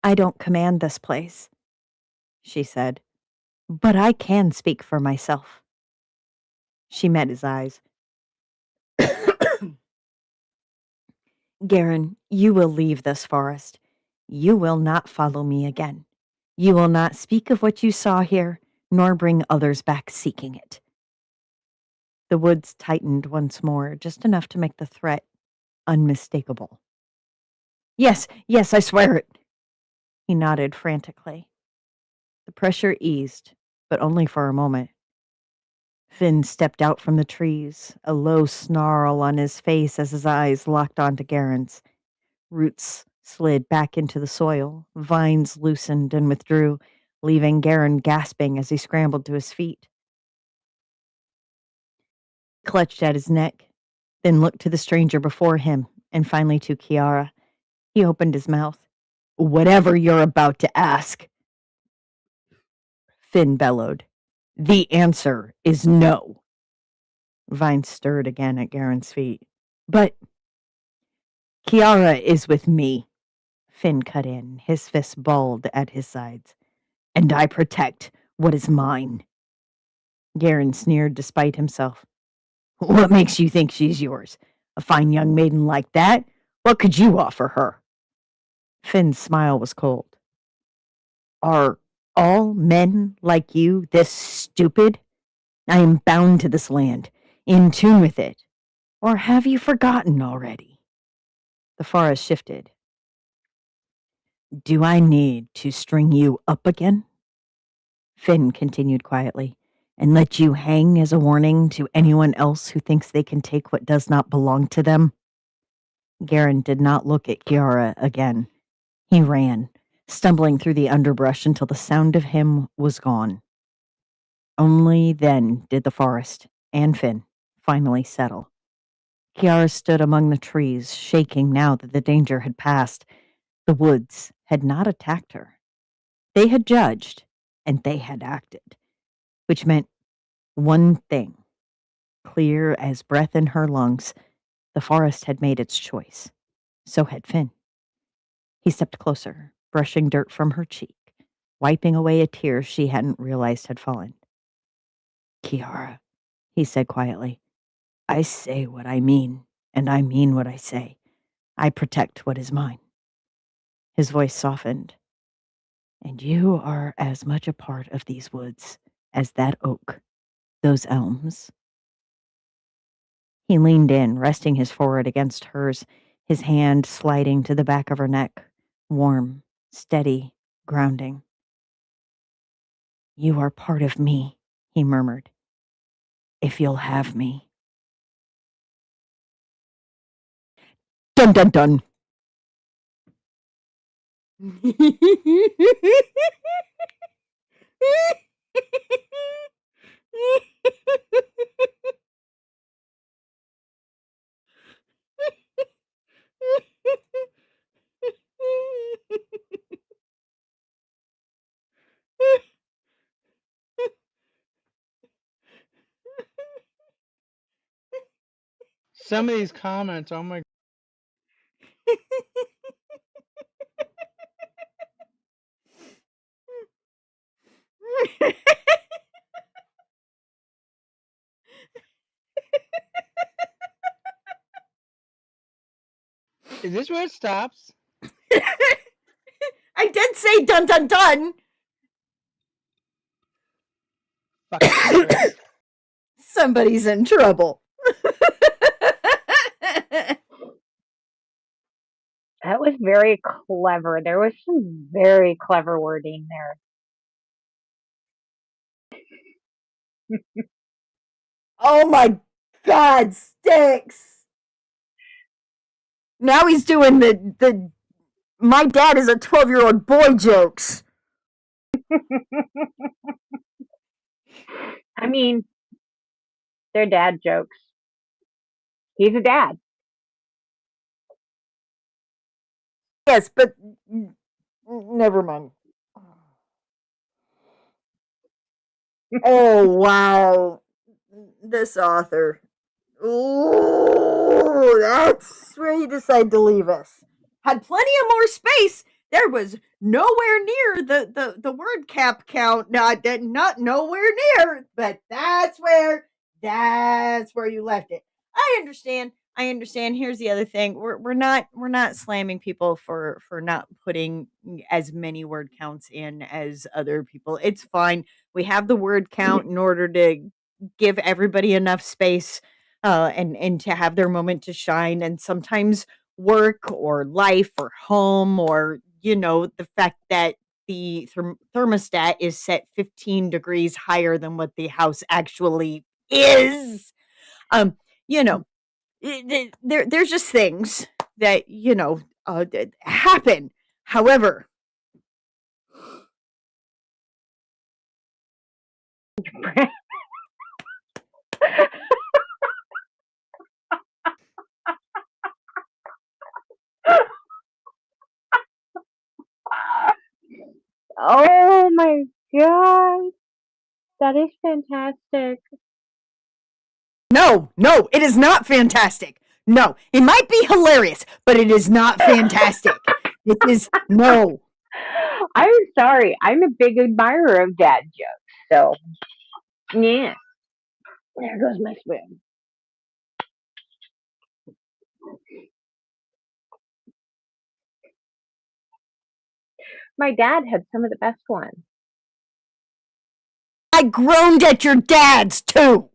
Speaker 5: I don't command this place, she said, but I can speak for myself. She met his eyes. Garen, you will leave this forest. You will not follow me again. You will not speak of what you saw here, nor bring others back seeking it. The woods tightened once more, just enough to make the threat unmistakable. Yes, I swear it. He nodded frantically. The pressure eased, but only for a moment. Finn stepped out from the trees, a low snarl on his face as his eyes locked onto Garen's. Roots slid back into the soil, vines loosened and withdrew, leaving Garen gasping as he scrambled to his feet. He clutched at his neck, then looked to the stranger before him, and finally to Kiara. He opened his mouth. Whatever you're about to ask, Finn bellowed. The answer is no. Vine stirred again at Garen's feet. But Kiara is with me, Finn cut in, his fists balled at his sides. And I protect what is mine. Garen sneered despite himself. What makes you think she's yours? A fine young maiden like that? What could you offer her? Finn's smile was cold. Are all men like you this stupid? I am bound to this land, in tune with it. Or have you forgotten already? The forest shifted. Do I need to string you up again? Finn continued quietly, and let you hang as a warning to anyone else who thinks they can take what does not belong to them? Garen did not look at Kiara again. He ran, stumbling through the underbrush until the sound of him was gone. Only then did the forest and Finn finally settle. Kiara stood among the trees, shaking now that the danger had passed. The woods had not attacked her. They had judged, and they had acted, which meant one thing. Clear as breath in her lungs, the forest had made its choice. So had Finn. He stepped closer, brushing dirt from her cheek, wiping away a tear she hadn't realized had fallen. Kiara, he said quietly, I say what I mean, and I mean what I say. I protect what is mine. His voice softened. And you are as much a part of these woods as that oak, those elms. He leaned in, resting his forehead against hers, his hand sliding to the back of her neck, warm, steady, grounding. You are part of me, he murmured, if you'll have me. Dun dun dun.
Speaker 8: Some of these comments, oh my. Is this where it stops?
Speaker 5: I did say dun dun dun.
Speaker 8: Fucking Chris.
Speaker 5: Somebody's in trouble.
Speaker 7: That was very clever. There was some very clever wording there.
Speaker 5: Oh my God, Sticks. Now he's doing the my dad is a 12-year-old boy jokes.
Speaker 7: I mean, they're dad jokes. He's a dad.
Speaker 5: Yes, but never mind. Oh wow. This author. Ooh, that's where he decided to leave us. Had plenty of more space. There was nowhere near the word cap count. Not nowhere near, but that's where you left it. I understand. I understand. Here's the other thing. We're not slamming people for not putting as many word counts in as other people. It's fine. We have the word count in order to give everybody enough space and to have their moment to shine. And sometimes work or life or home or the fact that the thermostat is set 15 degrees higher than what the house actually is. You know, there's just things that that happen. However,
Speaker 7: Oh my god. That is fantastic.
Speaker 5: no, it is not fantastic. No, it might be hilarious, but it is not fantastic. It is no.
Speaker 7: I'm sorry. I'm a big admirer of dad jokes. So, yeah. There goes my spoon. My dad had some of the best ones.
Speaker 5: I groaned at your dad's too.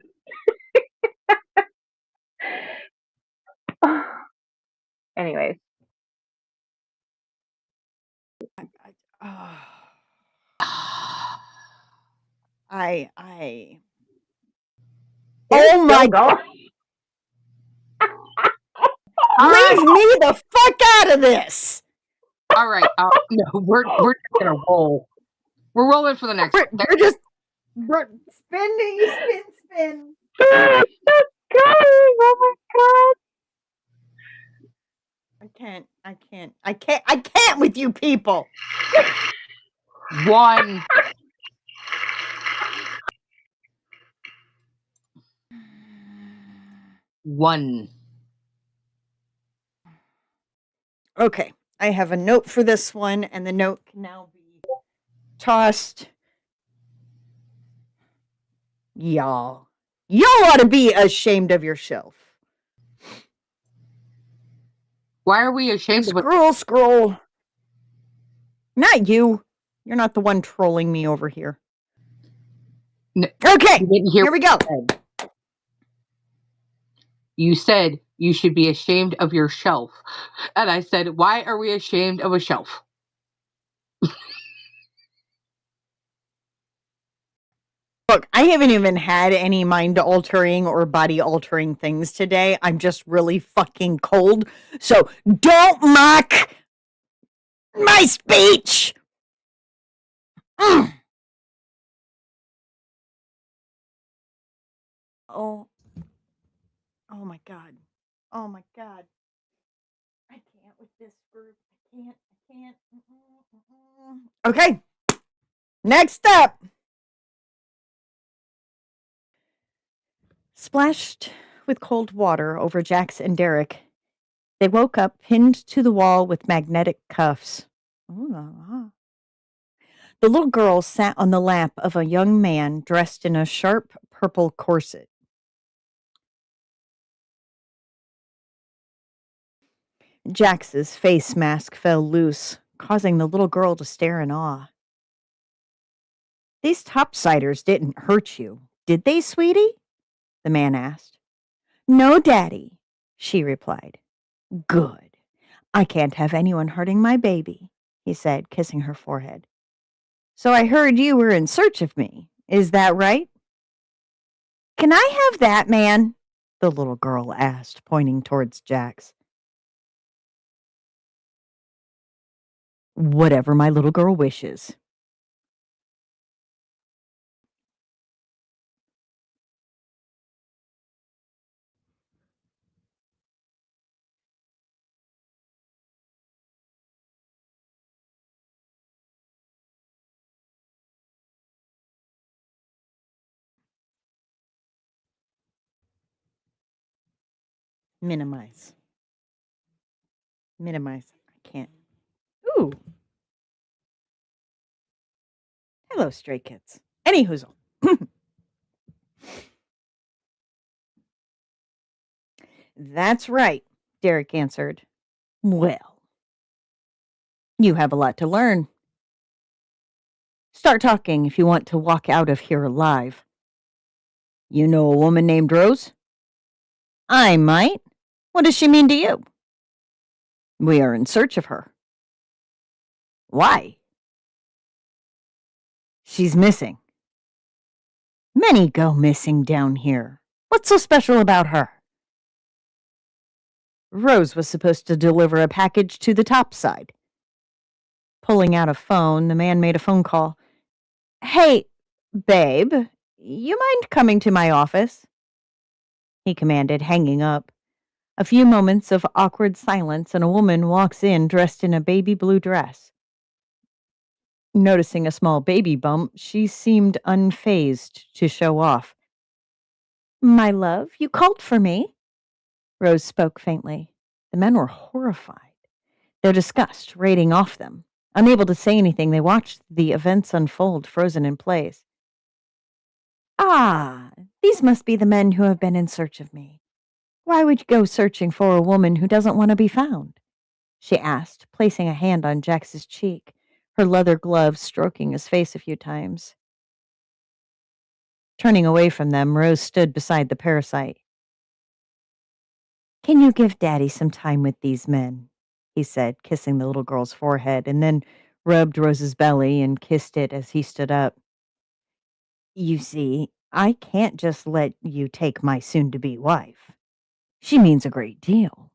Speaker 7: Anyways. They're
Speaker 5: Oh my
Speaker 7: still going.
Speaker 5: Leave me the fuck out of this.
Speaker 6: All right. No, we're just gonna roll. We're rolling for the next.
Speaker 5: We're just spin.
Speaker 7: Stop going. Oh my god.
Speaker 5: I can't with you people.
Speaker 6: One.
Speaker 5: Okay, I have a note for this one, and the note can now be tossed. Y'all ought to be ashamed of yourself.
Speaker 6: Why are we ashamed of it?
Speaker 5: Scroll. Not you. You're not the one trolling me over here. Okay,
Speaker 6: You didn't hear
Speaker 5: here we go.
Speaker 6: what I said. You said you should be ashamed of your shelf. And I said, why are we ashamed of a shelf?
Speaker 5: Look, I haven't even had any mind altering or body altering things today. I'm just really fucking cold. So don't mock my speech. Mm. Oh. Oh my God. Oh my God. I can't with this group. I can't. Okay. Next up. Splashed with cold water over Jax and Derek, they woke up pinned to the wall with magnetic cuffs. Ooh la la. The little girl sat on the lap of a young man dressed in a sharp purple corset. Jax's face mask fell loose, causing the little girl to stare in awe. These topsiders didn't hurt you, did they, sweetie? The man asked. No, Daddy, she replied. Good. I can't have anyone hurting my baby, he said, kissing her forehead. So I heard you were in search of me. Is that right? Can I have that, man? The little girl asked, pointing towards Jax. Whatever my little girl wishes. Minimize. Minimize. I can't. Ooh. Hello, stray kids. Any whoozle. That's right, Derek answered. Well, you have a lot to learn. Start talking if you want to walk out of here alive. You know a woman named Rose? I might. What does she mean to you? We are in search of her. Why? She's missing. Many go missing down here. What's so special about her? Rose was supposed to deliver a package to the top side. Pulling out a phone, the man made a phone call. Hey, babe, you mind coming to my office? He commanded, hanging up. A few moments of awkward silence, and a woman walks in dressed in a baby blue dress. Noticing a small baby bump, she seemed unfazed to show off. My love, you called for me? Rose spoke faintly. The men were horrified, their disgust radiating off them. Unable to say anything, they watched the events unfold, frozen in place. Ah, these must be the men who have been in search of me. Why would you go searching for a woman who doesn't want to be found? She asked, placing a hand on Jax's cheek, her leather glove stroking his face a few times. Turning away from them, Rose stood beside the parasite. Can you give Daddy some time with these men? He said, kissing the little girl's forehead, and then rubbed Rose's belly and kissed it as he stood up. You see, I can't just let you take my soon-to-be wife. She means a great deal.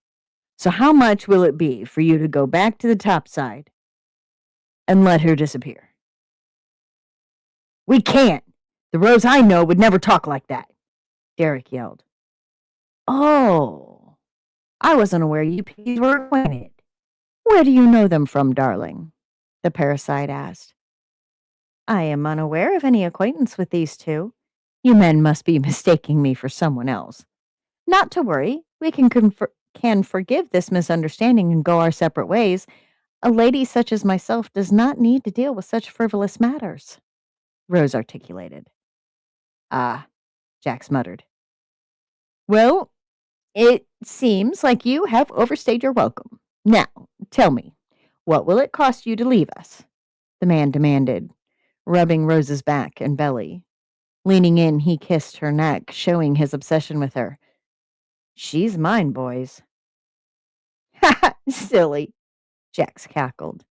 Speaker 5: So how much will it be for you to go back to the top side and let her disappear? We can't. The Rose I know would never talk like that, Derek yelled. Oh, I wasn't aware you were acquainted. Where do you know them from, darling? The parasite asked. I am unaware of any acquaintance with these two. You men must be mistaking me for someone else. Not to worry, we can forgive this misunderstanding and go our separate ways. A lady such as myself does not need to deal with such frivolous matters, Rose articulated. Ah, Jax muttered. Well, it seems like you have overstayed your welcome. Now, tell me, what will it cost you to leave us? The man demanded, rubbing Rose's back and belly. Leaning in, he kissed her neck, showing his obsession with her. She's mine, boys. Ha ha, silly, Jax cackled.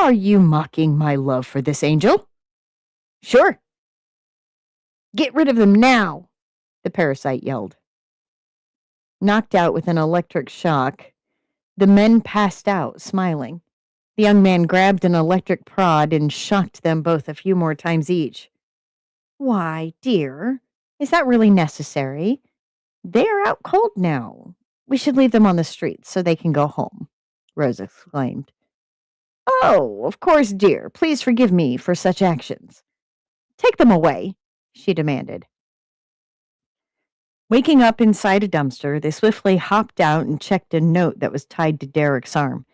Speaker 5: Are you mocking my love for this angel? Sure. Get rid of them now, the parasite yelled. Knocked out with an electric shock, the men passed out, smiling. The young man grabbed an electric prod and shocked them both a few more times each. Why, dear, is that really necessary? They are out cold now. We should leave them on the street so they can go home, Rose exclaimed. Oh, of course, dear. Please forgive me for such actions. Take them away, she demanded. Waking up inside a dumpster, they swiftly hopped out and checked a note that was tied to Derek's arm.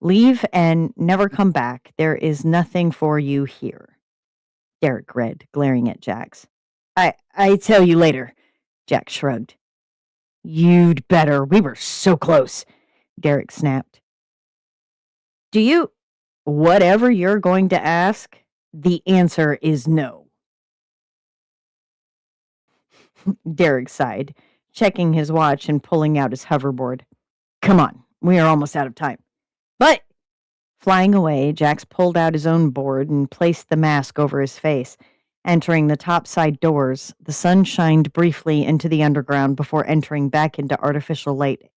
Speaker 5: Leave and never come back. There is nothing for you here. Derek read, glaring at Jax. I tell you later, Jax shrugged. You'd better. We were so close, Derek snapped. Do you? Whatever you're going to ask, the answer is no. Derek sighed, checking his watch and pulling out his hoverboard. Come on, we are almost out of time. But, flying away, Jax pulled out his own board and placed the mask over his face. Entering the topside doors, the sun shined briefly into the underground before entering back into artificial light.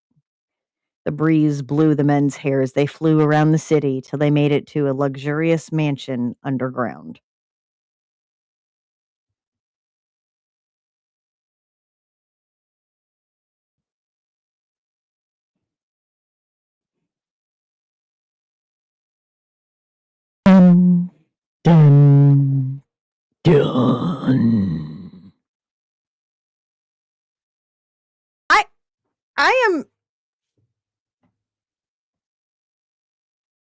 Speaker 5: The breeze blew the men's hair as they flew around the city till they made it to a luxurious mansion underground. Dun, dun, dun. I am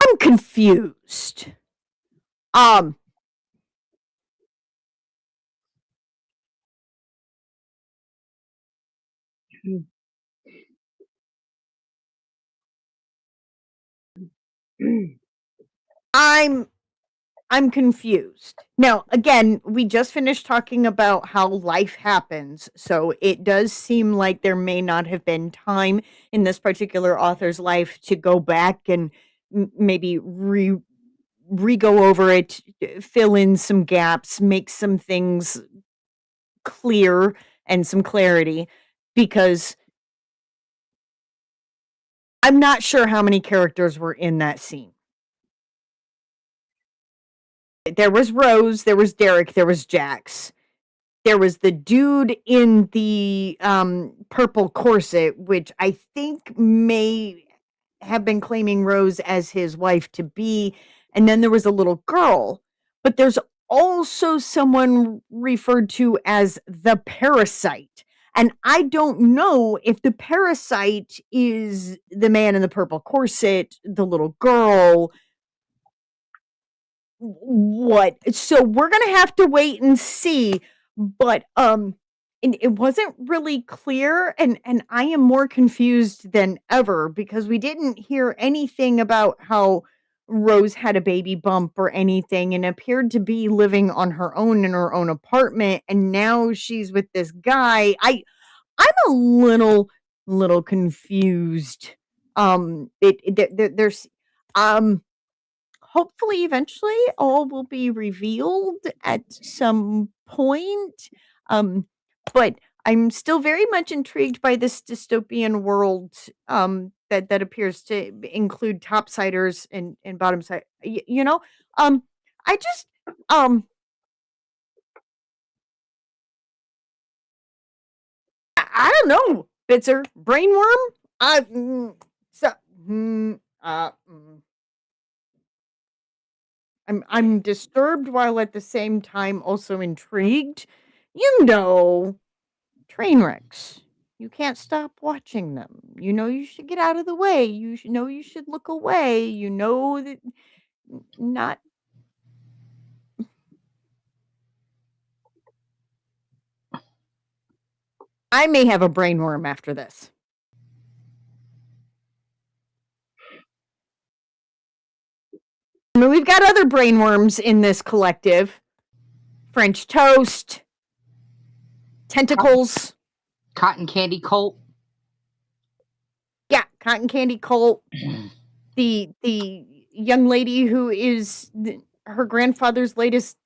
Speaker 5: I'm confused. Um I'm I'm confused. Now, again, we just finished talking about how life happens, so it does seem like there may not have been time in this particular author's life to go back and maybe re go over it, fill in some gaps, make some things clear and some clarity because I'm not sure how many characters were in that scene. There was Rose, there was Derek, there was Jax. There was the dude in the purple corset, which I think may have been claiming Rose as his wife to be. And then there was a little girl, but there's also someone referred to as the parasite. And I don't know if the parasite is the man in the purple corset, the little girl, what. So we're going to have to wait and see, but and it wasn't really clear, and I am more confused than ever because we didn't hear anything about how Rose had a baby bump or anything and appeared to be living on her own in her own apartment, and now she's with this guy. I'm a little confused. There's hopefully eventually all will be revealed at some point. Um, but I'm still very much intrigued by this dystopian world that appears to include topsiders and bottom side. You know, um, I just um I don't know, Bitzer, brainworm. I so mm, uh, mm. I'm disturbed while at the same time also intrigued. You know, train wrecks. You can't stop watching them. You know you should get out of the way. Know you should look away. You know that not. I may have a brainworm after this. I mean, we've got other brainworms in this collective. French toast, tentacles.
Speaker 6: Cotton candy cult.
Speaker 5: Yeah, cotton candy cult. The young lady who is her grandfather's latest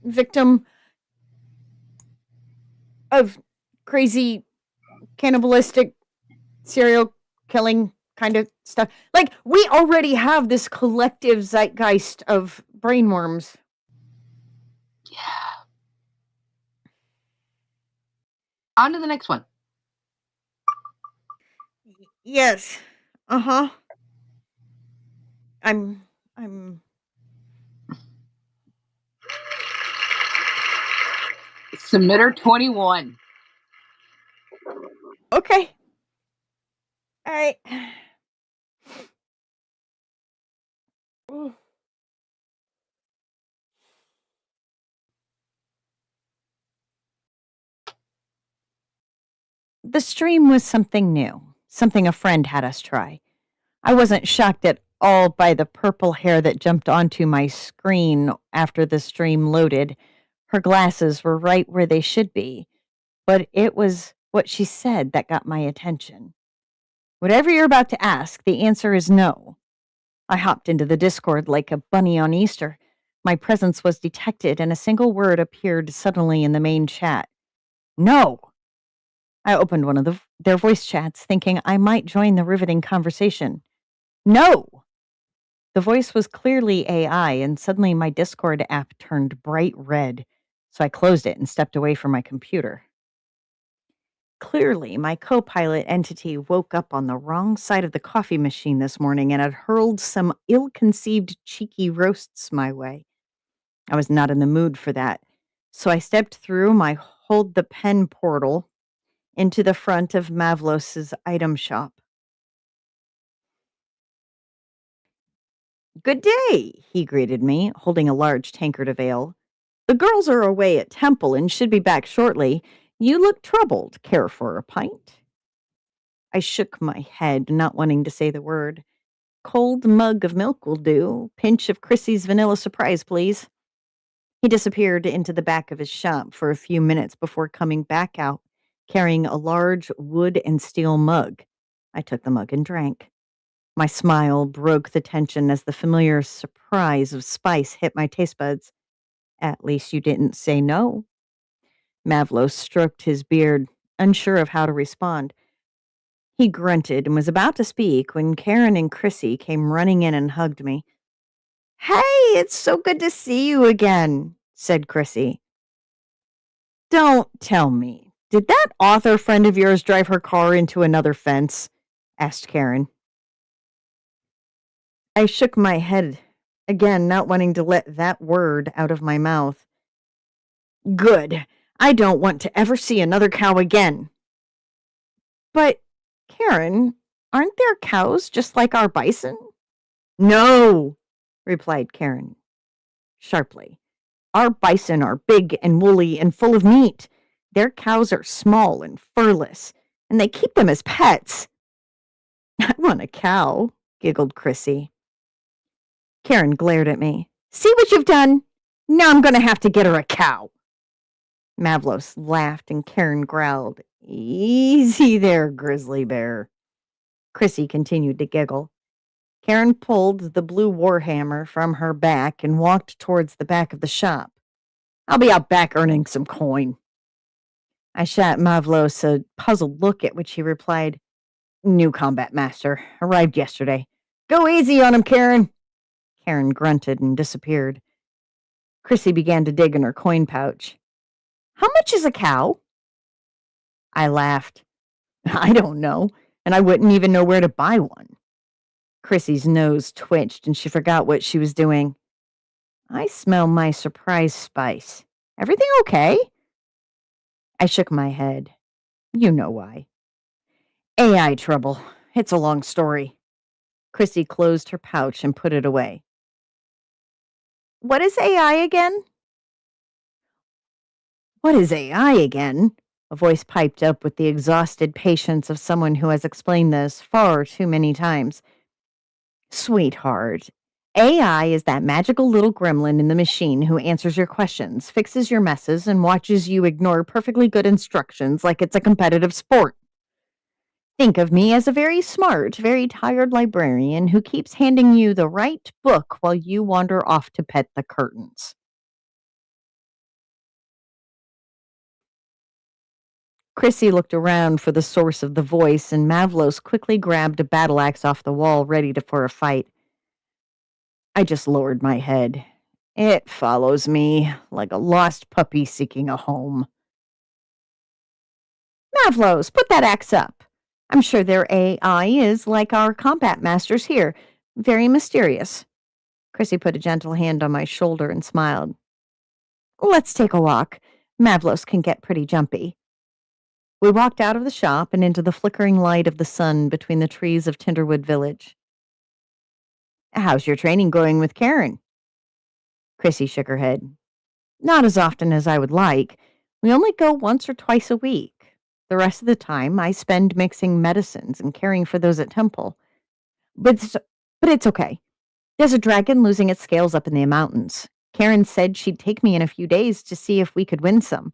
Speaker 5: victim of crazy cannibalistic serial killing kind of stuff. Like, we already have this collective zeitgeist of brainworms.
Speaker 6: Yeah. On to the next one.
Speaker 5: Yes. Uh-huh. I'm
Speaker 6: Submitter 21.
Speaker 5: okay. All right. The stream was something new, something a friend had us try. I wasn't shocked at all by the purple hair that jumped onto my screen after the stream loaded. Her glasses were right where they should be, but it was what she said that got my attention. Whatever you're about to ask, the answer is no. I hopped into the Discord like a bunny on Easter. My presence was detected, and a single word appeared suddenly in the main chat. No! I opened one of their voice chats, thinking I might join the riveting conversation. No! The voice was clearly AI, and suddenly my Discord app turned bright red, so I closed it and stepped away from my computer. Clearly, my co-pilot entity woke up on the wrong side of the coffee machine this morning and had hurled some ill-conceived cheeky roasts my way. I was not in the mood for that, so I stepped through my hold the pen portal into the front of Mavlos's item shop. Good day, he greeted me, holding a large tankard of ale. The girls are away at temple and should be back shortly. You look troubled. Care for a pint? I shook my head, not wanting to say the word. Cold mug of milk will do. Pinch of Chrissy's vanilla surprise, please. He disappeared into the back of his shop for a few minutes before coming back out, carrying a large wood and steel mug. I took the mug and drank. My smile broke the tension as the familiar surprise of spice hit my taste buds. At least you didn't say no. Mavlos stroked his beard, unsure of how to respond. He grunted and was about to speak when Karen and Chrissy came running in and hugged me. Hey, it's so good to see you again, said Chrissy. Don't tell me. Did that author friend of yours drive her car into another fence? Asked Karen. I shook my head, again not wanting to let that word out of my mouth. Good. I don't want to ever see another cow again. But, Karen, aren't there cows just like our bison? No, replied Karen sharply. Our bison are big and woolly and full of meat. Their cows are small and furless, and they keep them as pets. I want a cow, giggled Chrissy. Karen glared at me. See what you've done? Now I'm going to have to get her a cow. Mavlos laughed and Karen growled. Easy there, grizzly bear. Chrissy continued to giggle. Karen pulled the blue warhammer from her back and walked towards the back of the shop. I'll be out back earning some coin. I shot Mavlos a puzzled look at which he replied, New combat master. Arrived yesterday. Go easy on him, Karen. Karen grunted and disappeared. Chrissy began to dig in her coin pouch. How much is a cow? I laughed. I don't know, and I wouldn't even know where to buy one. Chrissy's nose twitched and she forgot what she was doing. I smell my surprise spice. Everything okay? I shook my head. You know why. AI trouble. It's a long story. Chrissy closed her pouch and put it away. What is AI again? What is AI again? A voice piped up with the exhausted patience of someone who has explained this far too many times. Sweetheart, AI is that magical little gremlin in the machine who answers your questions, fixes your messes, and watches you ignore perfectly good instructions like it's a competitive sport. Think of me as a very smart, very tired librarian who keeps handing you the right book while you wander off to pet the curtains. Chrissy looked around for the source of the voice, and Mavlos quickly grabbed a battle axe off the wall, ready for a fight. I just lowered my head. It follows me like a lost puppy seeking a home. Mavlos, put that axe up. I'm sure their AI is like our combat masters here, very mysterious. Chrissy put a gentle hand on my shoulder and smiled. Let's take a walk. Mavlos can get pretty jumpy. We walked out of the shop and into the flickering light of the sun between the trees of Tinderwood Village. How's your training going with Karen? Chrissy shook her head. Not as often as I would like. We only go once or twice a week. The rest of the time, I spend mixing medicines and caring for those at Temple. But it's okay. There's a dragon losing its scales up in the mountains. Karen said she'd take me in a few days to see if we could win some.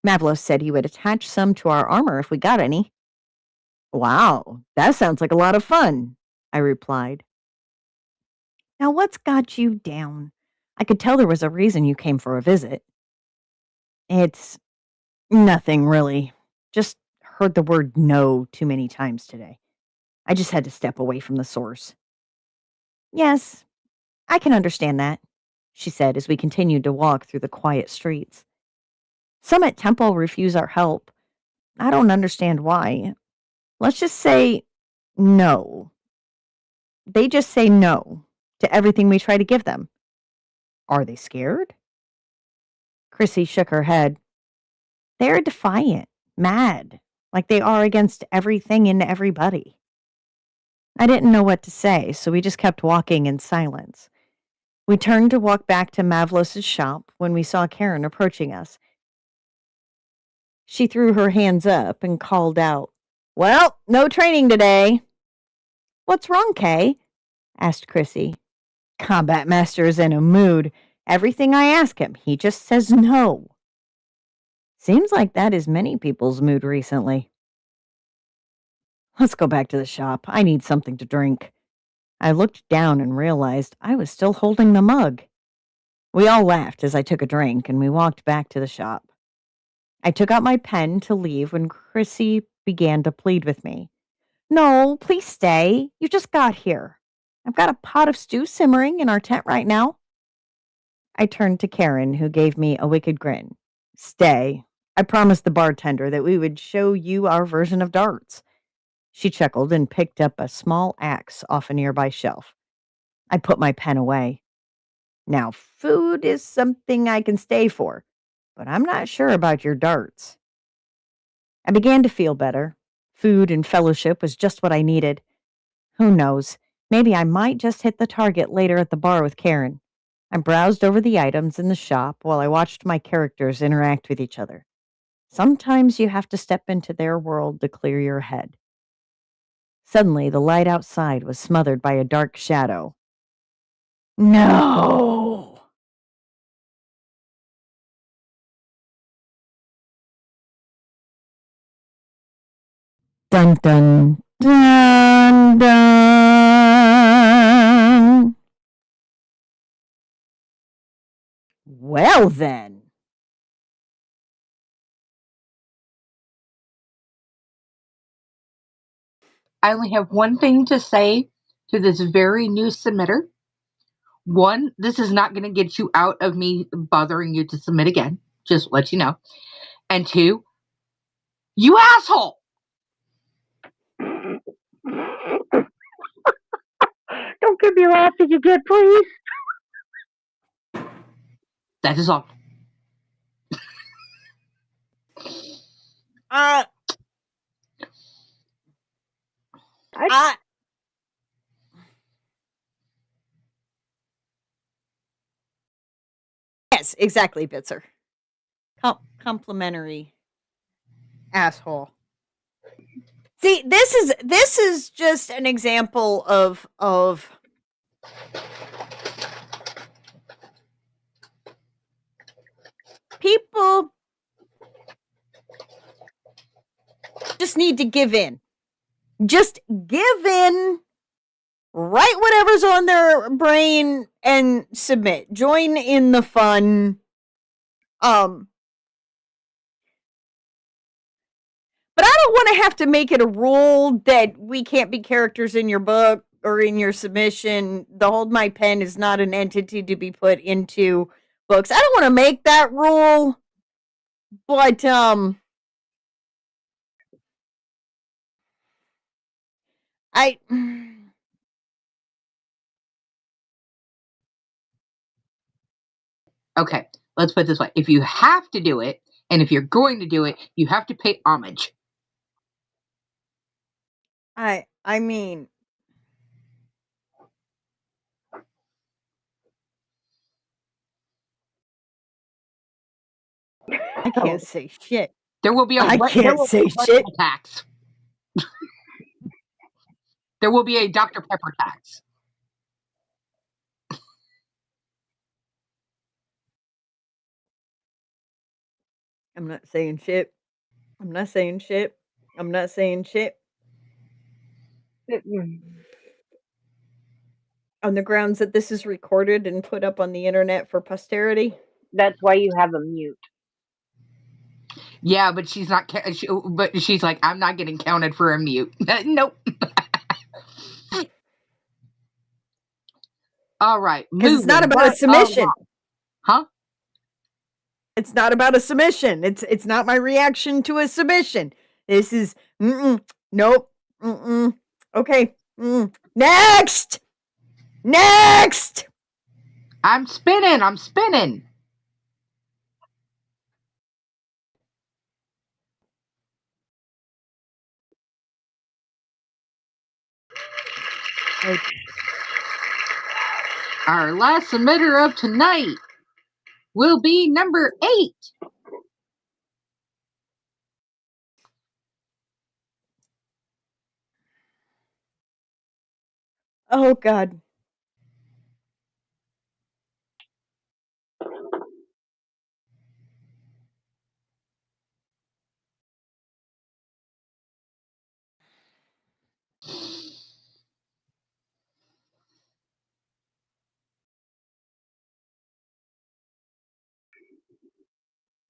Speaker 5: Mavlos said he would attach some to our armor if we got any. Wow, that sounds like a lot of fun, I replied. Now, what's got you down? I could tell there was a reason you came for a visit. It's nothing, really. Just heard the word no too many times today. I just had to step away from the source. Yes, I can understand that, she said as we continued to walk through the quiet streets. Some at Temple refuse our help. I don't understand why. Let's just say no. They just say no to everything we try to give them. Are they scared? Chrissy shook her head. They're defiant, mad, like they are against everything and everybody. I didn't know what to say, so we just kept walking in silence. We turned to walk back to Mavlos' shop when we saw Karen approaching us. She threw her hands up and called out, Well, no training today. What's wrong, Kay? Asked Chrissy. Combat Master is in a mood. Everything I ask him, he just says no. Seems like that is many people's mood recently. Let's go back to the shop. I need something to drink. I looked down and realized I was still holding the mug. We all laughed as I took a drink and we walked back to the shop. I took out my pen to leave when Chrissy began to plead with me. No, please stay. You just got here. I've got a pot of stew simmering in our tent right now. I turned to Karen, who gave me a wicked grin. Stay. I promised the bartender that we would show you our version of darts. She chuckled and picked up a small axe off a nearby shelf. I put my pen away. Now, food is something I can stay for, but I'm not sure about your darts. I began to feel better. Food and fellowship was just what I needed. Who knows? Maybe I might just hit the target later at the bar with Karen. I browsed over the items in the shop while I watched my characters interact with each other. Sometimes you have to step into their world to clear your head. Suddenly, the light outside was smothered by a dark shadow. No! Dun dun dun dun. Well then.
Speaker 6: I only have one thing to say to this very new submitter. One, this is not going to get you out of me bothering you to submit again. Just let you know. And two, you asshole!
Speaker 7: Don't give me laughing again, please.
Speaker 6: That is all.
Speaker 5: Yes, exactly, Bitzer. Complimentary asshole. See, this is just an example of people just need to give in. Just give in, write whatever's on their brain, and submit. Join in the fun. But I don't want to have to make it a rule that we can't be characters in your book or in your submission. The Hold My Pen is not an entity to be put into books. I don't want to make that rule, but I
Speaker 6: Okay, let's put it this way. If you have to do it, and if you're going to do it, you have to pay homage.
Speaker 5: I mean, I can't say shit.
Speaker 6: There will be a
Speaker 5: I can't say shit.
Speaker 6: tax. There will be a Dr. Pepper tax.
Speaker 5: I'm not saying shit. I'm not saying shit. I'm not saying shit. On the grounds that this is recorded and put up on the internet for posterity.
Speaker 7: That's why you have a mute.
Speaker 6: Yeah, but she's not. But she's like, I'm not getting counted for a mute. Nope. All right,
Speaker 5: because it's not about a submission.
Speaker 6: Huh?
Speaker 5: It's not about a submission. It's not my reaction to a submission. This is nope. Okay. Next.
Speaker 6: I'm spinning.
Speaker 5: Okay.
Speaker 6: Our last submitter of tonight will be number 8.
Speaker 5: Oh God.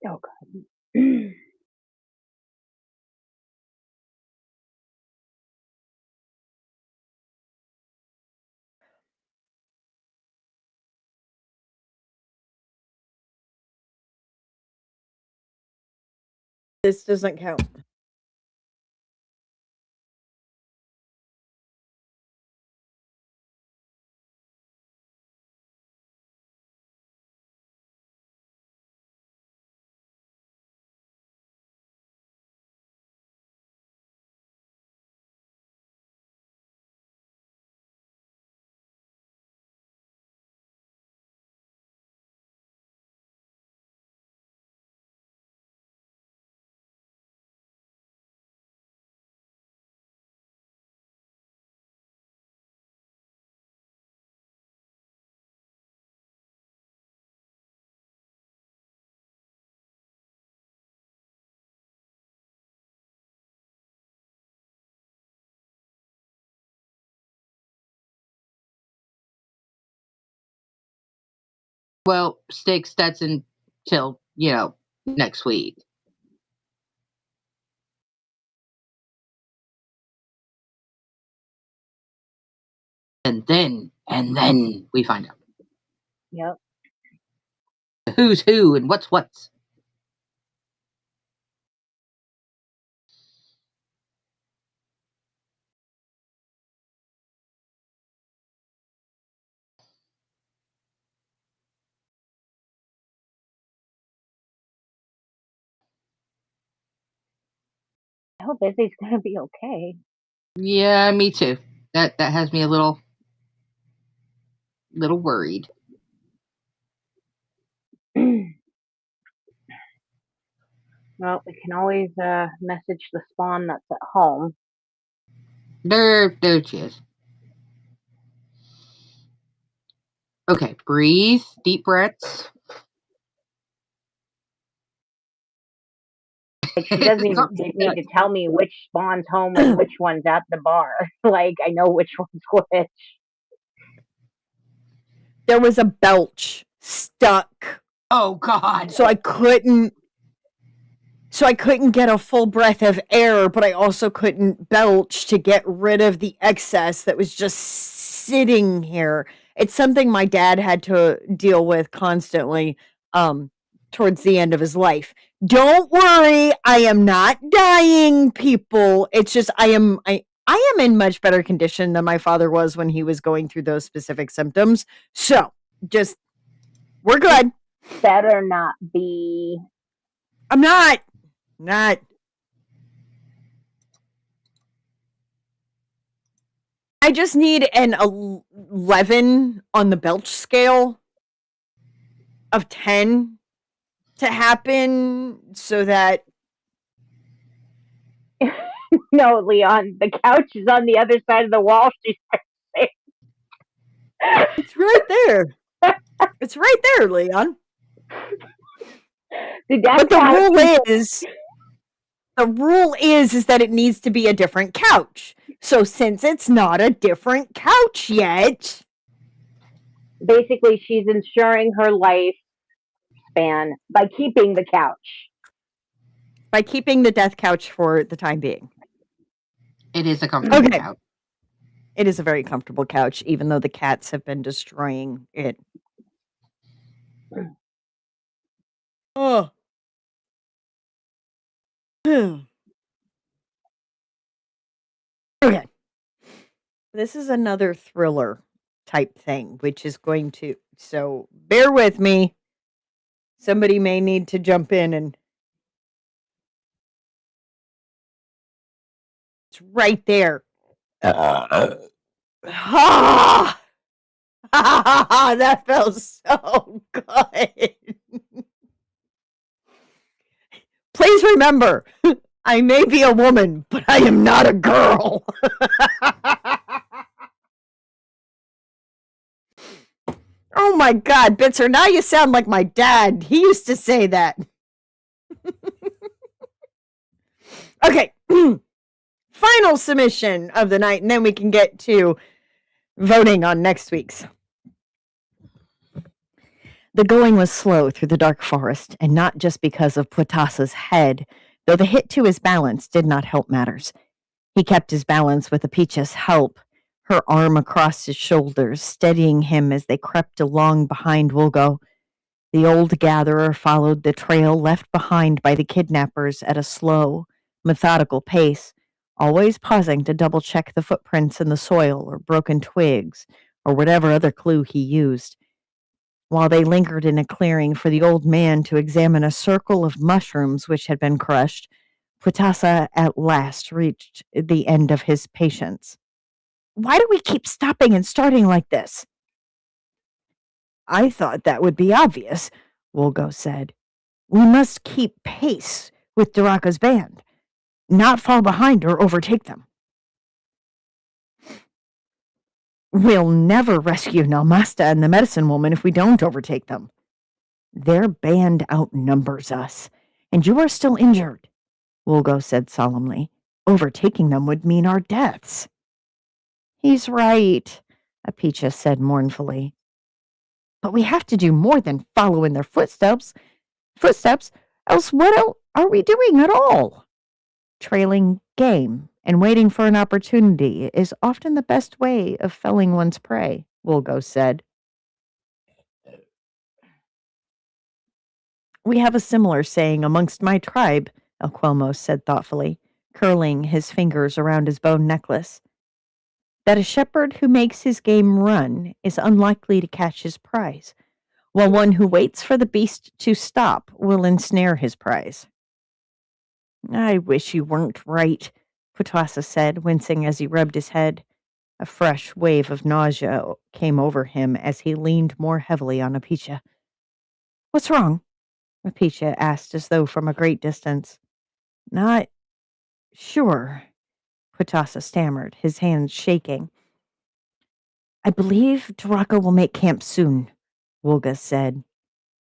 Speaker 7: Oh God.
Speaker 5: This doesn't count.
Speaker 6: Well, Sticks, that's until, next week. And then we find out
Speaker 7: Yep.
Speaker 6: who's who and what's.
Speaker 7: I hope Izzy's gonna be okay.
Speaker 6: Yeah, me too. That has me a little worried.
Speaker 7: Well, we can always message the spawn that's at home.
Speaker 6: There she is. Okay, breathe, deep breaths.
Speaker 7: Like, she doesn't even need to tell me which spawns home and which one's at the bar. Like, I know which one's which.
Speaker 5: There was a belch stuck.
Speaker 6: Oh God.
Speaker 5: So I couldn't get a full breath of air, but I also couldn't belch to get rid of the excess that was just sitting here. It's something my dad had to deal with constantly towards the end of his life. Don't worry, I am not dying, people. It's just I am in much better condition than my father was when he was going through those specific symptoms. So, just we're good.
Speaker 7: Better not be.
Speaker 5: I'm not. I just need an 11 on the belch scale of 10 to happen so that
Speaker 7: No, Leon, the couch is on the other side of the wall. She's
Speaker 5: it's right there. It's right there, Leon. But the rule is that it needs to be a different couch. So since it's not a different couch yet,
Speaker 7: basically she's ensuring her lifespan by keeping the couch.
Speaker 5: By keeping the death couch for the time being.
Speaker 6: It is a comfortable couch.
Speaker 5: It is a very comfortable couch, even though the cats have been destroying it. Oh. Okay. This is another thriller type thing, which is going to, so bear with me. Somebody may need to jump in and it's right there. That felt so good. Please remember, I may be a woman, but I am not a girl. Oh my God, Bitzer, now you sound like my dad. He used to say that. Okay. Final submission of the night, and then we can get to voting on next week's. The going was slow through the dark forest, and not just because of Puetasa's head, though the hit to his balance did not help matters. He kept his balance with Apicha's help, her arm across his shoulders, steadying him as they crept along behind Wulgo. The old gatherer followed the trail left behind by the kidnappers at a slow, methodical pace, always pausing to double-check the footprints in the soil or broken twigs or whatever other clue he used. While they lingered in a clearing for the old man to examine a circle of mushrooms which had been crushed, Puetasa at last reached the end of his patience. Why do we keep stopping and starting like this? I thought that would be obvious, Wulgo said. We must keep pace with Daraka's band, not fall behind or overtake them. We'll never rescue Nalmasta and the medicine woman if we don't overtake them. Their band outnumbers us, and you are still injured, Wulgo said solemnly. Overtaking them would mean our deaths. He's right, Apicha said mournfully. But we have to do more than follow in their footsteps, else what are we doing at all? Trailing game and waiting for an opportunity is often the best way of felling one's prey, Wulgo said. We have a similar saying amongst my tribe, Elquelmos said thoughtfully, curling his fingers around his bone necklace, that a shepherd who makes his game run is unlikely to catch his prize, while one who waits for the beast to stop will ensnare his prize. I wish you weren't right, Puetasa said, wincing as he rubbed his head. A fresh wave of nausea came over him as he leaned more heavily on Apicha. What's wrong? Apicha asked as though from a great distance. Not sure, Puetasa stammered, his hands shaking. I believe Daraka will make camp soon, Wulga said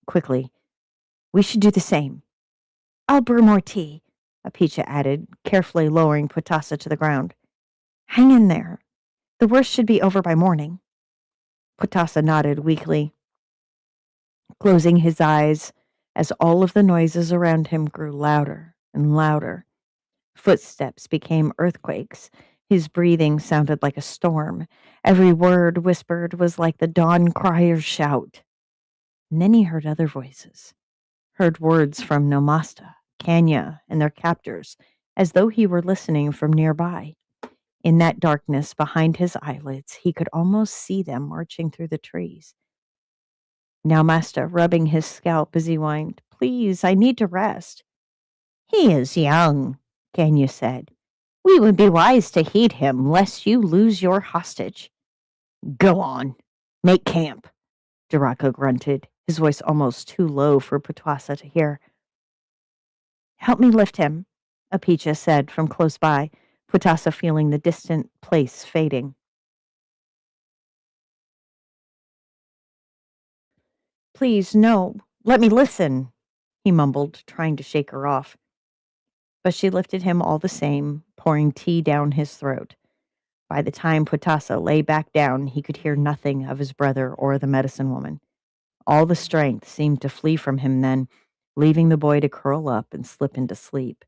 Speaker 5: quickly. We should do the same. I'll brew more tea. Apicha added, carefully lowering Putasa to the ground. Hang in there. The worst should be over by morning. Putasa nodded weakly, closing his eyes as all of the noises around him grew louder and louder. Footsteps became earthquakes. His breathing sounded like a storm. Every word whispered was like the dawn crier's shout. And then he heard other voices, heard words from Nomasta, Kanya, and their captors, as though he were listening from nearby. In that darkness behind his eyelids, he could almost see them marching through the trees. Now, Master, rubbing his scalp as he whined, Please, I need to rest. He is young, Kanya said. We would be wise to heed him, lest you lose your hostage. Go on. Make camp, Duraka grunted, his voice almost too low for Putwasa to hear. Help me lift him, Apicha said from close by, Putasa feeling the distant place fading. Please, no. Let me listen, he mumbled, trying to shake her off. But she lifted him all the same, pouring tea down his throat. By the time Putasa lay back down, he could hear nothing of his brother or the medicine woman. All the strength seemed to flee from him then, leaving the boy to curl up and slip into sleep.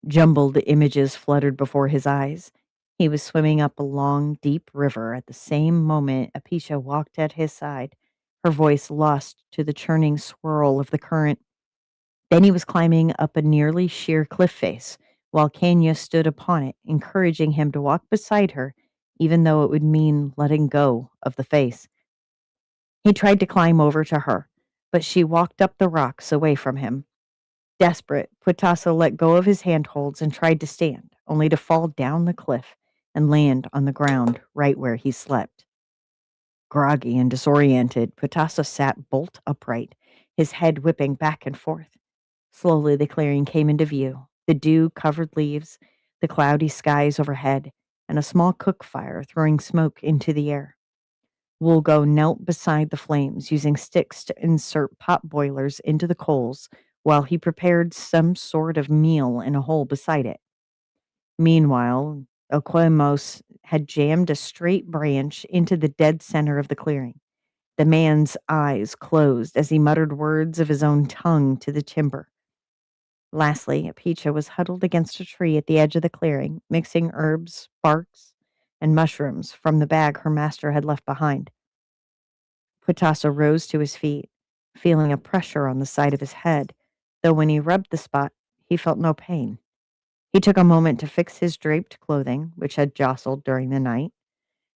Speaker 5: Jumbled images fluttered before his eyes. He was swimming up a long, deep river at the same moment Apisha walked at his side, her voice lost to the churning swirl of the current. Then he was climbing up a nearly sheer cliff face, while Kanya stood upon it, encouraging him to walk beside her, even though it would mean letting go of the face. He tried to climb over to her, but she walked up the rocks away from him. Desperate, Putasa let go of his handholds and tried to stand, only to fall down the cliff and land on the ground right where he slept. Groggy and disoriented, Putasa sat bolt upright, his head whipping back and forth. Slowly the clearing came into view, the dew-covered leaves, the cloudy skies overhead, and a small cook fire throwing smoke into the air. Woolgo knelt beside the flames, using sticks to insert pot boilers into the coals while he prepared some sort of meal in a hole beside it. Meanwhile, Oquemos had jammed a straight branch into the dead center of the clearing. The man's eyes closed as he muttered words of his own tongue to the timber. Lastly, Apicha was huddled against a tree at the edge of the clearing, mixing herbs, barks, and mushrooms from the bag her master had left behind. Putasa rose to his feet, feeling a pressure on the side of his head, though when he rubbed the spot, he felt no pain. He took a moment to fix his draped clothing, which had jostled during the night,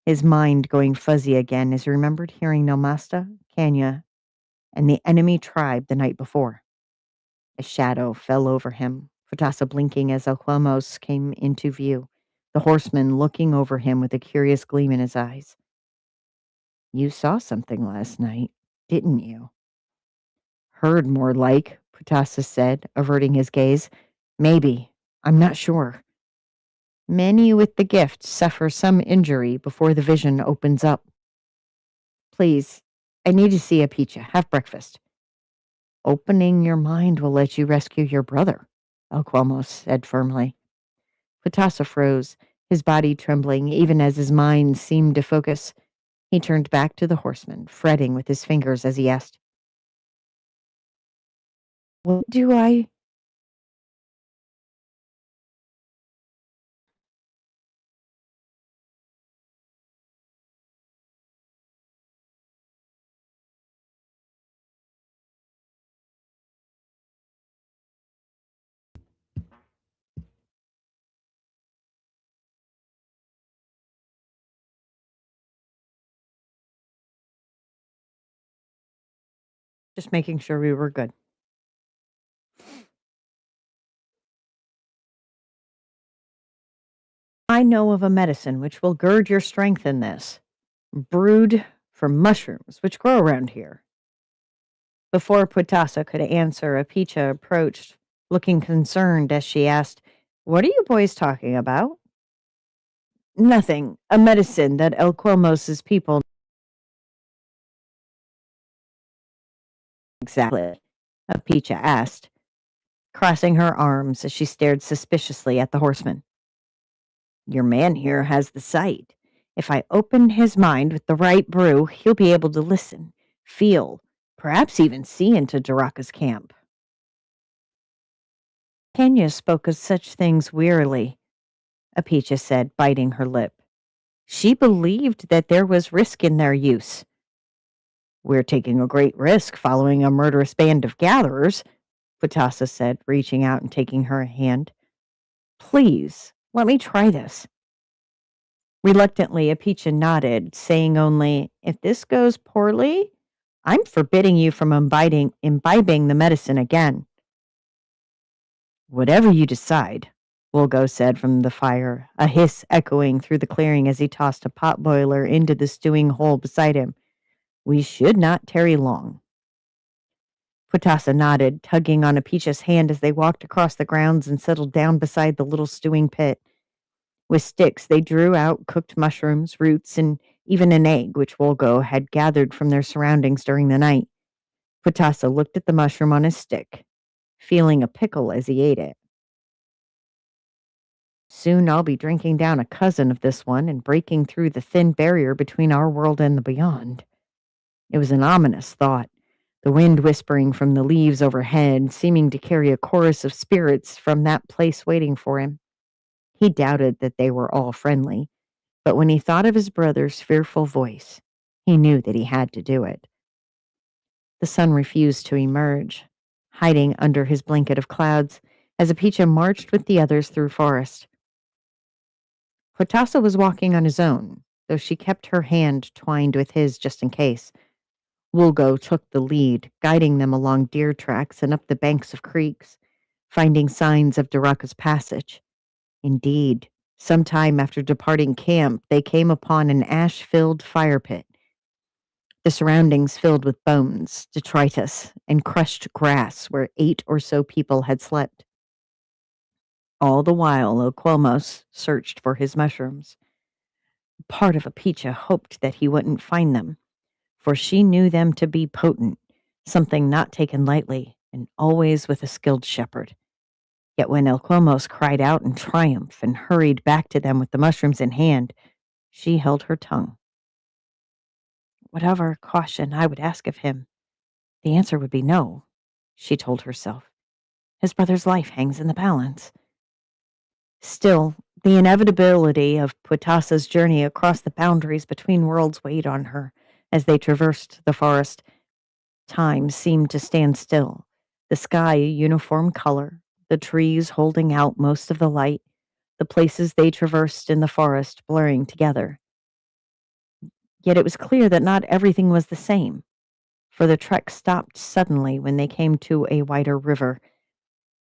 Speaker 5: his mind going fuzzy again as he remembered hearing Nomasta, Kanya, and the enemy tribe the night before. A shadow fell over him, Putasa blinking as Oquemos came into view, the horseman looking over him with a curious gleam in his eyes. You saw something last night, didn't you? Heard more like, Putasa said, averting his gaze. Maybe. I'm not sure. Many with the gift suffer some injury before the vision opens up. Please, I need to see Apicha. Have breakfast. Opening your mind will let you rescue your brother, Alquamos said firmly. Putasa froze, his body trembling even as his mind seemed to focus. He turned back to the horseman, fretting with his fingers as he asked, What do I... Just making sure we were good. I know of a medicine which will gird your strength in this, brewed from mushrooms which grow around here. Before Putasa could answer, Apicha approached, looking concerned as she asked, What are you boys talking about? Nothing. A medicine that El Quomos's people exactly, Apicha asked, crossing her arms as she stared suspiciously at the horseman. Your man here has the sight. If I open his mind with the right brew, he'll be able to listen, feel, perhaps even see into Daraka's camp. Kenya spoke of such things wearily, Apicha said, biting her lip. She believed that there was risk in their use. We're taking a great risk following a murderous band of gatherers, Putasa said, reaching out and taking her hand. Please, let me try this. Reluctantly, Apicha nodded, saying only, if this goes poorly, I'm forbidding you from imbibing the medicine again. Whatever you decide, Wolgo said from the fire, a hiss echoing through the clearing as he tossed a pot boiler into the stewing hole beside him. We should not tarry long. Putasa nodded, tugging on Apicha's hand as they walked across the grounds and settled down beside the little stewing pit. With sticks, they drew out cooked mushrooms, roots, and even an egg, which Wolgo had gathered from their surroundings during the night. Putasa looked at the mushroom on his stick, feeling a pickle as he ate it. Soon I'll be drinking down a cousin of this one and breaking through the thin barrier between our world and the beyond. It was an ominous thought, the wind whispering from the leaves overhead, seeming to carry a chorus of spirits from that place waiting for him. He doubted that they were all friendly, but when he thought of his brother's fearful voice, he knew that he had to do it. The sun refused to emerge, hiding under his blanket of clouds as Apicha marched with the others through forest. Putasa was walking on his own, though she kept her hand twined with his just in case. Wulgo took the lead, guiding them along deer tracks and up the banks of creeks, finding signs of Daraka's passage. Indeed, some time after departing camp, they came upon an ash-filled fire pit, the surroundings filled with bones, detritus, and crushed grass where 8 or so people had slept. All the while, Oquelmos searched for his mushrooms. Part of Apicha hoped that he wouldn't find them, for she knew them to be potent, something not taken lightly, and always with a skilled shepherd. Yet when Oquelmos cried out in triumph and hurried back to them with the mushrooms in hand, she held her tongue. Whatever caution I would ask of him, the answer would be no, she told herself. His brother's life hangs in the balance. Still, the inevitability of Putasa's journey across the boundaries between worlds weighed on her as they traversed the forest. Time seemed to stand still, the sky a uniform color, the trees holding out most of the light, the places they traversed in the forest blurring together. Yet it was clear that not everything was the same, for the trek stopped suddenly when they came to a wider river.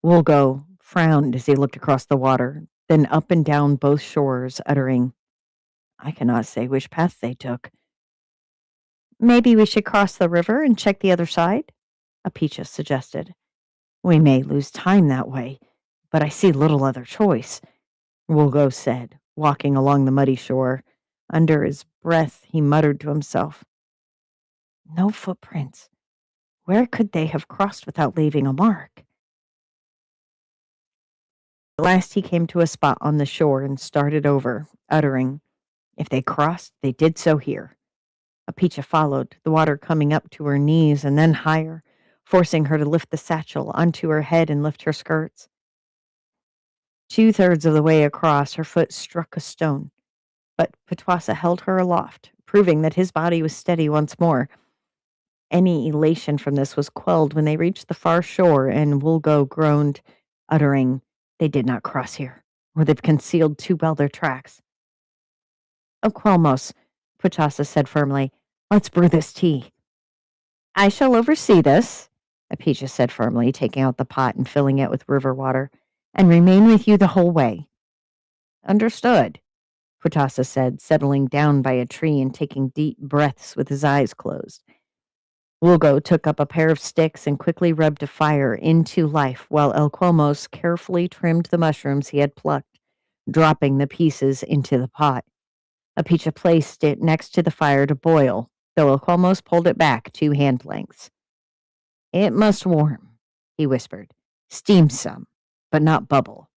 Speaker 5: Wulgo frowned as he looked across the water, then up and down both shores, uttering, I cannot say which path they took. Maybe we should cross the river and check the other side, Apicha suggested. We may lose time that way, but I see little other choice, Wulgo said, walking along the muddy shore. Under his breath, he muttered to himself, no footprints. Where could they have crossed without leaving a mark? At last he came to a spot on the shore and started over, uttering, if they crossed, they did so here. Apicha followed, the water coming up to her knees and then higher, forcing her to lift the satchel onto her head and lift her skirts. 2/3 of the way across, her foot struck a stone, but Putwasa held her aloft, proving that his body was steady once more. Any elation from this was quelled when they reached the far shore and Wulgo groaned, uttering, they did not cross here, or they've concealed too well their tracks. Oquelmos, Putasa said firmly, let's brew this tea. I shall oversee this, Apicha said firmly, taking out the pot and filling it with river water, and remain with you the whole way. Understood, Putasa said, settling down by a tree and taking deep breaths with his eyes closed. Wulgo took up a pair of sticks and quickly rubbed a fire into life while Oquelmos carefully trimmed the mushrooms he had plucked, dropping the pieces into the pot. Apicha placed it next to the fire to boil, though Oquelmos pulled it back 2 hand lengths. It must warm, he whispered, Steam some, but not bubble.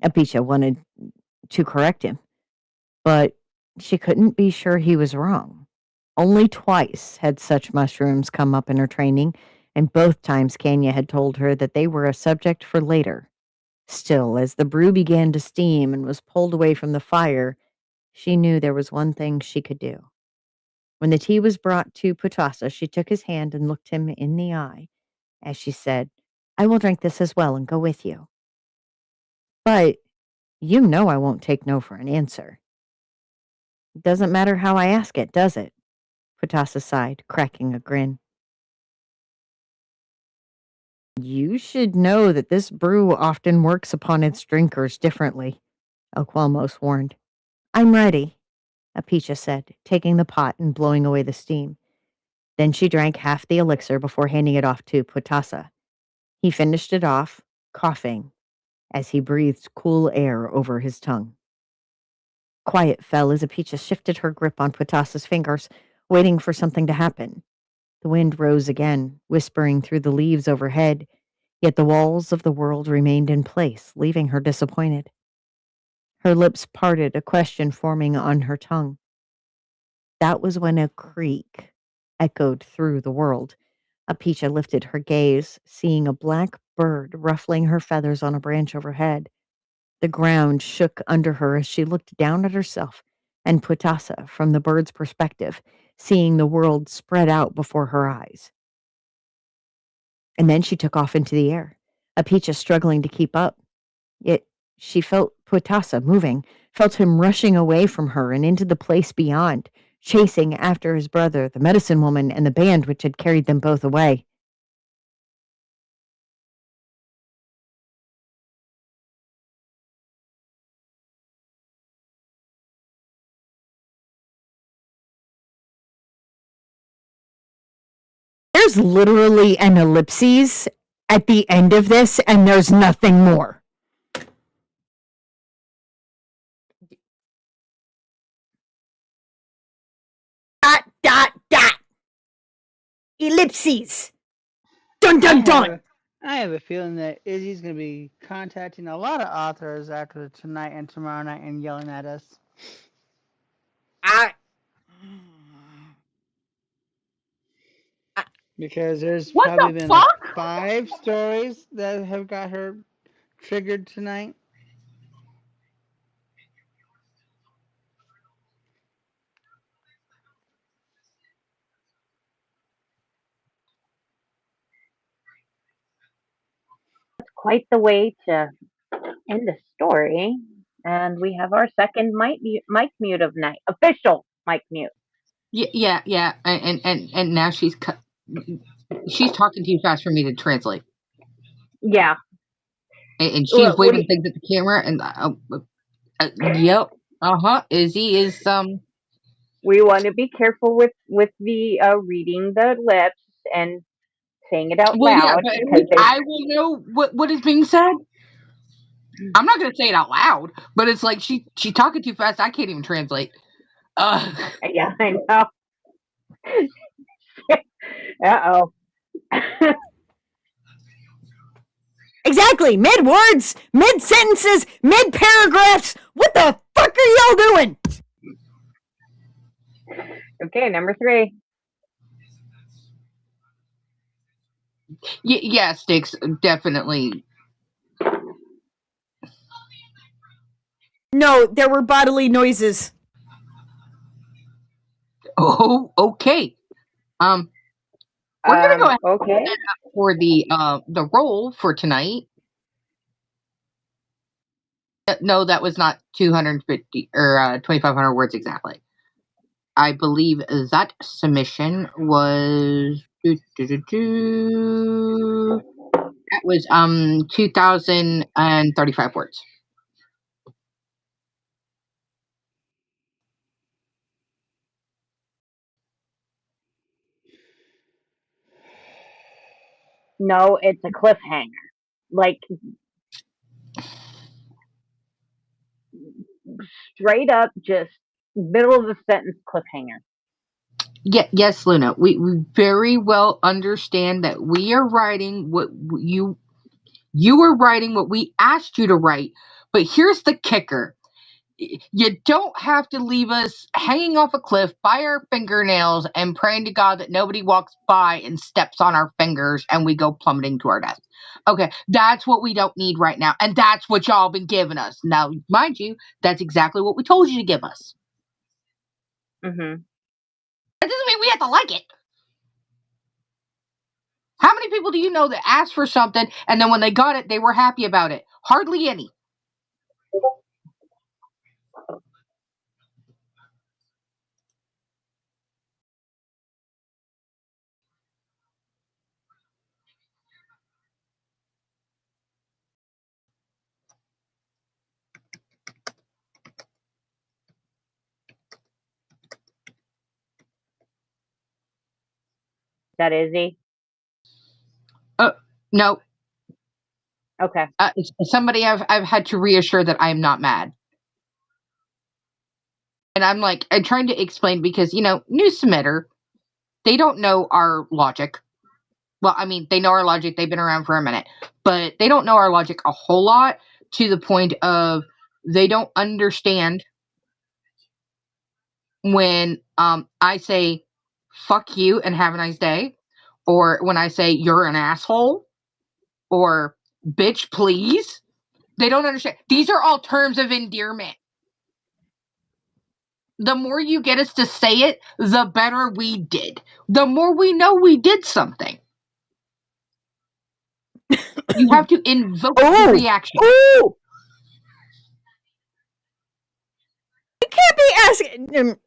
Speaker 5: Apicha wanted to correct him, but she couldn't be sure he was wrong. Only twice had such mushrooms come up in her training, and both times Kenya had told her that they were a subject for later. Still, as the brew began to steam and was pulled away from the fire, she knew there was one thing she could do. When the tea was brought to Putasa, she took his hand and looked him in the eye as she said, I will drink this as well and go with you. But you know I won't take no for an answer. Doesn't matter how I ask it, does it? Putasa sighed, cracking a grin. You should know that this brew often works upon its drinkers differently, Alqualmos warned. I'm ready, Apicha said, taking the pot and blowing away the steam. Then she drank half the elixir before handing it off to Putasa. He finished it off, coughing, as he breathed cool air over his tongue. Quiet fell as Apicha shifted her grip on Putasa's fingers, waiting for something to happen. The wind rose again, whispering through the leaves overhead, yet the walls of the world remained in place, leaving her disappointed. Her lips parted, a question forming on her tongue. That was when a creak echoed through the world. Apicha lifted her gaze, seeing a black bird ruffling her feathers on a branch overhead. The ground shook under her as she looked down at herself and Putasa from the bird's perspective, seeing the world spread out before her eyes. And then she took off into the air, Apicha struggling to keep up. Yet she felt Putasa moving, felt him rushing away from her and into the place beyond, chasing after his brother, the medicine woman, and the band which had carried them both away. There's literally an ellipses at the end of this, and there's nothing more. Dot, dot, dot. Ellipses. Dun, dun, dun.
Speaker 8: I have a feeling that Izzy's going to be contacting a lot of authors after tonight and tomorrow night and yelling at us. Because there's
Speaker 6: What
Speaker 8: probably
Speaker 6: the
Speaker 8: been
Speaker 6: fuck?
Speaker 8: like 5 stories that have got her triggered tonight.
Speaker 7: That's quite the way to end the story. And we have our second mic mute of night, official mic mute.
Speaker 6: Yeah. And now she's talking too fast for me to translate.
Speaker 7: Yeah.
Speaker 6: And she's
Speaker 7: What
Speaker 6: waving things at the camera. And yep. Izzy is
Speaker 7: we want to be careful with the reading the lips and saying it out
Speaker 6: Well, yeah,
Speaker 7: loud
Speaker 6: but at
Speaker 7: because
Speaker 6: least I will know what is being said. I'm not gonna say it out loud, but it's like she's talking too fast. I can't even translate.
Speaker 7: yeah, I know. Uh-oh.
Speaker 5: Exactly. Mid words, mid sentences, mid paragraphs. What the fuck are y'all doing?
Speaker 7: Okay, number 3.
Speaker 6: Yeah, Sticks, definitely.
Speaker 5: No, there were bodily noises.
Speaker 6: Oh, okay. We're gonna go ahead
Speaker 7: Okay.
Speaker 6: and set up for the roll for tonight. No, that was not 250 or 2,500 words exactly. I believe that submission was that was 2,035 words.
Speaker 7: No, it's a cliffhanger. Like straight up just middle of the sentence cliffhanger.
Speaker 6: Yes, Luna. We very well understand that we are writing what you were writing what we asked you to write. But here's the kicker. You don't have to leave us hanging off a cliff by our fingernails and praying to God that nobody walks by and steps on our fingers and we go plummeting to our death. Okay, that's what we don't need right now. And that's what y'all been giving us. Now, mind you, that's exactly what we told you to give us.
Speaker 7: Mm-hmm.
Speaker 6: That doesn't mean we have to like it. How many people do you know that asked for something and then when they got it, they were happy about it? Hardly any.
Speaker 7: That Izzy?
Speaker 6: No.
Speaker 7: Okay.
Speaker 6: Somebody I've had to reassure that I am not mad. And I'm trying to explain because, new submitter, they don't know our logic. Well, I mean, they know our logic. They've been around for a minute, but they don't know our logic a whole lot to the point of they don't understand when I say, fuck you and have a nice day, or when I say, you're an asshole, or bitch, please. They don't understand. These are all terms of endearment. The more you get us to say it, the better we did. The more we know we did something. You have to invoke the reaction.
Speaker 5: Oh! You can't be asking.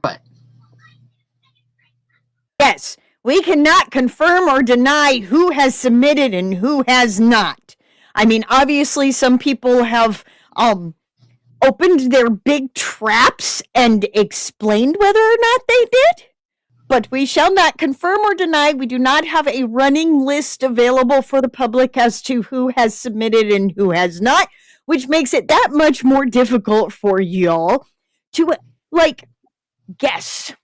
Speaker 6: But
Speaker 5: Yes, we cannot confirm or deny who has submitted and who has not. I mean, obviously, some people have opened their big traps and explained whether or not they did. But we shall not confirm or deny. We do not have a running list available for the public as to who has submitted and who has not, which makes it that much more difficult for y'all to, guess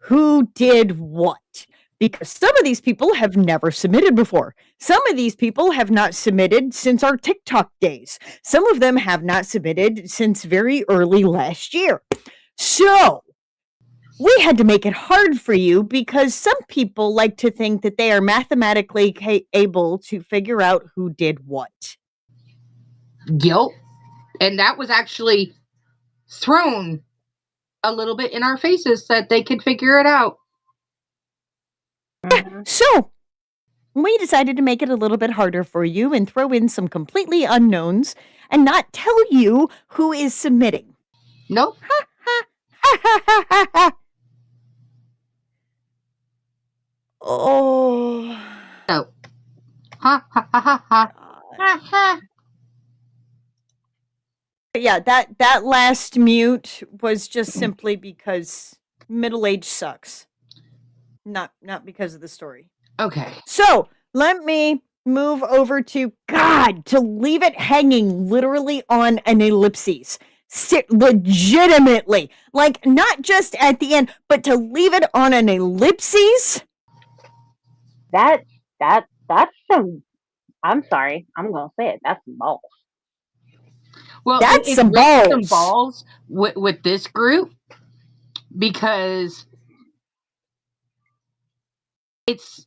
Speaker 5: who did what. Because some of these people have never submitted before. Some of these people have not submitted since our TikTok days. Some of them have not submitted since very early last year. So, we had to make it hard for you because some people like to think that they are mathematically able to figure out who did what.
Speaker 6: Guilt. And that was actually thrown a little bit in our faces that they could figure it out.
Speaker 7: Mm-hmm.
Speaker 5: So, we decided to make it a little bit harder for you and throw in some completely unknowns and not tell you who is submitting.
Speaker 6: Nope.
Speaker 5: Oh.
Speaker 6: No. Ha ha ha ha ha. Ha ha.
Speaker 5: Yeah, that last mute was just simply because middle age sucks. Not because of the story.
Speaker 6: Okay.
Speaker 5: So, let me move over to God to leave it hanging literally on an ellipses. Legitimately. Like, not just at the end, but to leave it on an ellipses.
Speaker 7: That's some. I'm sorry. I'm gonna say it. That's some balls.
Speaker 6: Well,
Speaker 5: That's
Speaker 6: it's
Speaker 5: some
Speaker 6: really some
Speaker 5: balls.
Speaker 6: balls with this group because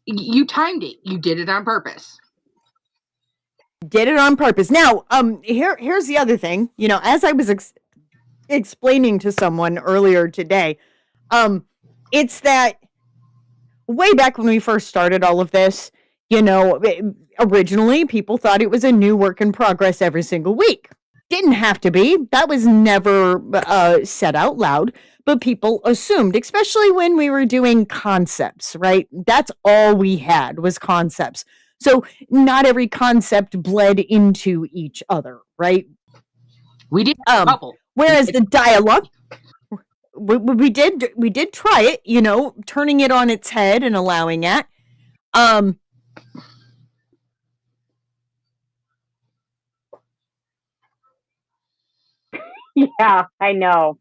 Speaker 6: you timed it. You did it on purpose.
Speaker 5: Did it on purpose. Now, here's the other thing. As I was explaining to someone earlier today, it's that way back when we first started all of this, originally people thought it was a new work in progress every single week. Didn't have to be. That was never said out loud, but people assumed, especially when we were doing concepts, right? That's all we had was concepts. So not every concept bled into each other, right?
Speaker 6: We did a couple.
Speaker 5: Whereas the dialogue, we did try it, turning it on its head and allowing it.
Speaker 7: Yeah, I know.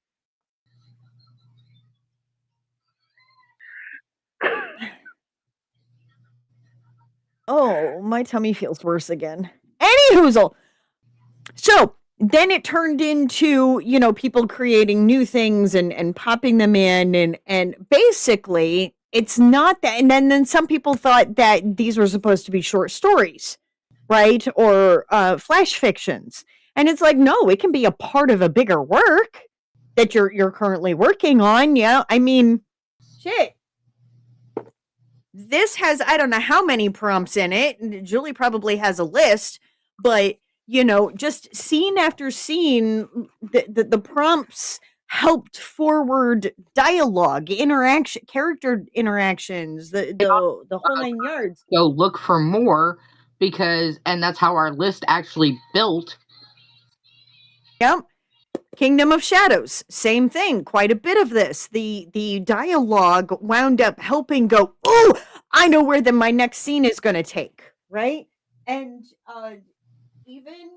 Speaker 5: Oh, my tummy feels worse again. Any hoozle. So then it turned into, people creating new things and popping them in and basically it's not that. And then some people thought that these were supposed to be short stories, right? Or flash fictions. And it's like, no, it can be a part of a bigger work that you're currently working on. Yeah. I mean, shit. This has, I don't know how many prompts in it. Julie probably has a list, but just scene after scene, the prompts helped forward dialogue, interaction, character interactions, the whole nine yards.
Speaker 6: Go look for more and that's how our list actually built.
Speaker 5: Yep. Kingdom of Shadows, same thing. Quite a bit of this. The dialogue wound up helping go, oh, I know where my next scene is going to take, right? And even,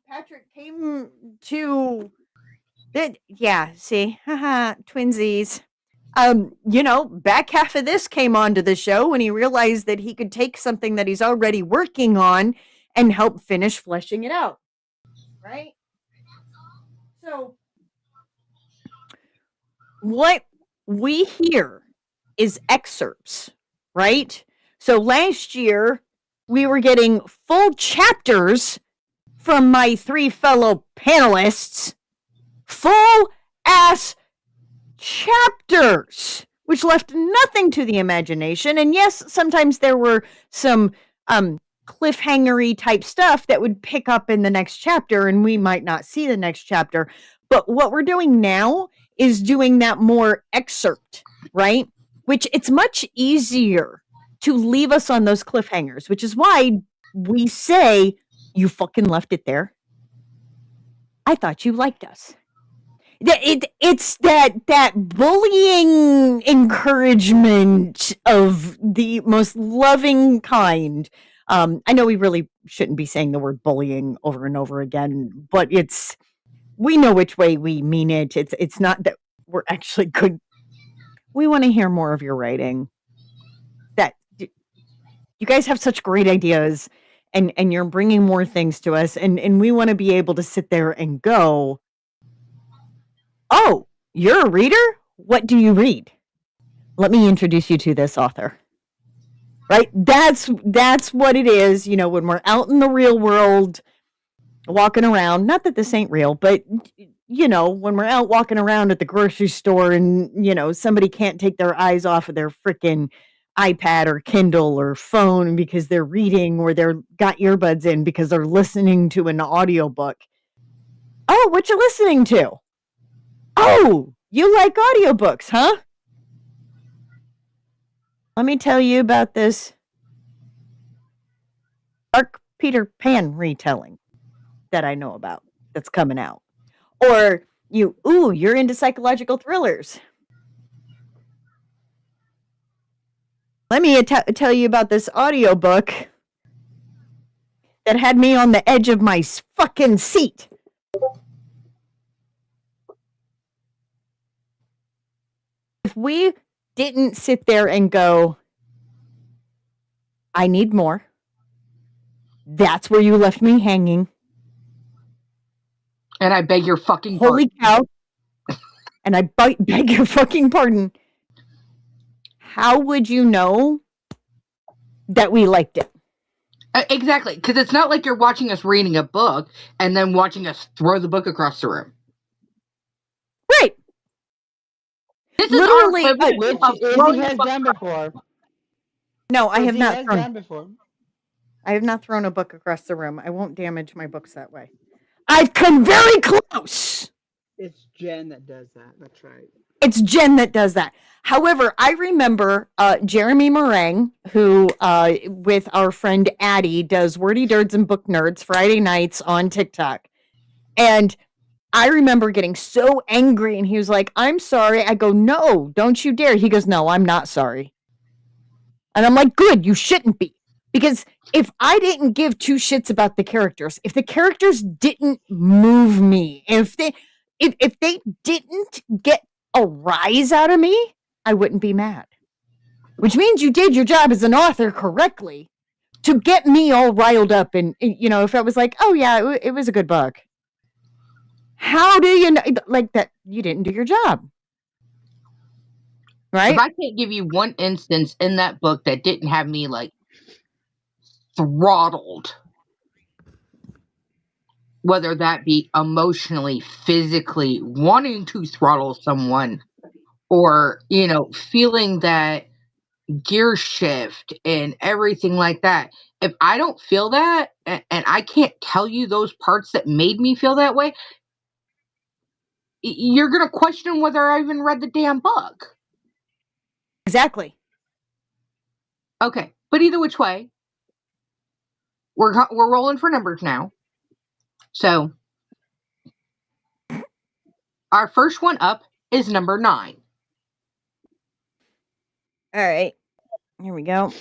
Speaker 5: Patrick came to that. Yeah, see, haha, twinsies. Back half of this came onto the show when he realized that he could take something that he's already working on and help finish fleshing it out, right? So what we hear is excerpts, right? So last year we were getting full chapters from my three fellow panelists, full ass chapters, which left nothing to the imagination. And yes, sometimes there were some cliffhangery type stuff that would pick up in the next chapter and we might not see the next chapter. But what we're doing now is doing that more excerpt, right? Which it's much easier to leave us on those cliffhangers, which is why we say, you fucking left it there. I thought you liked us. It's that bullying encouragement of the most loving kind. I know we really shouldn't be saying the word bullying over and over again, but we know which way we mean it. It's not that we're actually good. We want to hear more of your writing. That you guys have such great ideas, and you're bringing more things to us, and we want to be able to sit there and go, oh, you're a reader? What do you read? Let me introduce you to this author. Right? That's what it is, when we're out in the real world, walking around. Not that this ain't real, but, when we're out walking around at the grocery store and, somebody can't take their eyes off of their freaking iPad or Kindle or phone because they're reading or they're got earbuds in because they're listening to an audiobook. Oh, what you listening to? Oh, you like audiobooks, huh? Let me tell you about this Dark Peter Pan retelling that I know about that's coming out. Or you're into psychological thrillers. Let me tell you about this audiobook that had me on the edge of my fucking seat. If we didn't sit there and go, I need more, that's where you left me hanging.
Speaker 6: And I beg your fucking
Speaker 5: Holy
Speaker 6: pardon.
Speaker 5: cow. And I beg your fucking pardon. How would you know that we liked it?
Speaker 6: Exactly, because it's not like you're watching us reading a book and then watching us throw the book across the room.
Speaker 5: Right.
Speaker 6: This
Speaker 5: literally,
Speaker 6: is our
Speaker 8: Which Izzy has done before.
Speaker 5: No, I have not
Speaker 8: done before.
Speaker 5: I have not thrown a book across the room. I won't damage my books that way. I've come very close.
Speaker 8: It's Jen that does that. That's right.
Speaker 5: It's Jen that does that. However, I remember Jeremy Meringue, who with our friend Addie does Wordy Nerds and Book Nerds Friday nights on TikTok. And I remember getting so angry and he was like, I'm sorry. I go, no, don't you dare. He goes, no, I'm not sorry. And I'm like, good, you shouldn't be. Because if I didn't give two shits about the characters, if the characters didn't move me, if they didn't get a rise out of me, I wouldn't be mad. Which means you did your job as an author correctly. to get me all riled up. And, if I was like, oh, yeah, it was a good book. How do you know, like, that you didn't do your job? Right?
Speaker 6: If I can't give you one instance in that book that didn't have me, like, throttled, whether that be emotionally, physically, wanting to throttle someone, or, feeling that gear shift and everything like that. If I don't feel that, and I can't tell you those parts that made me feel that way, you're going to question whether I even read the damn book.
Speaker 5: Exactly.
Speaker 6: Okay. But either which way, we're rolling for numbers now. So our first one up is number 9.
Speaker 5: All right. Here we go.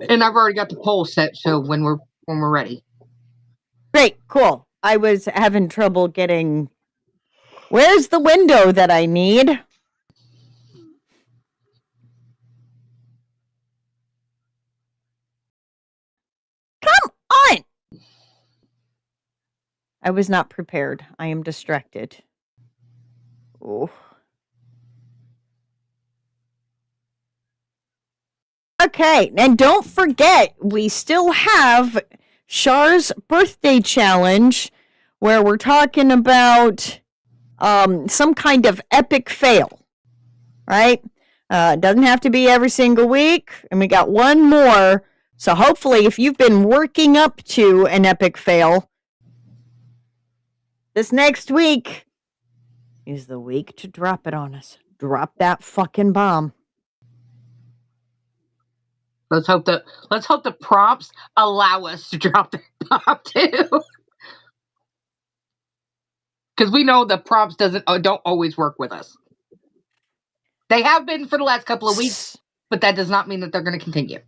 Speaker 6: And I've already got the poll set, so when we're ready.
Speaker 5: Great, cool. I was having trouble getting. Where's the window that I need? Come on! I was not prepared. I am distracted. Oh. Okay, and don't forget, we still have Char's birthday challenge where we're talking about some kind of epic fail, right? It doesn't have to be every single week, and we got one more. So hopefully, if you've been working up to an epic fail, this next week is the week to drop it on us. Drop that fucking bomb.
Speaker 6: Let's hope the prompts allow us to drop that bomb too. Because we know the prompts don't always work with us. They have been for the last couple of weeks, but that does not mean that they're going to continue.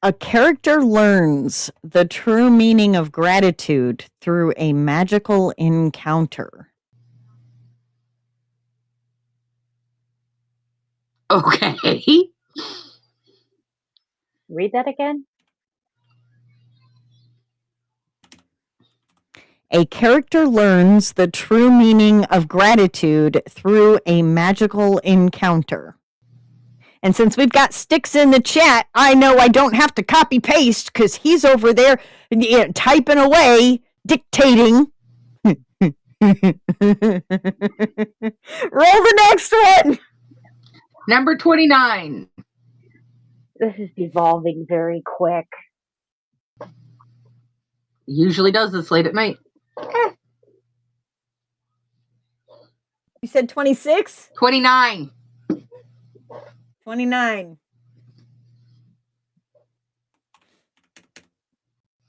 Speaker 5: A character learns the true meaning of gratitude through a magical encounter.
Speaker 6: Okay.
Speaker 7: Read that again.
Speaker 5: A character learns the true meaning of gratitude through a magical encounter. And since we've got Sticks in the chat, I know I don't have to copy paste because he's over there typing away, dictating. Roll the next one.
Speaker 6: Number 29.
Speaker 7: This is devolving very quick.
Speaker 6: Usually does this late at night.
Speaker 5: You said 26?
Speaker 6: 29.
Speaker 5: 29.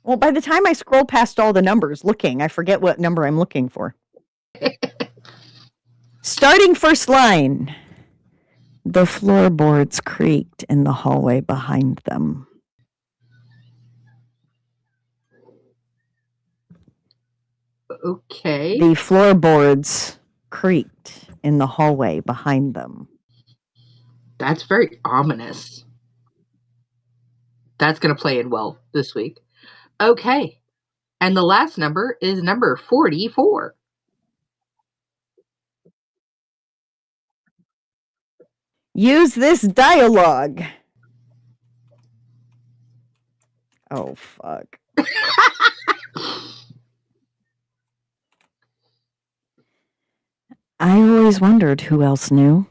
Speaker 5: Well, by the time I scroll past all the numbers looking, I forget what number I'm looking for. Starting first line. The floorboards creaked in the hallway behind them.
Speaker 6: Okay.
Speaker 5: The floorboards creaked in the hallway behind them.
Speaker 6: That's very ominous. That's going to play in well this week. Okay. And the last number is number 44.
Speaker 5: Use this dialogue. Oh, fuck. I always wondered who else knew.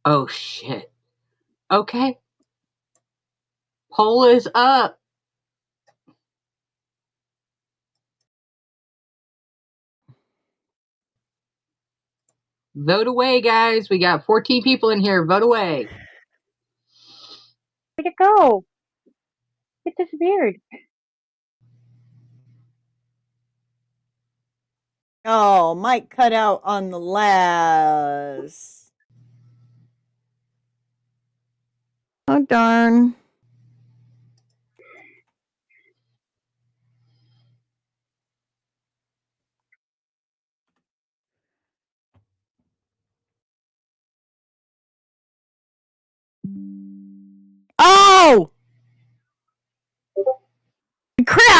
Speaker 6: Oh, shit. Okay. Poll is up. Vote away, guys. We got 14 people in here. Vote away.
Speaker 7: Where'd it go? It disappeared.
Speaker 5: Oh, Mike cut out on the last. Oh, darn.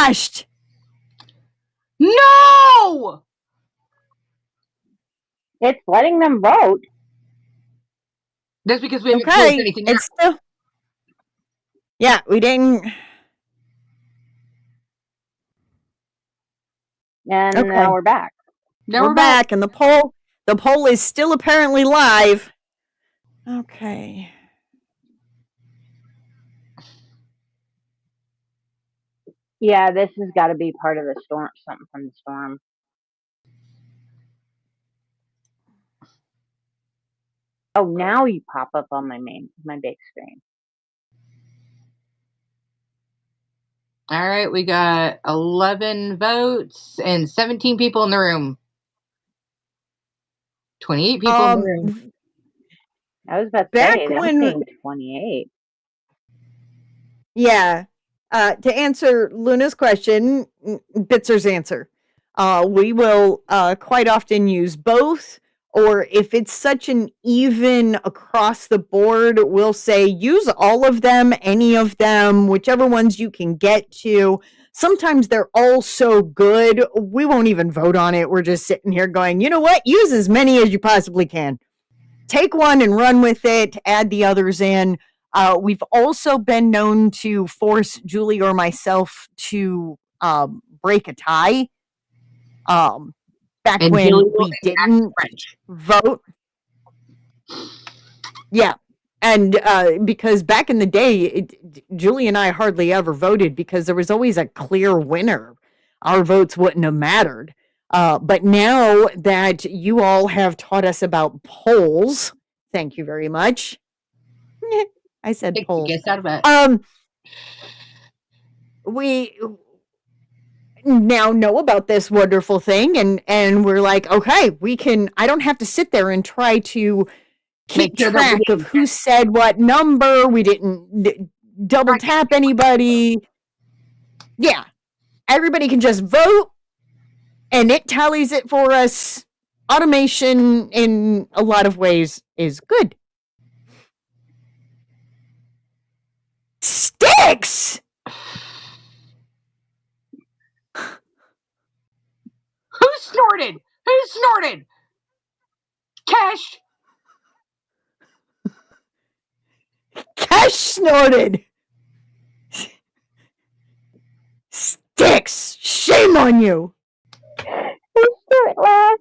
Speaker 5: crashed.
Speaker 6: No!
Speaker 7: It's letting them vote.
Speaker 6: That's because we haven't closed
Speaker 5: Okay,
Speaker 6: anything
Speaker 5: it's still. Yeah, we didn't.
Speaker 7: And
Speaker 5: Okay.
Speaker 7: now we're back.
Speaker 6: Now
Speaker 5: We're back, and the poll is still apparently live. Okay.
Speaker 7: Yeah, this has got to be part of the storm, something from the storm. Oh, now you pop up on my big screen.
Speaker 6: All right, we got 11 votes and 17 people in the room. 28 people in the room.
Speaker 7: I was about to
Speaker 5: Back
Speaker 7: say, I'm
Speaker 5: when-
Speaker 7: seeing 28.
Speaker 5: Yeah. To answer Luna's question, Bitzer's answer, we will quite often use both, or if it's such an even across the board, we'll say use all of them, any of them, whichever ones you can get to. Sometimes they're all so good, we won't even vote on it. We're just sitting here going, you know what? Use as many as you possibly can. Take one and run with it, add the others in. We've also been known to force Julie or myself to break a tie. Back
Speaker 6: And
Speaker 5: when
Speaker 6: Julie
Speaker 5: we didn't
Speaker 6: French.
Speaker 5: vote. Yeah. And because back in the day, Julie and I hardly ever voted because there was always a clear winner. Our votes wouldn't have mattered. But now that you all have taught us about polls, thank you very much. I said
Speaker 6: Take the
Speaker 5: polls.
Speaker 6: guess out of it.
Speaker 5: We now know about this wonderful thing, and we're like, okay, we can. I don't have to sit there and try to keep
Speaker 6: Make sure that we
Speaker 5: track of
Speaker 6: didn't
Speaker 5: who said what number. We didn't double tap anybody. Yeah, everybody can just vote, and it tallies it for us. Automation, in a lot of ways, is good. Sticks.
Speaker 6: Who snorted? Who snorted? Cash.
Speaker 5: Cash snorted. Sticks. Shame on you.
Speaker 7: It last.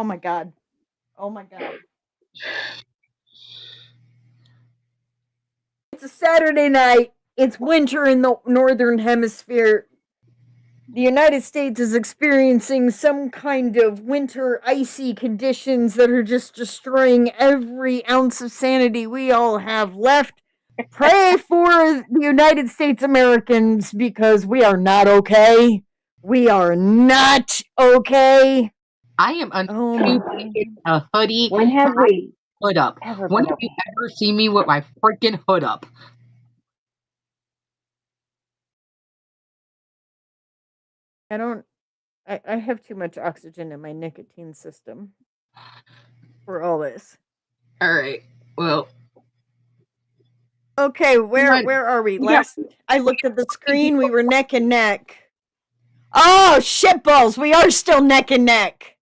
Speaker 5: Oh my god. Oh my god. It's a Saturday night. It's winter in the northern hemisphere. The United States is experiencing some kind of winter icy conditions that are just destroying every ounce of sanity we all have left. Pray for the United States Americans because we are not okay. We are not okay.
Speaker 6: I am
Speaker 5: Oh
Speaker 6: under
Speaker 5: my
Speaker 6: a hoodie.
Speaker 7: When have we
Speaker 6: Hood up.
Speaker 7: ever
Speaker 6: When
Speaker 7: been
Speaker 6: have you
Speaker 7: okay?
Speaker 6: ever seen me with my freaking hood up?
Speaker 5: I have too much oxygen in my nicotine system for all this.
Speaker 6: All right. Well,
Speaker 5: Okay, where
Speaker 6: Right.
Speaker 5: are we?
Speaker 6: Yeah.
Speaker 5: Last I looked at the screen, we were neck and neck. Oh, shitballs, we are still neck and neck.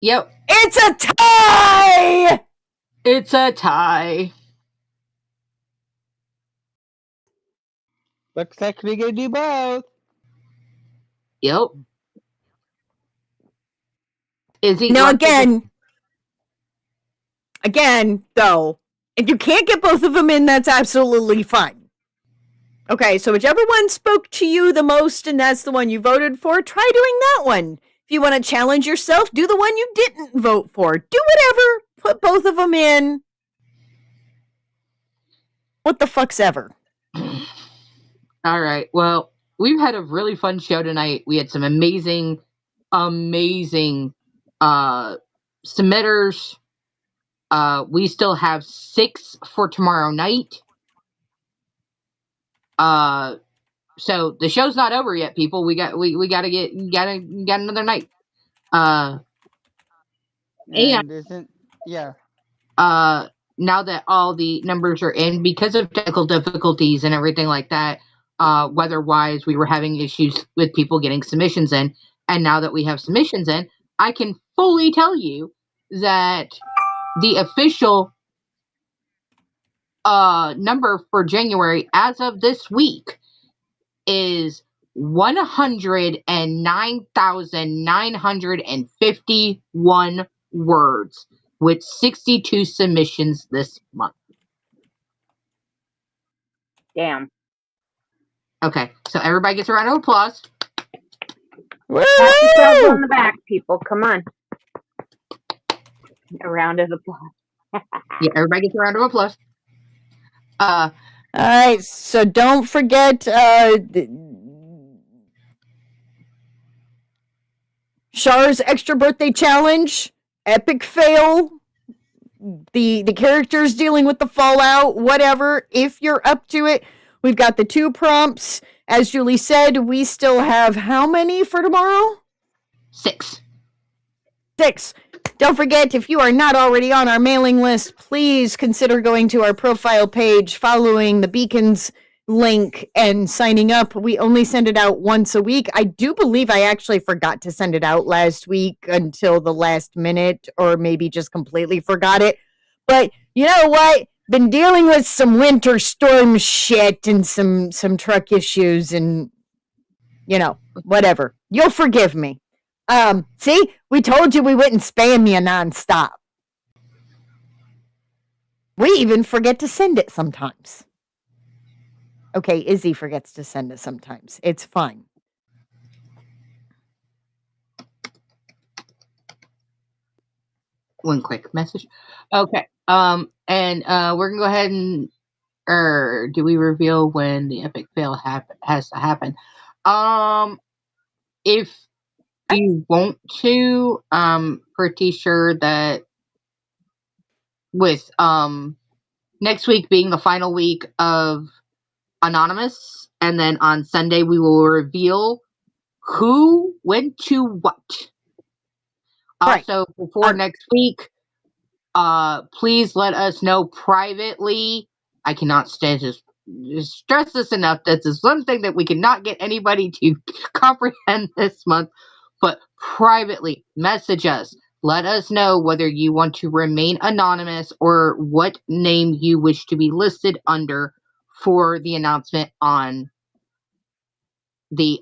Speaker 6: Yep.
Speaker 5: It's a tie!
Speaker 6: It's a tie.
Speaker 8: Looks like we're gonna do both.
Speaker 6: Yep. Is he
Speaker 5: Now
Speaker 6: like-
Speaker 5: again, though, if you can't get both of them in, that's absolutely fine. Okay, so whichever one spoke to you the most and that's the one you voted for, try doing that one. If you want to challenge yourself, do the one you didn't vote for. Do whatever. Put both of them in. What the fuck's ever.
Speaker 6: All right. Well, we've had a really fun show tonight. We had some amazing submitters. We still have 6 for tomorrow night. So the show's not over yet, people. We got another night.
Speaker 8: And isn't yeah.
Speaker 6: now that all the numbers are in, because of technical difficulties and everything like that, weather-wise, we were having issues with people getting submissions in. And now that we have submissions in, I can fully tell you that the official number for January as of this week is 109,951 words with 62 submissions this month.
Speaker 7: Damn.
Speaker 6: Okay, so everybody gets a round of applause.
Speaker 7: Pat yourselves on the back, people. Come on. A round of applause.
Speaker 6: Yeah, everybody gets a round of applause.
Speaker 5: All right, so don't forget Char's extra birthday challenge, epic fail, the characters dealing with the fallout, whatever. If you're up to it, we've got the 2 prompts. As Julie said, we still have how many for tomorrow?
Speaker 6: 6.
Speaker 5: 6. Don't forget, if you are not already on our mailing list, please consider going to our profile page, following the beacons link, and signing up. We only send it out once a week. I do believe I actually forgot to send it out last week until the last minute, or maybe just completely forgot it. But you know what? Been dealing with some winter storm shit and some truck issues and, whatever. You'll forgive me. See, we told you we wouldn't spam you nonstop. We even forget to send it sometimes. Okay, Izzy forgets to send it sometimes. It's fine.
Speaker 6: One quick message. Okay. And we're gonna go ahead and do we reveal when the epic fail has to happen? If you want to, pretty sure that with next week being the final week of Anonymous, and then on Sunday we will reveal who went to what.
Speaker 5: Right.
Speaker 6: Also, before next week, please let us know privately. I cannot stand to stress this enough. That's is one thing that we cannot get anybody to comprehend this month. But privately, message us. Let us know whether you want to remain anonymous or what name you wish to be listed under for the announcement on the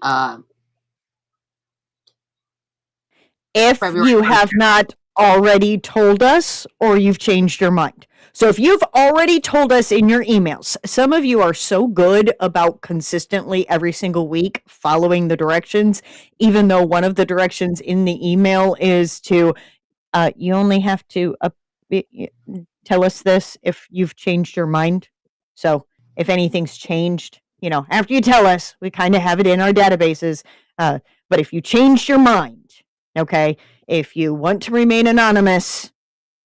Speaker 5: if
Speaker 6: February
Speaker 5: you
Speaker 6: 1st.
Speaker 5: have not already told us or you've changed your mind. So if you've already told us in your emails, some of you are so good about consistently every single week following the directions, even though one of the directions in the email is to, you only have to tell us this if you've changed your mind. So if anything's changed, after you tell us, we kind of have it in our databases. But if you changed your mind, okay, if you want to remain anonymous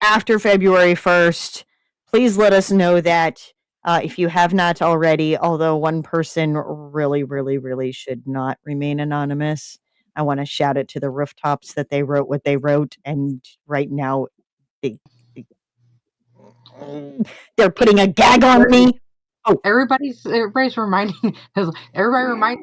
Speaker 5: after February 1st, please let us know that. If you have not already, although one person really, really, really should not remain anonymous, I want to shout it to the rooftops that they wrote what they wrote, and right now they're putting a gag on me. Oh,
Speaker 6: everybody's reminding. Everybody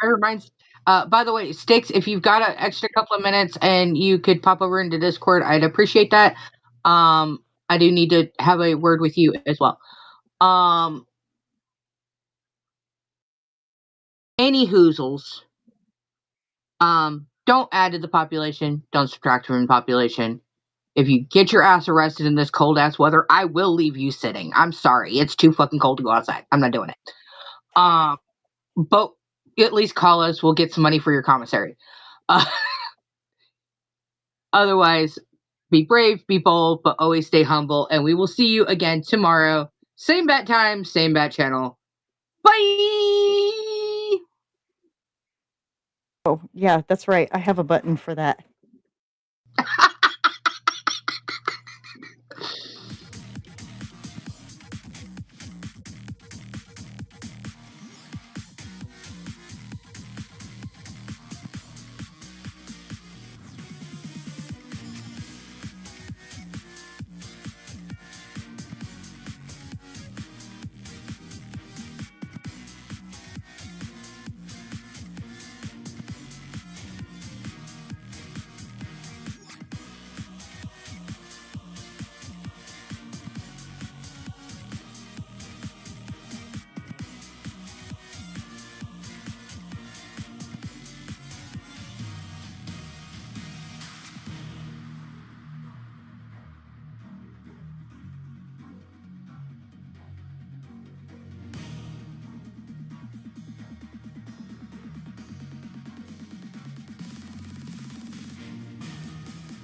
Speaker 6: reminds. By the way, Sticks, if you've got an extra couple of minutes and you could pop over into Discord, I'd appreciate that. I do need to have a word with you as well. Any hoozles. Don't add to the population. Don't subtract from the population. If you get your ass arrested in this cold ass weather, I will leave you sitting. I'm sorry. It's too fucking cold to go outside. I'm not doing it. But at least call us. We'll get some money for your commissary. Otherwise, be brave, be bold, but always stay humble. And we will see you again tomorrow. Same bat time, same bat channel. Bye!
Speaker 5: yeah, that's right. I have a button for that.